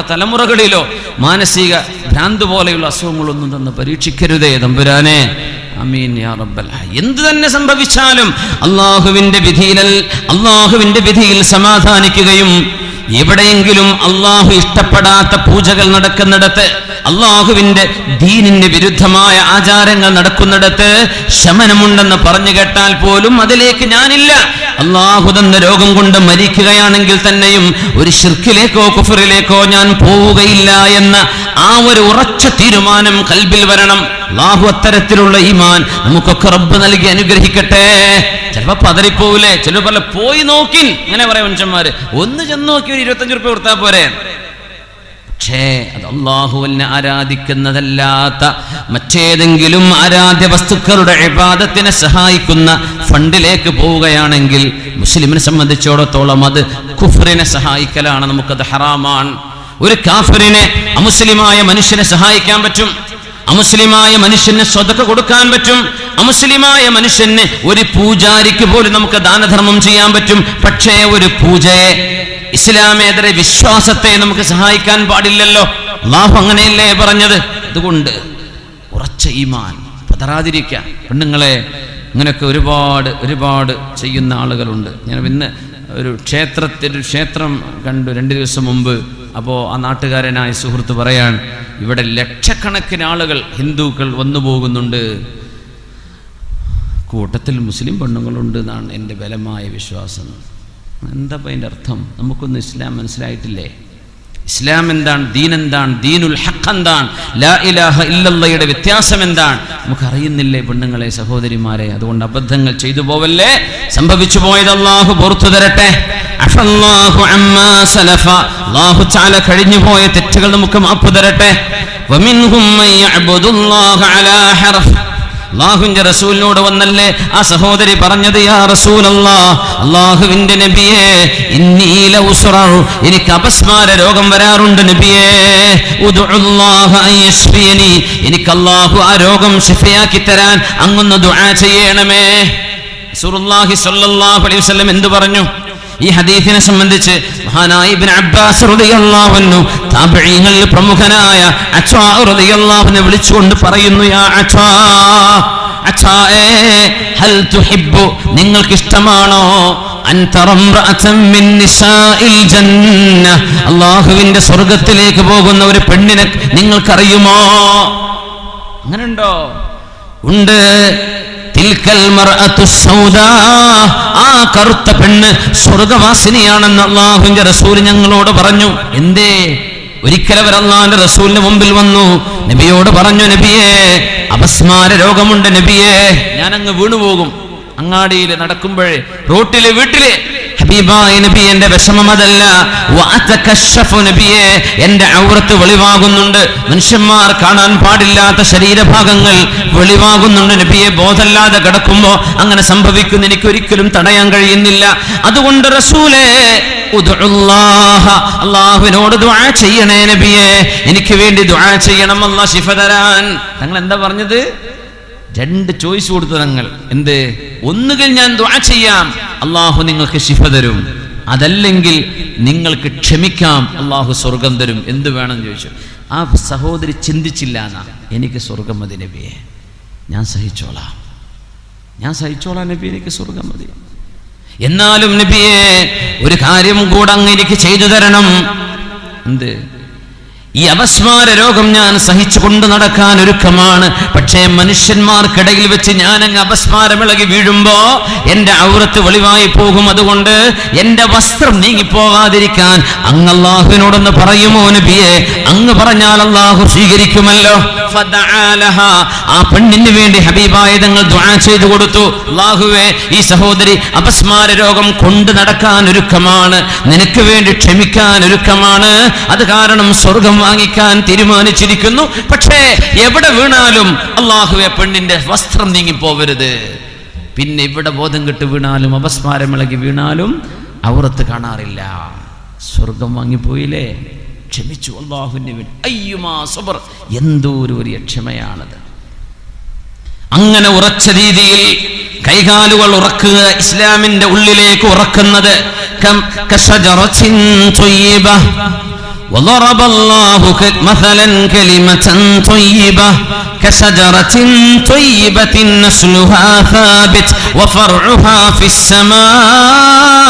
തലമുറകളിലോ മാനസിക ഭ്രാന്ത് പോലെയുള്ള അസുഖങ്ങളൊന്നും തന്ന് പരീക്ഷിക്കരുതേ തമ്പുരാനെ. ആമീൻ യാ റബ്ബൽ. എന്ത് തന്നെ സംഭവിച്ചാലും അള്ളാഹുവിന്റെ വിധിയിൽ സമാധാനിക്കുകയും എവിടെയെങ്കിലും അള്ളാഹു ഇഷ്ടപ്പെടാത്ത പൂജകൾ നടക്കുന്നിടത്ത്, അള്ളാഹുവിന്റെ ദീനിന് വിരുദ്ധമായ ആചാരങ്ങൾ നടക്കുന്നിടത്ത് ശമനമുണ്ടെന്ന് പറഞ്ഞു കേട്ടാൽ പോലും അതിലേക്ക് ഞാനില്ല. അള്ളാഹു തന്ന രോഗം കൊണ്ട് മരിക്കുകയാണെങ്കിൽ തന്നെയും ഒരു ശിർക്കിലേക്കോ കുഫറിലേക്കോ ഞാൻ പോവുകയില്ല എന്ന ആ ഒരു ഉറച്ച തീരുമാനം കൽബിൽ വരണം. അള്ളാഹു അത്തരത്തിലുള്ള ഈമാൻ നമുക്കൊക്കെ റബ്ബ് നൽകി അനുഗ്രഹിക്കട്ടെ. ചിലപ്പോ പതറിപ്പോവില്ലേ, ചിലപ്പോൾ പോയി നോക്കി അങ്ങനെ പറയാം മനുഷ്യന്മാര്. ഒന്ന് ചെന്ന് നോക്കി ഒരു 25 രൂപ കൊടുത്താൽ പോരെ. പക്ഷേ അത് അള്ളാഹുവിനെ ആരാധിക്കുന്നതല്ലാത്ത മറ്റേതെങ്കിലും ആരാധ്യ വസ്തുക്കളുടെ ഇബാദത്തിനെ സഹായിക്കുന്ന ഫണ്ടിലേക്ക് പോവുകയാണെങ്കിൽ മുസ്ലിമിനെ സംബന്ധിച്ചിടത്തോളം അത് കുഫറിനെ സഹായിക്കലാണ്, നമുക്കത് ഹറാമാണ്. ഒരു കാഫിറിനെ, അമുസ്ലിമായ മനുഷ്യനെ സഹായിക്കാൻ പറ്റും, അമുസ്ലിമായ മനുഷ്യന് സ്വതക്ക കൊടുക്കാൻ പറ്റും, അമുസ്ലിമായ മനുഷ്യന് ഒരു പൂജാരിക്ക് പോലും നമുക്ക് ദാനധർമ്മം ചെയ്യാൻ പറ്റും. പക്ഷേ ഒരു പൂജയെ, ഇസ്ലാമേതര വിശ്വാസത്തെ നമുക്ക് സഹായിക്കാൻ പാടില്ലല്ലോ. അല്ലാഹു അങ്ങനെയല്ലേ പറഞ്ഞത്. അതുകൊണ്ട് ഉറച്ച ഈമാൻ, പതറാതിരിക്കുക. പെണ്ണുങ്ങളെ, ഇങ്ങനെയൊക്കെ ഒരുപാട് ചെയ്യുന്ന ആളുകളുണ്ട്. ഞാൻ ഇന്ന് ഒരു ക്ഷേത്രം കണ്ടു 2 ദിവസം മുമ്പ്. അപ്പോൾ ആ നാട്ടുകാരനായ സുഹൃത്ത് പറയാൻ, ഇവിടെ ലക്ഷക്കണക്കിന് ആളുകൾ ഹിന്ദുക്കൾ വന്നു പോകുന്നുണ്ട്, കൂട്ടത്തിൽ മുസ്ലിം പെണ്ണുങ്ങളുണ്ട് എന്നാണ് എൻ്റെ ബലമായ വിശ്വാസം. എന്താ അതിൻ്റെ അർത്ഥം? നമുക്കൊന്നും ഇസ്ലാം മനസ്സിലായിട്ടില്ലേ? ഇസ്ലാം എന്താണ്, ദീൻ എന്താണ്, ദീനുൽ ഹഖ് എന്താണ്, ലാ ഇലാഹ ഇല്ലല്ലാഹയുടെ വ്യത്യാസം എന്താണ് നമുക്കറിയുന്നില്ലേ പെണ്ണുങ്ങളെ, സഹോദരിമാരെ? അതുകൊണ്ട് അബദ്ധങ്ങൾ ചെയ്തു പോവല്ലേ. സംഭവിച്ചു പോയത് അല്ലാഹു പുറത്തു തരട്ടെ. അഫല്ലാഹു അമ്മാ സലഫ, അല്ലാഹു തആല കഴിഞ്ഞു പോയ തെറ്റുകൾ നമുക്ക് മാപ്പ് തരട്ടെ. വമിൻഹും മൻ യഅ്ബുദുല്ലാഹ അലാ ഹർഫ്, അല്ലാഹുവിന്റെ റസൂലിനോട് വന്നല്ലേ ആ സഹോദരി പറഞ്ഞത്, യാ റസൂലല്ലാഹ്, അല്ലാഹുവിന്റെ നബിയേ, ഇന്നി ലൗസ്റഉ, എനിക്ക് അപസ്മാര രോഗം വരാറുണ്ട് നബിയേ, ഉദ്ഉല്ലാഹ അൻ യശ്ഫിയനി, എനിക്ക് അല്ലാഹു ആ രോഗം ശിഫയാക്കി തരാൻ അങ്ങൊന്ന് ദുആ ചെയ്യണമേ. റസൂലുള്ളാഹി സ്വല്ലല്ലാഹു അലൈഹി വസല്ലം എന്തു പറഞ്ഞു? ഈ ഹദീസിനെ സംബന്ധിച്ച് മഹാനായ ഇബ്നു അബ്ബാസ് റളിയല്ലാഹു അൻഹു താബഈങ്ങളിൽ പ്രമുഖനായ അച്ഛാ റളിയല്ലാഹു അൻഹു വിളിച്ചുകൊണ്ട് പറയുന്നു, യാ അച്ഛാ, അച്ഛായേ, ഹൽ തുഹിബ്ബു, നിങ്ങൾക്ക് ഇഷ്ടമാണോ അല്ലാഹുവിന്റെ സ്വർഗത്തിലേക്ക് പോകുന്ന ഒരു പെണ്ണിനെ നിങ്ങൾക്കറിയുമോ? അങ്ങനെയുണ്ടോ? ഉണ്ട്. തിൽക്കൽ മർഅതു സൗദാ, ആ കറുത്ത പെണ്ണ് സ്വർഗവാസിനിയാണെന്ന് അല്ലാഹുവിന്റെ റസൂൽ ഞങ്ങളോട് പറഞ്ഞു. എന്തേ? ഒരിക്കൽ അവർ അല്ലാഹുവിന്റെ റസൂലിന്റെ മുമ്പിൽ വന്നു, നബിയോട് പറഞ്ഞു, നബിയേ, അപസ്മാര രോഗമുണ്ട് നബിയേ, ഞാൻ അങ്ങ് വീണുപോകും. അങ്ങാടിയിൽ നടക്കുമ്പോഴേ, റോട്ടില്, വീട്ടില്, ഹബീബായ നബി, എന്റെ വിഷമം അതല്ല, നബിയെ, എന്റെ ഔറത്ത് വെളിവാകുന്നുണ്ട്, മനുഷ്യന്മാർ കാണാൻ പാടില്ലാത്ത ശരീരഭാഗങ്ങൾ വെളിവാകുന്നുണ്ട് നബിയെ, ബോധല്ലാതെ കിടക്കുമ്പോ അങ്ങനെ സംഭവിക്കുന്ന എനിക്ക് ഒരിക്കലും തടയാൻ കഴിയുന്നില്ല. അതുകൊണ്ട് റസൂലേ, അല്ലാഹുവിനോട് ദുആ ചെയ്യണേ നബിയെ, എനിക്ക് വേണ്ടി ദുആ ചെയ്യണം, അല്ലാഹ് ശിഫ തരാൻ. തങ്ങൾ എന്താ പറഞ്ഞത്? രണ്ട് ചോയ്സ് കൊടുത്തു തങ്ങൾ. എന്ത്? ഒന്നുകിൽ ഞാൻ ദുആ ചെയ്യാം, അല്ലാഹു നിങ്ങൾക്ക് ശിഫ തരും, അതല്ലെങ്കിൽ നിങ്ങൾക്ക് ക്ഷമിക്കാം, അല്ലാഹു സ്വർഗം തരും. എന്ത് വേണം ചോദിച്ചു. ആ സഹോദരി ചിന്തിച്ചില്ല എന്നാ, എനിക്ക് സ്വർഗം മതി നബിയെ, ഞാൻ സഹിച്ചോളാം നബി, എനിക്ക് സ്വർഗം മതി. എന്നാലും നബിയെ, ഒരു കാര്യം കൂടെ അങ്ങ് എനിക്ക് ചെയ്തു തരണം. എന്ത്? ഈ അപസ്മാര രോഗം ഞാൻ സഹിച്ചു കൊണ്ട് നടക്കാൻ ഒരുക്കമാണ്. പക്ഷേ മനുഷ്യന്മാർക്കിടയിൽ വെച്ച് ഞാൻ അങ്ങ് അപസ്മാരമിളകി വീഴുമ്പോ എന്റെ ഔറത്ത് വെളിവായി പോകും. അതുകൊണ്ട് എന്റെ വസ്ത്രം നീങ്ങിപ്പോകാതിരിക്കാൻ അങ്ങ് അല്ലാഹുവിനോടൊന്ന് പറയുമോ നബിയെ? അങ്ങ് പറഞ്ഞാൽ അല്ലാഹു സ്വീകരിക്കുമല്ലോ. ആ പെണ്ണിന് വേണ്ടി ഹബീബായ തങ്ങൾ ദുആ ചെയ്തു കൊടുത്തു. അല്ലാഹുവേ, ഈ സഹോദരി അപസ്മാര രോഗം കൊണ്ട് നടക്കാൻ ഒരുക്കമാണ്, നിനക്ക് വേണ്ടി ക്ഷമിക്കാൻ ഒരുക്കമാണ്, അത് കാരണം സ്വർഗം വാങ്ങിക്കാൻ തീരുമാനിച്ചിരിക്കുന്നു. പക്ഷേ എവിടെ വീണാലും അല്ലാഹുവേ, പെണ്ണിന്റെ വസ്ത്രം നീങ്ങിപ്പോവരുത്. പിന്നെ ഇവിടെ ബോധം കെട്ട് വീണാലും അപസ്മാരമിളകി വീണാലും ഔറത്ത് കാണാറില്ല. സ്വർഗം വാങ്ങിപ്പോയില്ലേ? ക്ഷമിച്ചു അല്ലാഹുവിന് വേണ്ടി. അയ്യുമാ സബർ, എന്തോ ഒരു ക്ഷമയാണത്. അങ്ങനെ ഉറച്ച രീതിയിൽ കൈകാലുകൾ ഉറക്കുക, ഇസ്ലാമിന്റെ ഉള്ളിലേക്ക് ഉറക്കുന്നത്. وضرب الله مثلا كلمة طيبة كشجرة طيبة نسلها ثابت وفرعها في السماء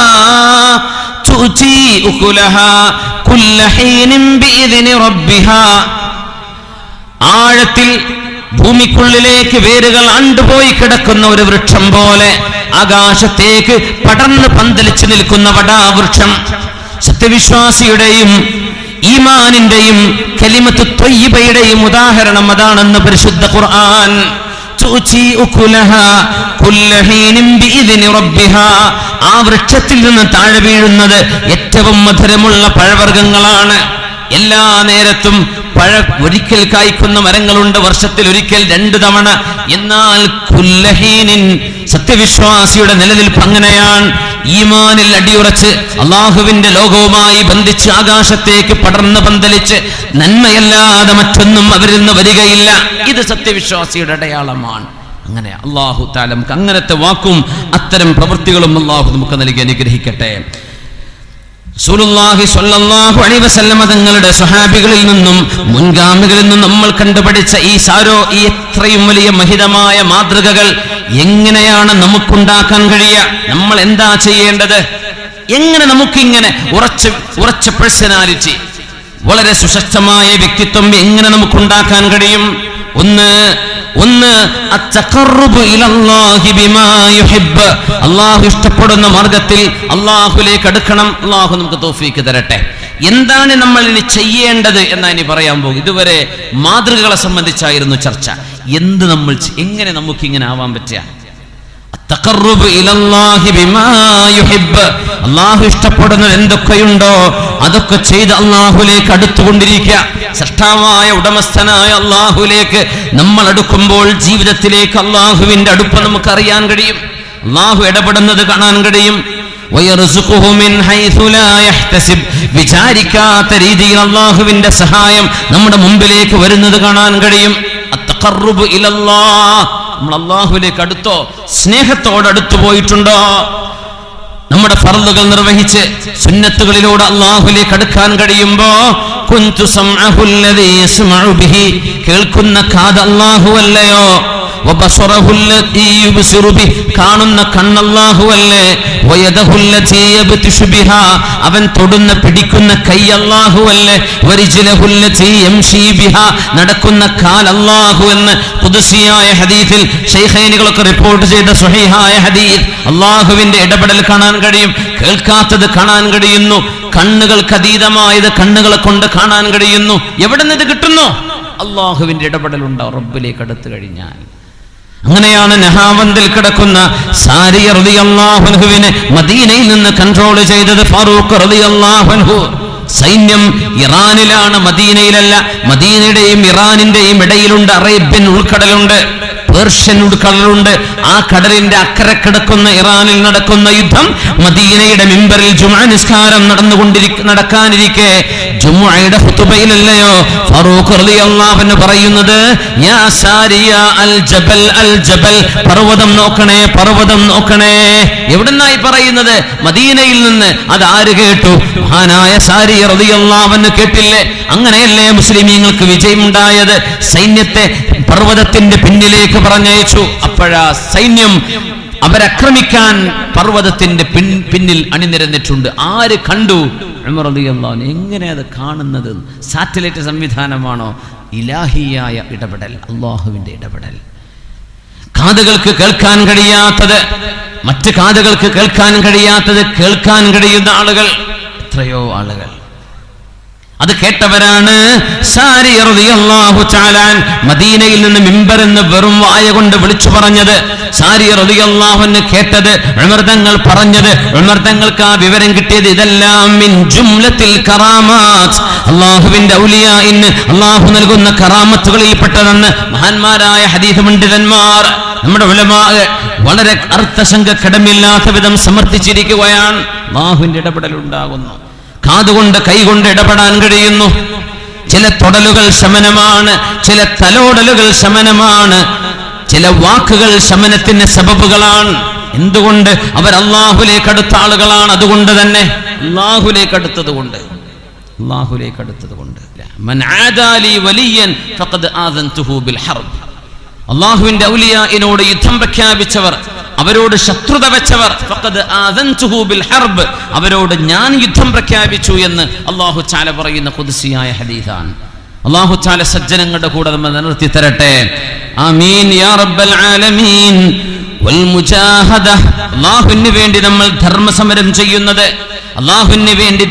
تؤتي أكلها كل حين بإذن ربها. ആഴത്തിൽ ഭൂമിക്കുള്ളിലേക്ക് വേരുകൾ അണ്ടുപോയി കിടക്കുന്ന ഒരു വൃക്ഷം പോലെ ആകാശത്തേക്ക് പടർന്ന് പന്തലിച്ചു നിൽക്കുന്ന വടാവൃക്ഷം. സത്യവിശ്വാസിയുടെയും ഈമാനിന്റെയും കലിമത്തു ത്വയ്യിബയുടെയും ഉദാഹരണം അതാണെന്ന് പരിശുദ്ധ ഖുർആൻ. ആ വൃക്ഷത്തിൽ നിന്ന് താഴെ വീഴുന്നത് ഏറ്റവും മധുരമുള്ള പഴവർഗ്ഗങ്ങളാണ്. എല്ലാ നേരത്തും ഒരിക്കൽ കായ്ക്കുന്ന മരങ്ങളുണ്ട്, വർഷത്തിൽ ഒരിക്കൽ, 2 തവണ. എന്നാൽ കുല്ലഹീനിൻ, സത്യവിശ്വാസിയുടെ നിലനിൽപ്പ് അങ്ങനെയാണ്. ഈമാനിൽ അടിയുറച്ച് അള്ളാഹുവിന്റെ ലോകവുമായി ബന്ധിച്ച് ആകാശത്തേക്ക് പടർന്ന് പന്തലിച്ച് നന്മയല്ലാതെ മറ്റൊന്നും അവരിൽ നിന്ന് വരികയില്ല. ഇത് സത്യവിശ്വാസിയുടെ അടയാളമാണ്. അങ്ങനെ അല്ലാഹു തആല നമുക്ക് അങ്ങനത്തെ വാക്കും അത്തരം പ്രവൃത്തികളും അല്ലാഹു നമുക്ക് നൽകി അനുഗ്രഹിക്കട്ടെ. റസൂലുള്ളാഹി സ്വല്ലല്ലാഹു അലൈഹി വസല്ലം തങ്ങളുടെ സ്വഹാബികളിൽ നിന്നും മുൻഗാമികളിൽ നിന്നും നമ്മൾ കണ്ടുപഠിച്ച ഈ എത്രയും വലിയ മഹിതമായ മാതൃകകൾ എങ്ങനെയാണ് നമുക്കുണ്ടാക്കാൻ കഴിയുക? നമ്മൾ എന്താ ചെയ്യേണ്ടത്? എങ്ങനെ നമുക്കിങ്ങനെ ഉറച്ച പേഴ്സണാലിറ്റി, വളരെ സുശക്തമായ വ്യക്തിത്വം എങ്ങനെ നമുക്കുണ്ടാക്കാൻ കഴിയും? ഒന്ന് അത്തഖറുബു ഇലല്ലാഹി ബിമാ യുഹിബ്ബ്, അല്ലാഹു ഇഷ്ടപ്പെടുന്ന മാർഗത്തിൽ അല്ലാഹുവിലേക്ക് അടുക്കണം. അല്ലാഹു നമുക്ക് തൗഫീക്ക് തരട്ടെ. എന്താണ് നമ്മൾ ഇനി ചെയ്യേണ്ടത് എന്നാണ് ഇനി പറയാൻ പോകും. ഇതുവരെ മാതൃകകളെ സംബന്ധിച്ചായിരുന്നു ചർച്ച. എങ്ങനെ നമുക്ക് ഇങ്ങനെ ആവാൻ പറ്റുക? തഖറുബു ഇലല്ലാഹി ബിമാ യുഹിബ്ബ്, അല്ലാഹു ഇഷ്ടപ്പെടുന്നത് എന്തൊക്കെയുണ്ടോ അതൊക്കെ ചെയ്ത് അല്ലാഹുവിലേക്ക് അടുത്തുകൊണ്ടിരിക്കുക. സൃഷ്ടാവായ ഉടമസ്ഥനായ അല്ലാഹുവിലേക്ക് നമ്മൾ അടുക്കുമ്പോൾ ജീവിതത്തിലേക്ക് അല്ലാഹുവിന്റെ അടുപ്പ് നമുക്കറിയാൻ കഴിയും. അല്ലാഹു ഇടപെടുന്നത് കാണാൻ കഴിയും. വിചാരിക്കാത്ത രീതിയിൽ അല്ലാഹുവിന്റെ സഹായം നമ്മുടെ മുമ്പിലേക്ക് വരുന്നത് കാണാൻ കഴിയും. അത്തഖറുബു ഇലല്ലാഹ്, നമ്മൾ അല്ലാഹുവിലേക്ക് അടുത്തോ? സ്നേഹത്തോടെ അടുത്തു പോയിട്ടുണ്ടോ? നമ്മുടെ ഫർളുകൾ നിർവഹിച്ച് സുന്നത്തുകളിലൂടെ അല്ലാഹുവിലേക്ക് അടുക്കാൻ കഴിയുമ്പോ കുന്തു സമഅഹു അല്ലദീ യസ്മഉ ബിഹി, കേൾക്കുന്ന കാത് അല്ലാഹുവല്ലയോ, വബസറഹു അല്ലദീ യുബ്സിറു ബിഹി, കാണുന്ന കണ്ണല്ലാഹുവല്ലേ, വയദഹു അല്ലദീ യബ്തിഷു ബിഹാ, അവൻ തൊടുന്ന പിടിക്കുന്ന കൈ അല്ലാഹുവല്ലേ, വരിജ്ലഹു അല്ലദീ യംശി ബിഹാ, നടക്കുന്ന കാൽ അല്ലാഹു എന്ന് ഖുദ്സിയായ ഹദീസിൽ ശൈഖൈനികളൊക്കെ റിപ്പോർട്ട് ചെയ്ത സ്വഹീഹായ ഹദീസ്. അല്ലാഹുവിന്റെ ഇടപെടൽ കാണാൻ കഴിയും, കേൾക്കാത്തത് കാണാൻ കഴിയുന്നു, കണ്ണുകൾക്ക് അതീതമായത് കണ്ണുകളെ കൊണ്ട് കാണാൻ കഴിയുന്നു. എവിടെ നിന്ന് ഇത് കിട്ടുന്നു? അല്ലാഹുവിന്റെ ഇടപെടൽ ഉണ്ടാവും റബ്ബിലേക്ക് അടുത്തു കഴിഞ്ഞാൽ. അങ്ങനെയാണ് നഹാവന്തിൽ കിടക്കുന്ന സാരിയ റളിയല്ലാഹു അൻഹുവിനെ മദീനയിൽ നിന്ന് കൺട്രോൾ ചെയ്തത് ഫാറൂഖ് റളിയല്ലാഹു അൻഹു. സൈന്യം ഇറാനിലാണ്, മദീനയിലല്ല. മദീനയുടെയും ഇറാനിന്റെയും ഇടയിലുണ്ട് അറേബ്യൻ ഉൾക്കടലുണ്ട്, പേർഷ്യൻ ഉൾക്കടലുണ്ട്. ആ കടലിന്റെ അക്കരെ കിടക്കുന്ന ഇറാനിൽ നടക്കുന്ന യുദ്ധം മദീനയുടെ മിമ്പറിൽ ജുമുഅ നിസ്കാരം നടക്കാനിരിക്കെ ജുമുഅയുടെ ഖുതുബയിലല്ലയോ ഫാറൂഖ് റളിയല്ലാഹു അൻഹു പറയുന്നത്, യാ സാരിയ അൽ ജബൽ അൽ ജബൽ, പർവ്വതം നോക്കണേ, പർവ്വതം നോക്കണേ. എവിടുന്നായി പറയുന്നത്? മദീനയിൽ നിന്ന്. അത് ആര് കേട്ടു? മഹാനായ സാരിയ റളിയല്ലാഹു അൻഹു കേട്ടില്ലേ? അങ്ങനെയല്ലേ മുസ്ലിമീങ്ങൾക്ക് വിജയമുണ്ടായത്? സൈന്യത്തെ പർവ്വതത്തിന്റെ പിന്നിലേക്ക് പറഞ്ഞയച്ചു. അപ്പോഴാ സൈന്യം അവരാക്രമിക്കാൻ പർവ്വതത്തിന്റെ പിന്നിൽ അണിനിരന്നിട്ടുണ്ട്. ആര് കണ്ടു? ഉമർ റളിയല്ലാഹു അൻഹു. എങ്ങനെ അത് കാണുന്നത്? സാറ്റലൈറ്റ് സംവിധാനമാണോ? ഇലാഹിയായ ഇടപെടൽ, അല്ലാഹുവിന്റെ ഇടപെടൽ. കാതുകൾക്ക് കേൾക്കാൻ കഴിയാത്തത്, മറ്റ് കാതുകൾക്ക് കേൾക്കാൻ കഴിയാത്തത് കേൾക്കാൻ കഴിയുന്ന ആളുകൾ, എത്രയോ ആളുകൾ. അത് കേട്ടവരാണ് സാരിയ റളിയല്ലാഹു തആല മദീനയിൽ നിന്ന് മിമ്പർ എന്ന് വെറും വായ കൊണ്ട് വിളിച്ചു പറഞ്ഞത്. സാരിയ റളിയല്ലാഹു അൻഹു കേട്ടത്, ഉമർ തങ്ങൾ പറഞ്ഞത്. ഉമർ തങ്ങൾക്ക് ആ വിവരം കിട്ടിയത് ഇതെല്ലാം മിൻ ജുംലത്തിൽ കറാമാത്ത്, അല്ലാഹുവിന്റെ ഔലിയാഇന് അല്ലാഹു നൽകുന്ന കറാമത്തുകളിൽ പെട്ടതെന്ന് മഹാന്മാരായ ഹദീസ് പണ്ഡിതന്മാർ, നമ്മുടെ ഉലമാ വളരെ അർത്ഥശങ്കക്കിടമില്ലാത്ത വിധം സമർത്ഥിച്ചിരിക്കുകയാണ്. അല്ലാഹുവിന്റെ ഇടപെടൽ ഉണ്ടാകുന്നു. കാതുകൊണ്ട് കൈകൊണ്ട് ഇടപെടാൻ കഴിയുന്നു. ചില തൊടലുകൾ ശമനമാണ്, ചില തലോടലുകൾ ശമനമാണ്, ചില വാക്കുകൾ ശമനത്തിന് സബബുകളാണ്. എന്തുകൊണ്ട്? അവർ അല്ലാഹുവിലേക്ക് അടുത്ത ആളുകളാണ്. അതുകൊണ്ട് തന്നെ അല്ലാഹുവിലേക്ക് അടുത്തത് കൊണ്ട്, അല്ലാഹുവിലേക്ക് അടുത്തത് കൊണ്ട് മൻ ആദാലി വലിയൻ ഫഖദ് ആദൻതുഹു ബിൽ ഹർബ്, അല്ലാഹുവിന്റെ ഔലിയാഇനോട് യുദ്ധം പ്രഖ്യാപിച്ചവർ, അവരോട് ശത്രുത വെച്ചവർ, ഫഖദ് ആദൻതുഹു ബിൽ ഹർബ്, അവരോട് ഞാൻ യുദ്ധം പ്രഖ്യാപിച്ചു എന്ന് അല്ലാഹു തആല പറയുന്ന ഖുദ്സിയായ ഹദീസാണ്. അല്ലാഹു തആല സജ്ജനങ്ങളുടെ കൂടെ നമ്മൾ നിർത്തി തരട്ടെ. ആമീൻ യാ റബ്ബൽ ആലമീൻ. വൽ മുജാഹദ, അല്ലാഹുവിന് വേണ്ടി നമ്മൾ ധർമ്മസമരം ചെയ്യുന്നത്, അല്ലാഹുവിന് വേണ്ടി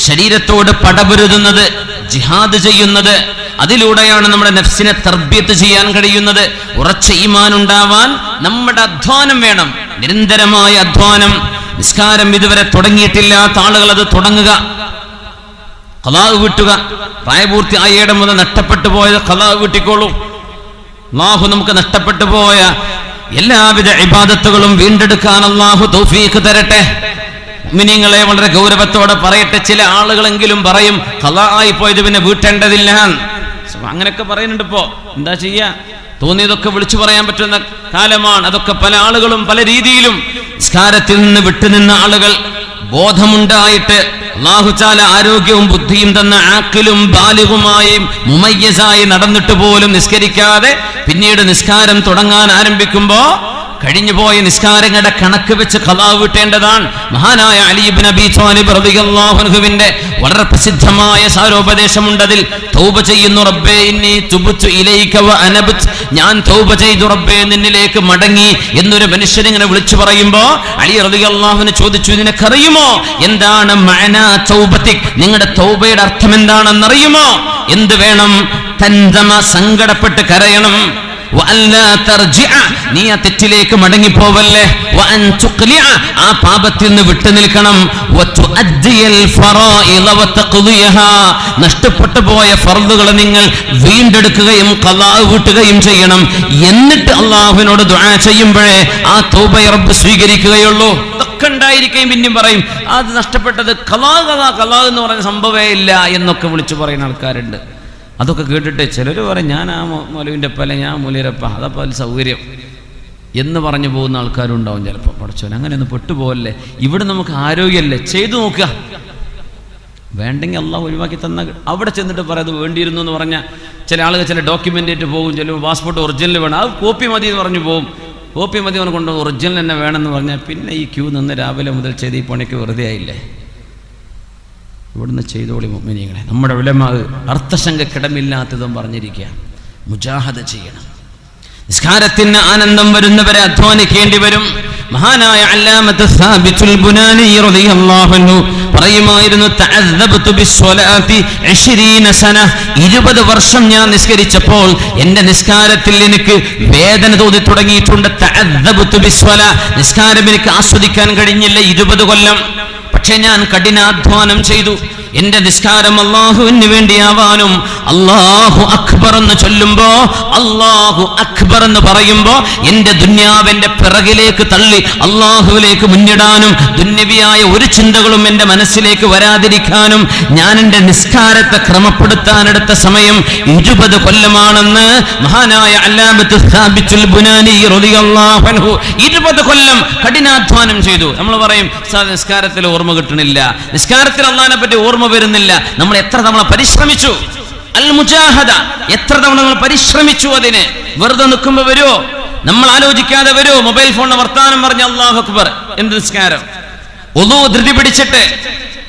ശരീരത്തോട് പടപൊരുതുന്നത്, ജിഹാദ് ചെയ്യുന്നത്, അതിലൂടെയാണ് നമ്മുടെ നഫ്സിനെ തർബിയത്ത് ചെയ്യാൻ കഴിയുന്നത്. ഉറച്ച ഈമാൻ ഉണ്ടാവാൻ നമ്മുടെ അധ്വാനം വേണം, നിരന്തരമായ അധ്വാനം. നിസ്കാരം ഇതുവരെ തുടങ്ങിയിട്ടില്ലാത്ത ആളുകൾ അത് തുടങ്ങുക, ഖളാ വീട്ടുക. പ്രായപൂർത്തി ആയേടെ മുതൽ നഷ്ടപ്പെട്ടു പോയത് ഖളാ വീട്ടിക്കോളൂ. അല്ലാഹു നമുക്ക് നഷ്ടപ്പെട്ടു പോയ എല്ലാവിധ ഇബാദത്തുകളും വീണ്ടെടുക്കാൻ അല്ലാഹു തൗഫീഖ് തരട്ടെ. മുഅ്മിനീങ്ങളെ വളരെ ഗൗരവത്തോടെ പറയട്ടെ. ചില ആളുകളെങ്കിലും പറയും ഖളാ ആയി പോയത് പിന്നെ വീട്ടേണ്ടതില്ല. അങ്ങനെയൊക്കെ പറയുന്നുണ്ട്. ഇപ്പോ എന്താ ചെയ്യാ? തോന്നിയതൊക്കെ വിളിച്ചു പറയാൻ പറ്റുന്ന കാലമാണ്. അതൊക്കെ പല ആളുകളും പല രീതിയിലും നിസ്കാരത്തിൽ നിന്ന് വിട്ടുനിന്ന ആളുകൾ, ബോധമുണ്ടായിട്ട് അല്ലാഹു തആല ആരോഗ്യവും ബുദ്ധിയും തന്ന ആഖിലും ബാലിഗുമായും മുമയ്യസായി നടന്നിട്ട് പോലും നിസ്കരിക്കാതെ പിന്നീട് നിസ്കാരം തുടങ്ങാൻ ആരംഭിക്കുമ്പോ കഴിഞ്ഞുപോയ നിസ്കാരങ്ങളുടെ കണക്ക് വെച്ച് ഖളാ വീട്ടേണ്ടതാണ്. മഹാനായ അലി ഇബ്നു അബീ ത്വാലിബ് റളിയല്ലാഹു അൻഹുവിന്റെ വളരെ പ്രസിദ്ധമായ സാരോപദേശമുണ്ട്. അതിൽ തൗബ ചെയ്യുന്നു, റബ്ബേ ഇന്നി തുബ്തു ഇലൈക വ അനബ്ത്, ഞാൻ തൗബ ചെയ്തു റബ്ബേ, നിന്നിലേക്ക് മടങ്ങി എന്നൊരു മനുഷ്യൻ ഇങ്ങനെ വിളിച്ചു പറയുമ്പോ അലി റളിയല്ലാഹു അൻഹു ചോദിച്ചു, നിനക്കറിയുമോ എന്താണ് മഅനാ തൗബതിക്, നിങ്ങളുടെ തൗബയുടെ അർത്ഥം എന്താണെന്നറിയുമോ? എന്ത് വേണം? തൻദമ, സങ്കടപ്പെട്ട് കരയണം. നീ ആ തെറ്റിലേക്ക് മടങ്ങിപ്പോവല്ലേ. ആ പാപത്തിൽ നിന്ന് വിട്ടു നിൽക്കണം. നഷ്ടപ്പെട്ടു പോയ ഫർളുകളെ നിങ്ങൾ വീണ്ടെടുക്കുകയും ഖളാ വീട്ടുകയും ചെയ്യണം. എന്നിട്ട് അല്ലാഹുവിനോട് ദുആ ചെയ്യുമ്പോഴേ ആ തൗബ റബ്ബ് സ്വീകരിക്കുകയുള്ളൂ. ഇതൊക്കെ ഉണ്ടായിരിക്കുകയും പിന്നെയും പറയും അത് നഷ്ടപ്പെട്ടത് ഖളാ എന്ന് പറയുന്ന സംഭവമേ ഇല്ല എന്നൊക്കെ വിളിച്ചു പറയുന്ന ആൾക്കാരുണ്ട്. അതൊക്കെ കേട്ടിട്ട് ചിലർ പറയും ഞാൻ ആ മൗലവിൻ്റെ പല, ഞാൻ മൂല്യരപ്പ, അതപ്പോൾ അതിൽ സൗകര്യം. എന്ന് പറഞ്ഞു പോകുന്ന ആൾക്കാരും ഉണ്ടാവും ചിലപ്പോൾ. പഠിച്ചോൻ അങ്ങനെയൊന്നും പെട്ടുപോകല്ലേ, ഇവിടെ നമുക്ക് ആരോഗ്യമല്ലേ, ചെയ്തു നോക്കുക, വേണ്ടെങ്കിൽ അള്ളാഹ് ഒഴിവാക്കി തന്ന. അവിടെ ചെന്നിട്ട് പറയാത് വേണ്ടിയിരുന്നു എന്ന് പറഞ്ഞാൽ ചില ആളുകൾ ചില ഡോക്യുമെൻ്റ് പോകും, ചിലപ്പോൾ പാസ്പോർട്ട് ഒറിജിനൽ വേണം, അത് കോപ്പി മതി എന്ന് പറഞ്ഞു പോകും. കോപ്പി മതി എന്ന് കൊണ്ട് ഒറിജിനൽ തന്നെ വേണമെന്ന് പറഞ്ഞാൽ പിന്നെ ഈ ക്യൂ നിന്ന് രാവിലെ മുതൽ ചെയ്ത് ഈ പണിക്ക് വെറുതെ ആയില്ലേ. ഇവിടുന്ന് ചെയ്തോളി മുഅ്മിനീങ്ങളെ. നമ്മുടെ ഉലമാ അർത്ഥശങ്കക്കിടമില്ലാത്തതും പറഞ്ഞിരിക്കുക, മുജാഹദ ചെയ്യണം. നിസ്കാരത്തിന് ആനന്ദം വരുന്നവരെ അധ്വാനിക്കേണ്ടി വരും. മഹാനായ അല്ലാമത്ത് സാബിത്തുൽ ബുനാനി റളിയല്ലാഹു അൻഹു പറയുമായിരുന്നു, തഅദ്ദബതു ബിസ്സലാത്തി 20 സന, 20 വർഷം ഞാൻ നിസ്കരിച്ചപ്പോൾ എൻ്റെ നിസ്കാരത്തിൽ എനിക്ക് വേദന തോന്നി തുടങ്ങിയിട്ടുണ്ട്. തഅദ്ദബതു ബിസ്സലാ, നിസ്കാരം എനിക്ക് ആസ്വദിക്കാൻ കഴിഞ്ഞില്ല 20 കൊല്ലം. പക്ഷെ ഞാൻ കഠിനാധ്വാനം ചെയ്തു. എന്റെ നിസ്കാരം അള്ളാഹുവിന് വേണ്ടിയാവാനും അല്ലാഹു അക്ബർ എന്ന് ചൊല്ലുമ്പോ, അല്ലാഹു അക്ബർ എന്ന് പറയുമ്പോ എന്റെ ദുന്യാവിന്റെ പിറകിലേക്ക് തള്ളി അള്ളാഹുവിലേക്ക് മുന്നിടാനും ദുന്യവിയായ ഒരു ചിന്തകളും എന്റെ മനസ്സിലേക്ക് വരാതിരിക്കാനും ഞാൻ എന്റെ നിസ്കാരത്തെ ക്രമപ്പെടുത്താനെടുത്ത സമയം 20 കൊല്ലമാണെന്ന് മഹാനായ അല്ലാമത്ത് സാബിത്തുൽ ബുനാനി റളിയല്ലാഹു അൻഹു 20 കൊല്ലം കഠിനാധ്വാനം ചെയ്തു. നമ്മൾ പറയും നിസ്കാരത്തിൽ ഓർമ്മ കിട്ടണില്ല, നിസ്കാരത്തിൽ അള്ളാഹിനെ പറ്റി ഓർമ്മ വരുന്നില്ല. നമ്മൾ എത്ര തവണ പരിശ്രമിച്ചു, അൽ മുജാഹദ, എത്ര തവണ നമ്മൾ പരിശ്രമിച്ചു. അതിന് വെറുതെ നിൽക്കുമ്പോ വരുമോ, നമ്മൾ ആലോചിക്കാതെ വരുമോ, മൊബൈൽ ഫോണിന് വർത്താനം പറഞ്ഞ അല്ലാഹു അക്ബർ. എന്ത് നിസ്കാരം, ഒളു ധൃതി പിടിച്ചിട്ട്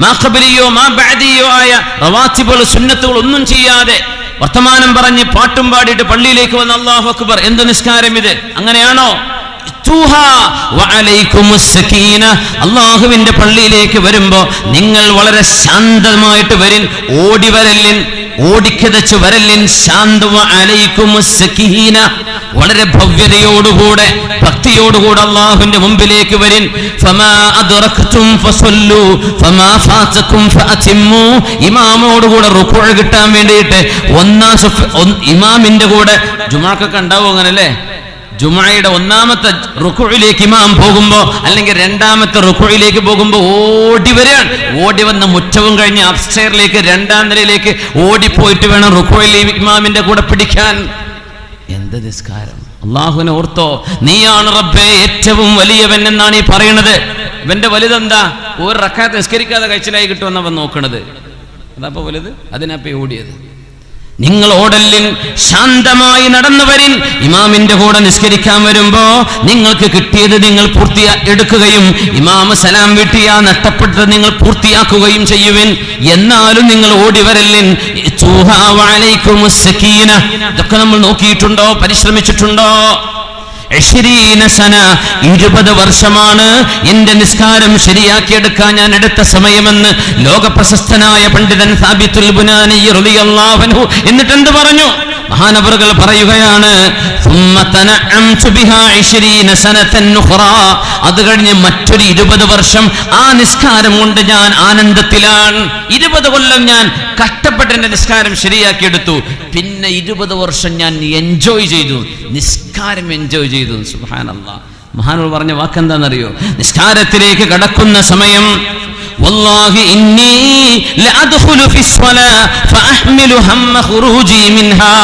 മാ ഖബലിയോ മാ ബഅദിയോ ആയ റവാത്തിബുകൾ സുന്നത്തുകൾ ഒന്നും ചെയ്യാതെ വർത്തമാനം പറഞ്ഞ് പാട്ടും പാടിയിട്ട് പള്ളിയിലേക്ക് വന്ന അല്ലാഹു അക്ബർ. എന്ത് നിസ്കാരം ഇത്? അങ്ങനെയാണോ? അള്ളാഹുവിന്റെ പള്ളിയിലേക്ക് വരുമ്പോ നിങ്ങൾ വളരെ ശാന്തമായിട്ട് വരിൻ, ഓടി വരല്ലിൻ, ഓടിക്കതച്ച് വരല്ലിൻ. വളരെ ഭവ്യതയോടുകൂടെ ഭക്തിയോടുകൂടെ അള്ളാഹുവിന്റെ മുമ്പിലേക്ക് വരിൻ. ഇമാമോടുകൂടെ റുക്കൂഅ് കിട്ടാൻ വേണ്ടിയിട്ട് ഇമാമിന്റെ കൂടെ ജുമാക്കൊക്കെ ഉണ്ടാവും അങ്ങനല്ലേ, ജുമഅയുടെ ഒന്നാമത്തെ റുക്കൂഇലേക്ക് ഇമാം പോകുമ്പോ അല്ലെങ്കിൽ രണ്ടാമത്തെ റുക്കൂഇലേക്ക് പോകുമ്പോ ഓടി വരികയാണ്. ഓടി വന്ന് മുറ്റവും കഴിഞ്ഞ് അപ്സ്റ്റെയറിലേക്ക് 2ാം നിലയിലേക്ക് ഓടിപ്പോയിട്ട് വേണം റുക്കൂഇൽ ഇമാമിന്റെ കൂടെ പിടിക്കാൻ. എന്ത് നിസ്കാരം! അള്ളാഹുവിനെ ഓർത്തോ, നീയാണ് റബ്ബേ ഏറ്റവും വലിയവൻ എന്നാണ് ഈ പറയുന്നത്. ഇവന്റെ വലുതെന്താ? ഒരു റക്അത്ത് നിസ്കരിക്കാതെ കഴിച്ചിലായി കിട്ടുമെന്നവൻ നോക്കണത്. അതപ്പോ വലുത്, അതിനപ്പോ ഓടിയത്. നിങ്ങൾ ഓടല്ലിൻ, ശാന്തമായി നടന്നുവരിൻ. ഇമാമിന്റെ കൂടെ നിസ്കരിക്കാൻ വരുമ്പോ നിങ്ങൾക്ക് കിട്ടിയത് നിങ്ങൾ എടുക്കുകയും ഇമാമ സലാം വീട്ടിയാ നഷ്ടപ്പെട്ടത് നിങ്ങൾ പൂർത്തിയാക്കുകയും ചെയ്യുവിൻ. എന്നാലും നിങ്ങൾ ഓടി വരല്ലിൻ. ഇതൊക്കെ നമ്മൾ നോക്കിയിട്ടുണ്ടോ, പരിശ്രമിച്ചിട്ടുണ്ടോ? 20 സന, 20 വർഷമാണ് എന്റെ നിസ്കാരം ശരിയാക്കിയെടുക്കാൻ ഞാൻ എടുത്ത സമയമെന്ന് ലോകപ്രശസ്തനായ പണ്ഡിതൻ സാബിത്തുൽ ബുനാനി റളിയല്ലാഹു അൻഹു എന്നിട്ട് എന്ത് പറഞ്ഞു? മഹാനവറുകൾ പറയുകയാണ്, അത് കഴിഞ്ഞ് മറ്റൊരു 20 വർഷം ആ നിസ്കാരം കൊണ്ട് ഞാൻ ആനന്ദത്തിലാണ്. 20 കൊല്ലം ഞാൻ കഷ്ടപ്പെട്ട് എന്റെ നിസ്കാരം ശരിയാക്കിയെടുത്തു. പിന്നെ 20 വർഷം ഞാൻ എൻജോയ് ചെയ്തു, നിസ്കാരം എൻജോയ് ചെയ്തു. സുബ്ഹാനല്ലാഹ്. മഹാനവർ പറഞ്ഞ വാക്കെന്താണെന്നറിയോ? നിസ്കാരത്തിലേക്ക് കടക്കുന്ന സമയം والله إني لأدخل في الصلاة فأحمل هم خروجي منها.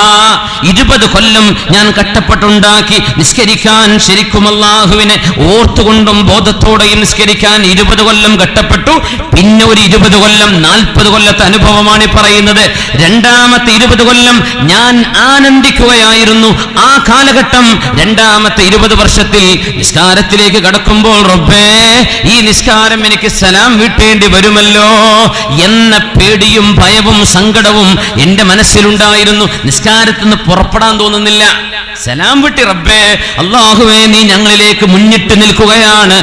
20 കൊല്ലം ഞാൻ കഷ്ടപ്പെട്ടുണ്ടാക്കി നിസ്കരിക്കാൻ, ശരിക്കും അല്ലാഹുവിനെ ഓർത്തുകൊണ്ടും ബോധത്തോടെയും നിസ്കരിക്കാൻ 20 കൊല്ലം കഷ്ടപ്പെട്ടു. പിന്നെ ഒരു 20 കൊല്ലം, 40 കൊല്ലത്തെ അനുഭവമാണ് പറയുന്നത്. രണ്ടാമത്തെ 20 കൊല്ലം ഞാൻ ആനന്ദിക്കുകയായിരുന്നു. ആ കാലഘട്ടം, രണ്ടാമത്തെ 20 വർഷത്തിൽ നിസ്കാരത്തിലേക്ക് കടക്കുമ്പോൾ റബ്ബേ ഈ നിസ്കാരം എനിക്ക് സലാം വീട്ടേണ്ടി വരുമല്ലോ എന്ന പേടിയും ഭയവും സങ്കടവും എന്റെ മനസ്സിലുണ്ടായിരുന്നു. നിസ്കാരത്തിൽ നിന്ന് പുറപ്പെടാൻ തോന്നുന്നില്ല. സലാം വിട്ടി റബ്ബേ, അല്ലാഹുവേ നീ ഞങ്ങളിലേക്ക് മുന്നിട്ട് നിൽക്കുകയാണ്.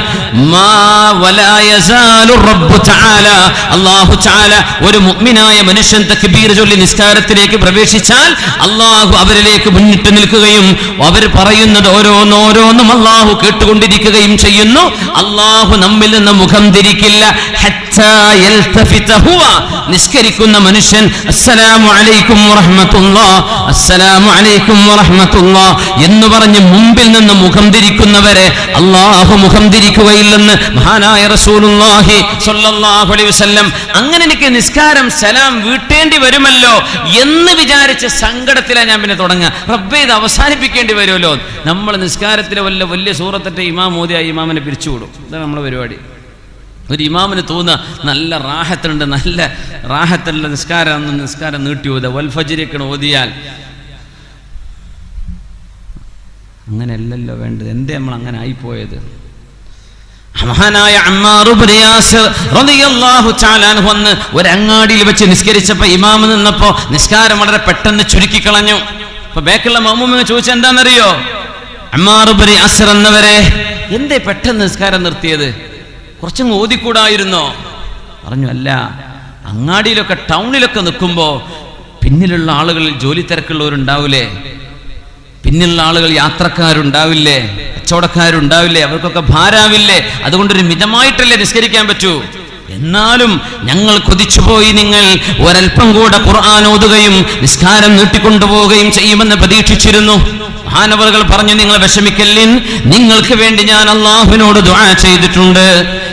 അല്ലാഹു തആല ഒരു മുഅ്മിനായ മനുഷ്യൻ തക്ബീർ ചൊല്ലി നിസ്കാരത്തിലേക്ക് പ്രവേശിച്ചാൽ അല്ലാഹു അവരിലേക്ക് മുന്നിട്ട് നിൽക്കുകയും അവർ പറയുന്നത് ഓരോന്നോരോന്നും അല്ലാഹു കേട്ടുകൊണ്ടിരിക്കുകയും ചെയ്യുന്നു. അല്ലാഹു നമ്മിൽ നിന്ന് മുഖം തിരിക്കില്ല. നിസ്കരിക്കുന്ന മനുഷ്യൻ അസ്സലാമു അലൈക്കും വറഹ്മത്തുള്ളാഹ്, അസ്സലാമു അലൈക്കും വറഹ്മത്തുള്ളാഹ് എന്ന് പറഞ്ഞ് മുമ്പിൽ നിന്ന് മുഖം തിരിക്കുന്നവരെ അല്ലാഹു മുഖം തിരിക്കുകയില്ലെന്ന് മഹാനായ റസൂലുള്ളാഹി സ്വല്ലല്ലാഹു അലൈഹി വസല്ലം. അങ്ങനെ എനിക്ക് നിസ്കാരം സലാം വീട്ടേണ്ടി വരുമല്ലോ എന്ന് വിചാരിച്ച സങ്കടത്തിലാണ് ഞാൻ പിന്നെ തുടങ്ങുക. റബ്ബേ, ഇത് അവസാനിപ്പിക്കേണ്ടി വരുമല്ലോ. നമ്മൾ നിസ്കാരത്തിലെ വലിയ സൂറത്തിൻ്റെ ഇമാം ഓതിയ ഇമാമിനെ പിരിച്ചുവിടും. ഇതാണ് നമ്മുടെ പരിപാടി. ഒരു ഇമാമിന് തോന്നുക നല്ല റാഹത്തുണ്ട്, നല്ല റാഹത്തുള്ള നിസ്കാരം നീട്ടി ഓതുക. വൽ ഫജ്രിയൊക്കെ ഓതിയാൽ അങ്ങനെയല്ലല്ലോ വേണ്ടത്. എന്തേ നമ്മൾ അങ്ങനെ ആയിപ്പോയത്? മഹാനായ അമ്മാർ ഇബ്നു യാസിർ റളിയല്ലാഹു തആല അൻഹു വന്ന് ഒരു അങ്ങാടിയിൽ വെച്ച് നിസ്കരിച്ചപ്പോൾ ഇമാം നിന്നപ്പോൾ നിസ്കാരം വളരെ പെട്ടെന്ന് ചുരുക്കി കളഞ്ഞു. അപ്പൊ ബാക്കിയുള്ള മഅ്മൂമിനെ ചോദിച്ചാൽ എന്താണെന്നറിയോ? അമ്മാർ ഇബ്നു യാസിർ എന്നവരെ, എന്തേ പെട്ടെന്ന് നിസ്കാരം നിർത്തിയത്? കുറച്ചങ്ങ് ഓതിക്കൂടായിരുന്നോ? പറഞ്ഞു, അല്ല, അങ്ങാടിയിലൊക്കെ ടൗണിലൊക്കെ നിൽക്കുമ്പോൾ പിന്നിലുള്ള ആളുകളിൽ ജോലി തിരക്കുള്ളവരുണ്ടാവില്ലേ, പിന്നിലുള്ള ആളുകൾ യാത്രക്കാരുണ്ടാവില്ലേ, കച്ചവടക്കാരുണ്ടാവില്ലേ, അവർക്കൊക്കെ ഭാരാവില്ലേ, അതുകൊണ്ടൊരു മിതമായിട്ടല്ലേ നിസ്കരിക്കാൻ പറ്റൂ. എന്നാലും ഞങ്ങൾ കൊതിച്ചുപോയി നിങ്ങൾ ഒരൽപ്പം കൂടെ ഖുർആൻ ഓതുകയും നിസ്കാരം നീട്ടിക്കൊണ്ടുപോവുകയും ചെയ്യുമെന്ന് പ്രതീക്ഷിച്ചിരുന്നു. മഹാനവറുകൾ പറഞ്ഞു, നിങ്ങൾ വിഷമിക്കല്ലിൻ, നിങ്ങൾക്ക് വേണ്ടി ഞാൻ അള്ളാഹുവിനോട് ദുആ ചെയ്തിട്ടുണ്ട്.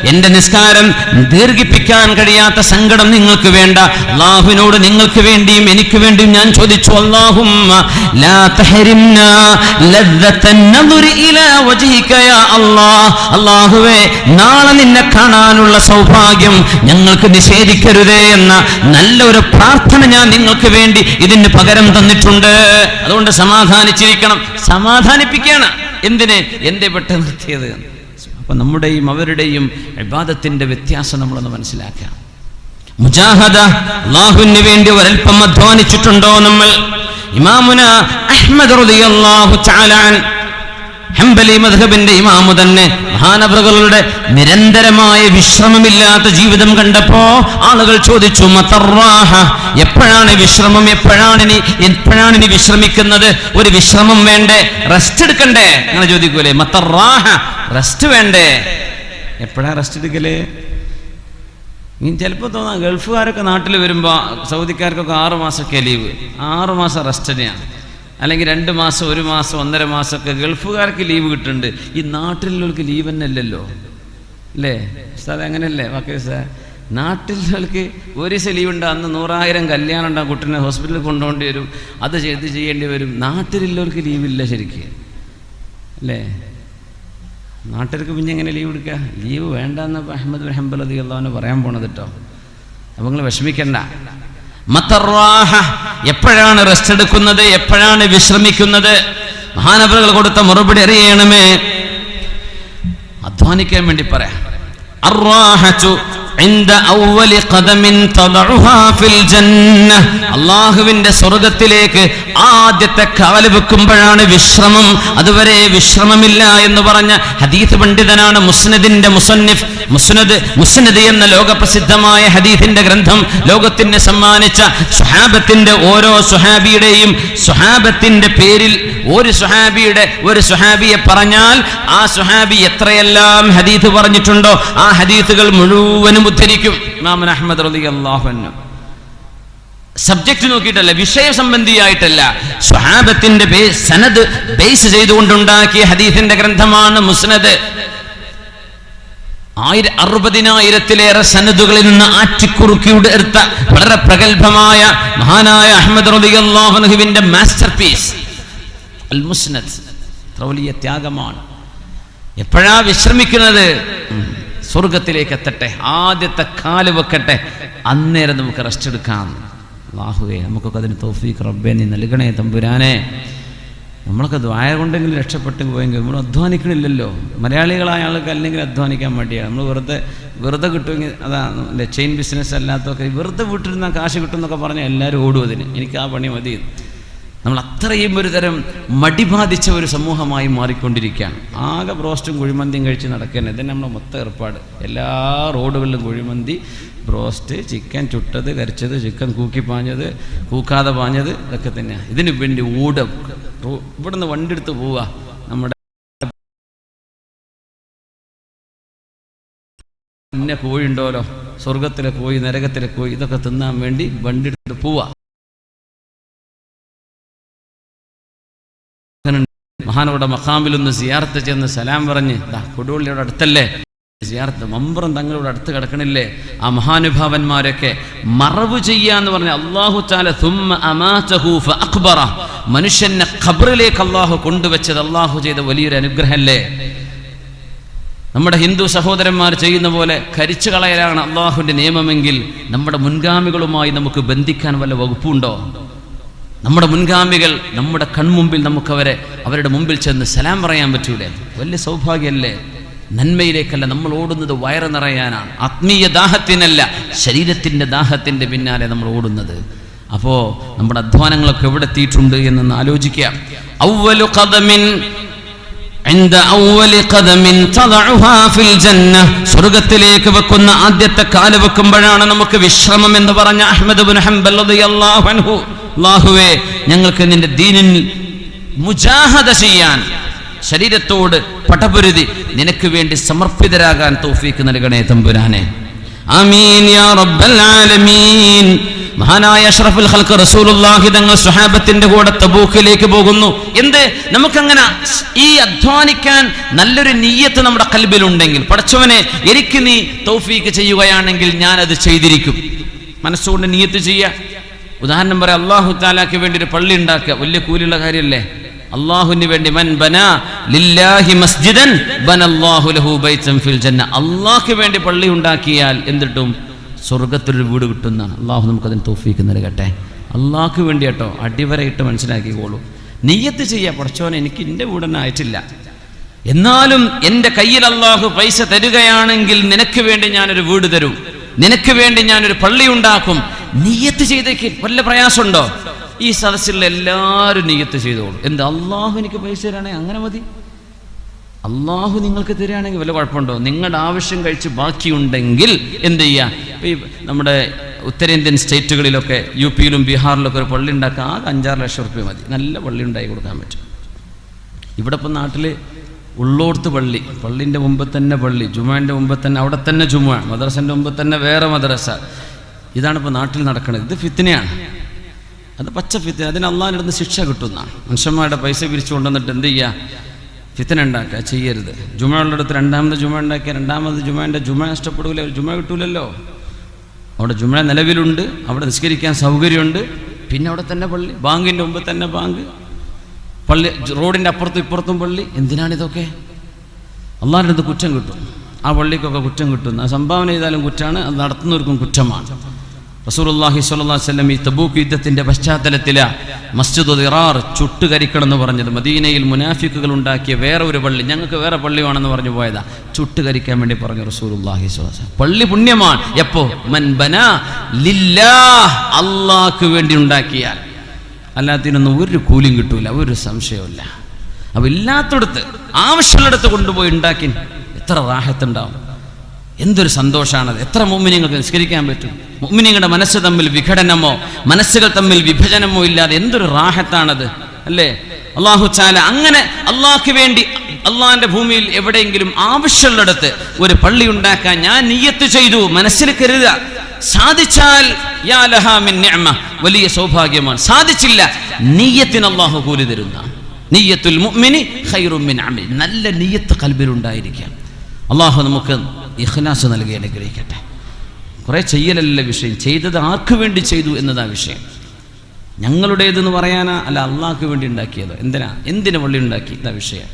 എന്റെ നിസ്കാരം ദീർഘിപ്പിക്കാൻ കഴിയാത്ത സങ്കടം നിങ്ങൾക്ക് വേണ്ട. അള്ളാഹുവിനോട് നിങ്ങൾക്ക് വേണ്ടിയും എനിക്ക് വേണ്ടിയും ഞാൻ ചോദിച്ചു, അല്ലാഹുമ്മ ലാ തഹരിംനാ ലദ്ദത്തൻ നദുരി ഇലാ വജ്ഹിക യാ അല്ലാഹ്. അല്ലാഹുവേ, നാളെ നിന്നെ കാണാനുള്ള സൗഭാഗ്യം ഞങ്ങൾക്ക് നിഷേധിക്കരുതേ എന്ന നല്ലൊരു പ്രാർത്ഥന ഞാൻ നിങ്ങൾക്ക് വേണ്ടി ഇതിന് പകരം തന്നിട്ടുണ്ട്. അതുകൊണ്ട് സമാധാനിച്ചിരിക്കണം. സമാധാനിപ്പിക്കുകയാണ്. എന്തിന്? എന്റെ പെട്ടെന്ന് നിർത്തിയത്. അപ്പൊ നമ്മുടെയും അവരുടെയും ഇബാദത്തിന്റെ വ്യത്യാസം നമ്മളൊന്ന് മനസ്സിലാക്കാം. മുജാഹദ, അല്ലാഹുവിന് വേണ്ടി ഒരൽപ്പം അധ്വാനിച്ചിട്ടുണ്ടോ നമ്മൾ? ഇമാമുന അഹ്മദ് റളിയല്ലാഹു തആല ഹംബലി മദ്ഹബിന്റെ ഇമാമു തന്നെ മഹാനവറുകളുടെ നിരന്തരമായ വിശ്രമമില്ലാത്ത ജീവിതം കണ്ടപ്പോ ആളുകൾ ചോദിച്ചു, മതറാഹ, എപ്പോഴാണ് വിശ്രമം? എപ്പോഴാണ് ഇനി വിശ്രമിക്കുന്നത്? ഒരു വിശ്രമം വേണ്ടേ? റെസ്റ്റ് എടുക്കണ്ടേ? അങ്ങനെ ചോദിക്കൂലേ? മതറാഹ, റെസ്റ്റ് വേണ്ടേ? എപ്പോഴാ റെസ്റ്റ് എടുക്കല്? ഇനി ചിലപ്പോൾ തോന്നാം, ഗൾഫുകാരൊക്കെ നാട്ടിൽ വരുമ്പോൾ സൗദിക്കാർക്കൊക്കെ 6 മാസമൊക്കെ ലീവ്. 6 മാസം റെസ്റ്റ് തന്നെയാണ്. അല്ലെങ്കിൽ 2 മാസം, 1 മാസം, 1.5 മാസമൊക്കെ ഗൾഫുകാർക്ക് ലീവ് കിട്ടുന്നുണ്ട്. ഈ നാട്ടിലുള്ളവർക്ക് ലീവ് തന്നെ അല്ലല്ലോ, അല്ലേ സാർ? അങ്ങനെയല്ലേ വാക്കേ സാർ? നാട്ടിലുള്ളവർക്ക് ഒരു ദിവസം ലീവ് ഉണ്ട്, അന്ന് 100,000 കല്യാണം ഉണ്ടാകും, കുട്ടീനെ ഹോസ്പിറ്റലിൽ കൊണ്ടുപോകേണ്ടി വരും, അത് ചെയ്യേണ്ടി വരും. നാട്ടിലുള്ളവർക്ക് ലീവില്ല ശരിക്കും, അല്ലേ? നാട്ടിലേക്ക് പിന്നെ എങ്ങനെ ലീവ് എടുക്കുക? ലീവ് വേണ്ടെന്ന് അഹ്മദ് ബിൻ ഹംബൽ റളിയല്ലാഹു അൻഹു പറയാൻ പോണത് കേട്ടോ. അപ്പോൾ നിങ്ങൾ വിഷമിക്കണ്ട. മതറാഹ, എപ്പോഴാണ് റെസ്റ്റ് എടുക്കുന്നത്? എപ്പോഴാണ് വിശ്രമിക്കുന്നത്? മഹാനവറുകൾ കൊടുത്ത മറുപടി അറിയണമേ. അധ്വാനിക്കാൻ വേണ്ടി പറയാം. അർറാഹതു ഇൻദ അവ്വലി ഖദമിൻ തദഉഹാ ഫിൽ ജന്ന. അല്ലാഹുവിന്റെ സ്വർഗ്ഗത്തിലേക്ക് ആദ്യത്തെ കാല് വെക്കുമ്പോഴാണ് വിശ്രമം. അതുവരെ വിശ്രമമില്ല എന്ന് പറഞ്ഞ ഹദീസ് പണ്ഡിതനാണ് മുസ്നദിന്റെ മുസന്നിഫ്. മുസ്നദ് എന്ന ലോകപ്രസിദ്ധമായ ഹദീസിന്റെ ഗ്രന്ഥം ലോകത്തിന് സമ്മാനിച്ച സ്വഹാബത്തിന്റെ ഓരോ സ്വഹാബിയുടെയും സ്വഹാബത്തിന്റെ പേരിൽ ഒരു സ്വഹാബിയെ പറഞ്ഞാൽ ആ സ്വഹാബി എത്രയെല്ലാം ഹദീസ് പറഞ്ഞിട്ടുണ്ടോ ആ ഹദീസുകൾ മുഴുവനും ഉദ്ധരിക്കും ഇമാം അഹ്മദ് റളിയല്ലാഹു അൻഹു. സബ്ജക്റ്റ് നോക്കിയിട്ടല്ല, വിഷയ സംബന്ധിയായിട്ടല്ല, സ്വഹാബത്തിന്റെ സനദ് ബേസ് ചെയ്തുകൊണ്ടുണ്ടാക്കിയ ഹദീസിന്റെ ഗ്രന്ഥമാണ് മുസ്നദ്. 60,000-ലേറെ സനദുകളിൽ നിന്ന് ആറ്റിക്കുറുക്കിയുടെ എടുത്ത വളരെ പ്രഗത്ഭമായ മഹാനായ അഹ്മദ് റളിയല്ലാഹു അൻഹുവിന്റെ മാസ്റ്റർ പീസ് അൽ മുസ്നദ്. വലിയ ത്യാഗമാണ്. എപ്പോഴാ വിശ്രമിക്കുന്നത്? സ്വർഗത്തിലേക്ക് എത്തട്ടെ, ആദ്യത്തെ കാല് വെക്കട്ടെ, അന്നേരം നമുക്ക് റെസ്റ്റ് എടുക്കാം. അല്ലാഹുവേ, നമുക്കൊക്കെ അതിന് തൗഫീഖ് റബ്ബേ നീ നൽകണേ തമ്പുരാനെ. നമ്മളൊക്കെ ദ്വായ കൊണ്ടെങ്കിലും രക്ഷപ്പെട്ടു പോയെങ്കിൽ നമ്മൾ അധ്വാനിക്കണില്ലല്ലോ. മലയാളികളായ ആൾക്ക് അല്ലെങ്കിൽ അധ്വാനിക്കാൻ മടിയാണ്. നമ്മൾ വെറുതെ കിട്ടുമെങ്കിൽ അതാണ് ചെയിൻ ബിസിനസ് അല്ലാത്തൊക്കെ വെറുതെ വീട്ടിലിരുന്ന കാശ് കിട്ടുമെന്നൊക്കെ പറഞ്ഞാൽ എല്ലാവരും ഓടും അതിന്. എനിക്ക് ആ പണി മതി. നമ്മൾ അത്രയും ഒരു തരം മടി ബാധിച്ച ഒരു സമൂഹമായി മാറിക്കൊണ്ടിരിക്കുകയാണ്. ആകെ ബ്രോസ്റ്റും കുഴിമന്തിയും കഴിച്ച് നടക്കാൻ ഇതന്നെ നമ്മുടെ മൊത്തം ഏർപ്പാട്. എല്ലാ റോഡുകളിലും കുഴിമന്തി, ബ്രോസ്റ്റ്, ചിക്കൻ ചുട്ടത്, കരിച്ചത്, ചിക്കൻ കൂക്കിപ്പാഞ്ഞത്, കൂക്കാതെ പാഞ്ഞത്, ഇതൊക്കെ തന്നെയാണ്. ഇതിന് വേണ്ടി ഓടും. ഇവിടുന്ന് വണ്ടി എടുത്ത് പോവുക. നമ്മുടെ ഇന്ന കോഴി ഉണ്ടോലോ, സ്വർഗത്തിലെ കോഴി നരകത്തിലെ കോഴി, ഇതൊക്കെ തിന്നാൻ വേണ്ടി വണ്ടി എടുത്തിട്ട് പോവാ. മഹാനോടെ മഖാമിലൊന്ന് സിയാറത്ത് ചെന്ന് സലാം പറഞ്ഞ്, കൊടുവള്ളിയുടെ അടുത്തല്ലേ സിയാറത്ത്, മമ്പുറം തങ്ങളുടെ അടുത്ത് കിടക്കണില്ലേ, ആ മഹാനുഭാവന്മാരൊക്കെ മറവ് ചെയ്യാന്ന് പറഞ്ഞ അല്ലാഹു തആല സുമ്മ അമാതഹു ഫഅഖ്ബറ, മനുഷ്യനെ ഖബറിലേക്ക് അല്ലാഹു കൊണ്ടുവച്ചത് അല്ലാഹു ചെയ്ത വലിയൊരു അനുഗ്രഹമല്ലേ. നമ്മുടെ ഹിന്ദു സഹോദരന്മാർ ചെയ്യുന്ന പോലെ കരിച്ചു കളയലാണ് അള്ളാഹുവിന്റെ നിയമമെങ്കിൽ നമ്മുടെ മുൻഗാമികളുമായി നമുക്ക് ബന്ധിക്കാൻ വല്ല വകുപ്പുണ്ടോ? നമ്മുടെ മുൻഗാമികൾ നമ്മുടെ കൺമുമ്പിൽ അവരുടെ മുമ്പിൽ ചെന്ന് സലാം പറയാൻ പറ്റൂലേ? വലിയ സൗഭാഗ്യമല്ലേ. നന്മയിലേക്കല്ല നമ്മൾ ഓടുന്നത്, വയറ് നിറയാനാണ്, ആത്മീയ ദാഹത്തിനല്ല, ശരീരത്തിന്റെ ദാഹത്തിന്റെ പിന്നാലെ നമ്മൾ ഓടുന്നത്. അപ്പോ നമ്മുടെ അധ്വാനങ്ങളൊക്കെ എവിടെ എത്തിയിട്ടുണ്ട് എന്നൊന്ന് ആലോചിക്കാം. അവ്വലു ഖദമിൻ عند أول قدم تضعها في الجنة, സ്വർഗ്ഗത്തിലേക്ക് വെക്കുന്ന ആദ്യത്തെ കാല് വെക്കുമ്പോഴാണ് നമുക്ക് വിശ്രമം എന്ന് പറഞ്ഞ അഹ്മദ് ഇബ്നു ഹംബൽ റളിയല്ലാഹു അൻഹു, അല്ലാഹുവേ ഞങ്ങൾക്ക് നിന്റെ ദീനിൽ മുജാഹദ ചെയ്യാൻ, ശരീരത്തോട് പടപൊരുതി നിനക്ക് വേണ്ടി സമർപ്പിതരാകാൻ തൗഫീക്ക് നൽകണേ തമ്പുരാനെ. ആമീൻ യാ റബ്ബൽ ആലമീൻ. മഹാനായ അഷ്റഫുൽ ഖൽഖ് റസൂലുള്ളാഹി തങ്ങൾ സ്വഹാബത്തിന്റെ കൂടെ തബൂക്കിലേക്ക് പോകുന്നു. എന്ത് നമുക്കങ്ങനെ ഈ അധ്വാനിക്കാൻ നല്ലൊരു നിയ്യത്ത് നമ്മുടെ ഖൽബിലുണ്ടെങ്കിൽ, പടച്ചവനെ എനിക്ക് നീ തൗഫീക്ക് ചെയ്യുകയാണെങ്കിൽ ഞാനത് ചെയ്തിരിക്കും, മനസ്സുകൊണ്ട് നിയ്യത്ത് ചെയ്യുക. ഉദാഹരണം പറയാം, അല്ലാഹു തആലക്ക് വേണ്ടി ഒരു പള്ളി ഉണ്ടാക്കുക വലിയ കൂലിയുള്ള കാര്യമല്ലേ? അല്ലാഹുവിന് വേണ്ടി മൻ ബനാ ലില്ലാഹി മസ്ജിദൻ ബനല്ലാഹു ലഹു ബൈതൻ ഫിൽ ജന്ന, അല്ലാഹുവിന് വേണ്ടി പള്ളി ഉണ്ടാക്കിയാൽ എന്തിട്ടും സ്വർഗത്തിലൊരു വീട് കിട്ടുന്നതാണ്. അള്ളാഹു നമുക്കതിന് തൗഫീക്ക് നൽകട്ടെ. അള്ളാഹ്ക്ക് വേണ്ടി കേട്ടോ, അടിവരയിട്ട് മനസ്സിലാക്കിക്കോളൂ. നിയ്യത്ത് ചെയ്യുക, പടച്ചോനെ എനിക്ക് എൻ്റെ വീട് തന്നെ ആയിട്ടില്ല, എന്നാലും എൻ്റെ കയ്യിൽ അള്ളാഹു പൈസ തരികയാണെങ്കിൽ നിനക്ക് വേണ്ടി ഞാനൊരു വീട് തരും, നിനക്ക് വേണ്ടി ഞാനൊരു പള്ളി ഉണ്ടാക്കും. നിയ്യത്ത് ചെയ്തേക്ക് വല്ല പ്രയാസമുണ്ടോ? ഈ സദസ്സിലുള്ള എല്ലാവരും നിയ്യത്ത് ചെയ്തോളൂ. എന്താ, അള്ളാഹു എനിക്ക് പൈസ തരാണെങ്കിൽ അങ്ങനെ മതി, അള്ളാഹു നിങ്ങൾക്ക് തരികയാണെങ്കിൽ വല്ല കുഴപ്പമുണ്ടോ? നിങ്ങളുടെ ആവശ്യം കഴിച്ച് ബാക്കിയുണ്ടെങ്കിൽ എന്ത് ചെയ്യുക? ഈ നമ്മുടെ ഉത്തരേന്ത്യൻ സ്റ്റേറ്റുകളിലൊക്കെ യു പിയിലും ബീഹാറിലൊക്കെ ഒരു പള്ളി ഉണ്ടാക്കാൻ ആകെ 5-6 ലക്ഷം റുപ്യ മതി, നല്ല പള്ളി ഉണ്ടാക്കി കൊടുക്കാൻ പറ്റും. ഇവിടെ ഇപ്പം നാട്ടിൽ ഉള്ളോടത്ത് പള്ളിൻ്റെ മുമ്പ് തന്നെ പള്ളി, ജുമാൻ്റെ മുമ്പ് തന്നെ അവിടെ തന്നെ ജുമാ, മദ്രസൻ്റെ മുമ്പ് തന്നെ വേറെ മദ്രസ, ഇതാണിപ്പോൾ നാട്ടിൽ നടക്കുന്നത്. ഇത് ഫിത്നയാണ്, അത് പച്ച ഫിത്ന. അതിന് അള്ളാഹിൻ്റെ അടുത്ത് ശിക്ഷ കിട്ടുന്നതാണ്. മനുഷ്യന്മാരുടെ പൈസ പിരിച്ചു കൊണ്ടുവന്നിട്ട് എന്ത് ചെയ്യുക? ഫിത്ന ഉണ്ടാക്കുക, ചെയ്യരുത്. ജുമ ഉള്ളിടത്ത് രണ്ടാമത് ജുമ ഉണ്ടാക്കിയ രണ്ടാമത് ജുമാൻ്റെ ജുമ നഷ്ടപ്പെടില്ല, ജുമ കിട്ടൂലല്ലോ. അവിടെ ജുമ നിലവിലുണ്ട്, അവിടെ നിസ്കരിക്കാൻ സൗകര്യമുണ്ട്, പിന്നെ അവിടെ തന്നെ പള്ളി, ബാങ്കിൻ്റെ മുമ്പ് തന്നെ ബാങ്ക്, പള്ളി റോഡിൻ്റെ അപ്പുറത്തും ഇപ്പുറത്തും പള്ളി. എന്തിനാണിതൊക്കെ? അള്ളാഹിൻ്റെ അടുത്ത് കുറ്റം കിട്ടും, ആ പള്ളിക്കൊക്കെ കുറ്റം കിട്ടും. ആ സംഭാവന ചെയ്താലും കുറ്റമാണ്, അത് നടത്തുന്നവർക്കും കുറ്റമാണ്. റസൂലുള്ളാഹി സ്വല്ലല്ലാഹു അലൈഹി വസല്ലം ഈ തബൂക്ക് യുദ്ധത്തിന്റെ പശ്ചാത്തലത്തിൽ മസ്ജിദുൽ ദിറാർ ചുട്ടുകരിക്കണം എന്ന് പറഞ്ഞത്, മദീനയിൽ മുനാഫിക്കുകൾ ഉണ്ടാക്കിയ വേറെ ഒരു പള്ളി, ഞങ്ങൾക്ക് വേറെ പള്ളി വേണമെന്ന് പറഞ്ഞു പോയതാ, ചുട്ടുകരിക്കാൻ വേണ്ടി പറഞ്ഞു റസൂലുള്ളാഹി സ്വല്ലല്ലാഹു അലൈഹി വസല്ലം. പള്ളി പുണ്യമാണ് എപ്പോ? മൻ ബനാ ലില്ലാഹ്, അല്ലാഹ്ക്ക് വേണ്ടി ഉണ്ടാക്കിയാൽ. അല്ലാത്തിനൊന്നും ഒരു കൂലിയും കിട്ടൂല, ഒരു സംശയമില്ല. അപ്പൊ ഇല്ലാത്തടത്ത് ആവശ്യമുള്ളിടത്ത് കൊണ്ടുപോയി ഉണ്ടാക്കി എത്ര റാഹത്തുണ്ടാവും, എന്തൊരു സന്തോഷമാണത്. എത്ര മുഅ്മിനീങ്ങൾക്ക് നിസ്കരിക്കാൻ പറ്റും? മുഅ്മിനീങ്ങളുടെ മനസ്സ് തമ്മിൽ വിഘടനമോ മനസ്സുകൾ തമ്മിൽ വിഭജനമോ ഇല്ലാതെ എന്തൊരു റാഹത്താണത്, അല്ലേ? അല്ലാഹു തആല അങ്ങനെ അള്ളാഹ്ക്ക് വേണ്ടി അള്ളാഹിന്റെ ഭൂമിയിൽ എവിടെയെങ്കിലും ആവശ്യമുള്ളിടത്ത് ഒരു പള്ളി ഉണ്ടാക്കാൻ ഞാൻ നിയ്യത്ത് ചെയ്തു, മനസ്സിൽ കരുതുക. സാധിച്ചാൽ യാ ലഹാ മിൻ നിഅമ, വലിയ സൗഭാഗ്യമാണ്. സാധിച്ചില്ല, നിയ്യത്തിന് അള്ളാഹു കൂലി തരുന്ന. നിയ്യത്തുൽ മുഅ്മിനി ഖൈറും മിൻ അമലി, നല്ല നിയ്യത്ത് ഖൽബിലുണ്ടായിരിക്കാം. അള്ളാഹു നമുക്ക് ഇഖ്ലാസ് നൽകി അനുഗ്രഹിക്കട്ടെ. കുറേ ചെയ്യലല്ല വിഷയം, ചെയ്തത് ആർക്ക് വേണ്ടി ചെയ്തു എന്നതാ വിഷയം. ഞങ്ങളുടേതെന്ന് പറയാനാ, അല്ല അള്ളാഹ്ക്ക് വേണ്ടി ഉണ്ടാക്കിയതോ? എന്തിനു പള്ളി ഉണ്ടാക്കി? ഇതാ വിഷയം.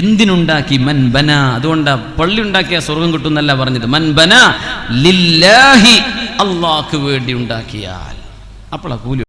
എന്തിനുണ്ടാക്കി? മൻ ബന, അതുകൊണ്ടാ പള്ളി ഉണ്ടാക്കിയ സ്വർഗം കിട്ടുന്നല്ല പറഞ്ഞത്. മൻ ബന ലില്ലാഹി, അള്ളാഹ്ക്ക് വേണ്ടി ഉണ്ടാക്കിയാൽ അപ്പോൾ കൂലി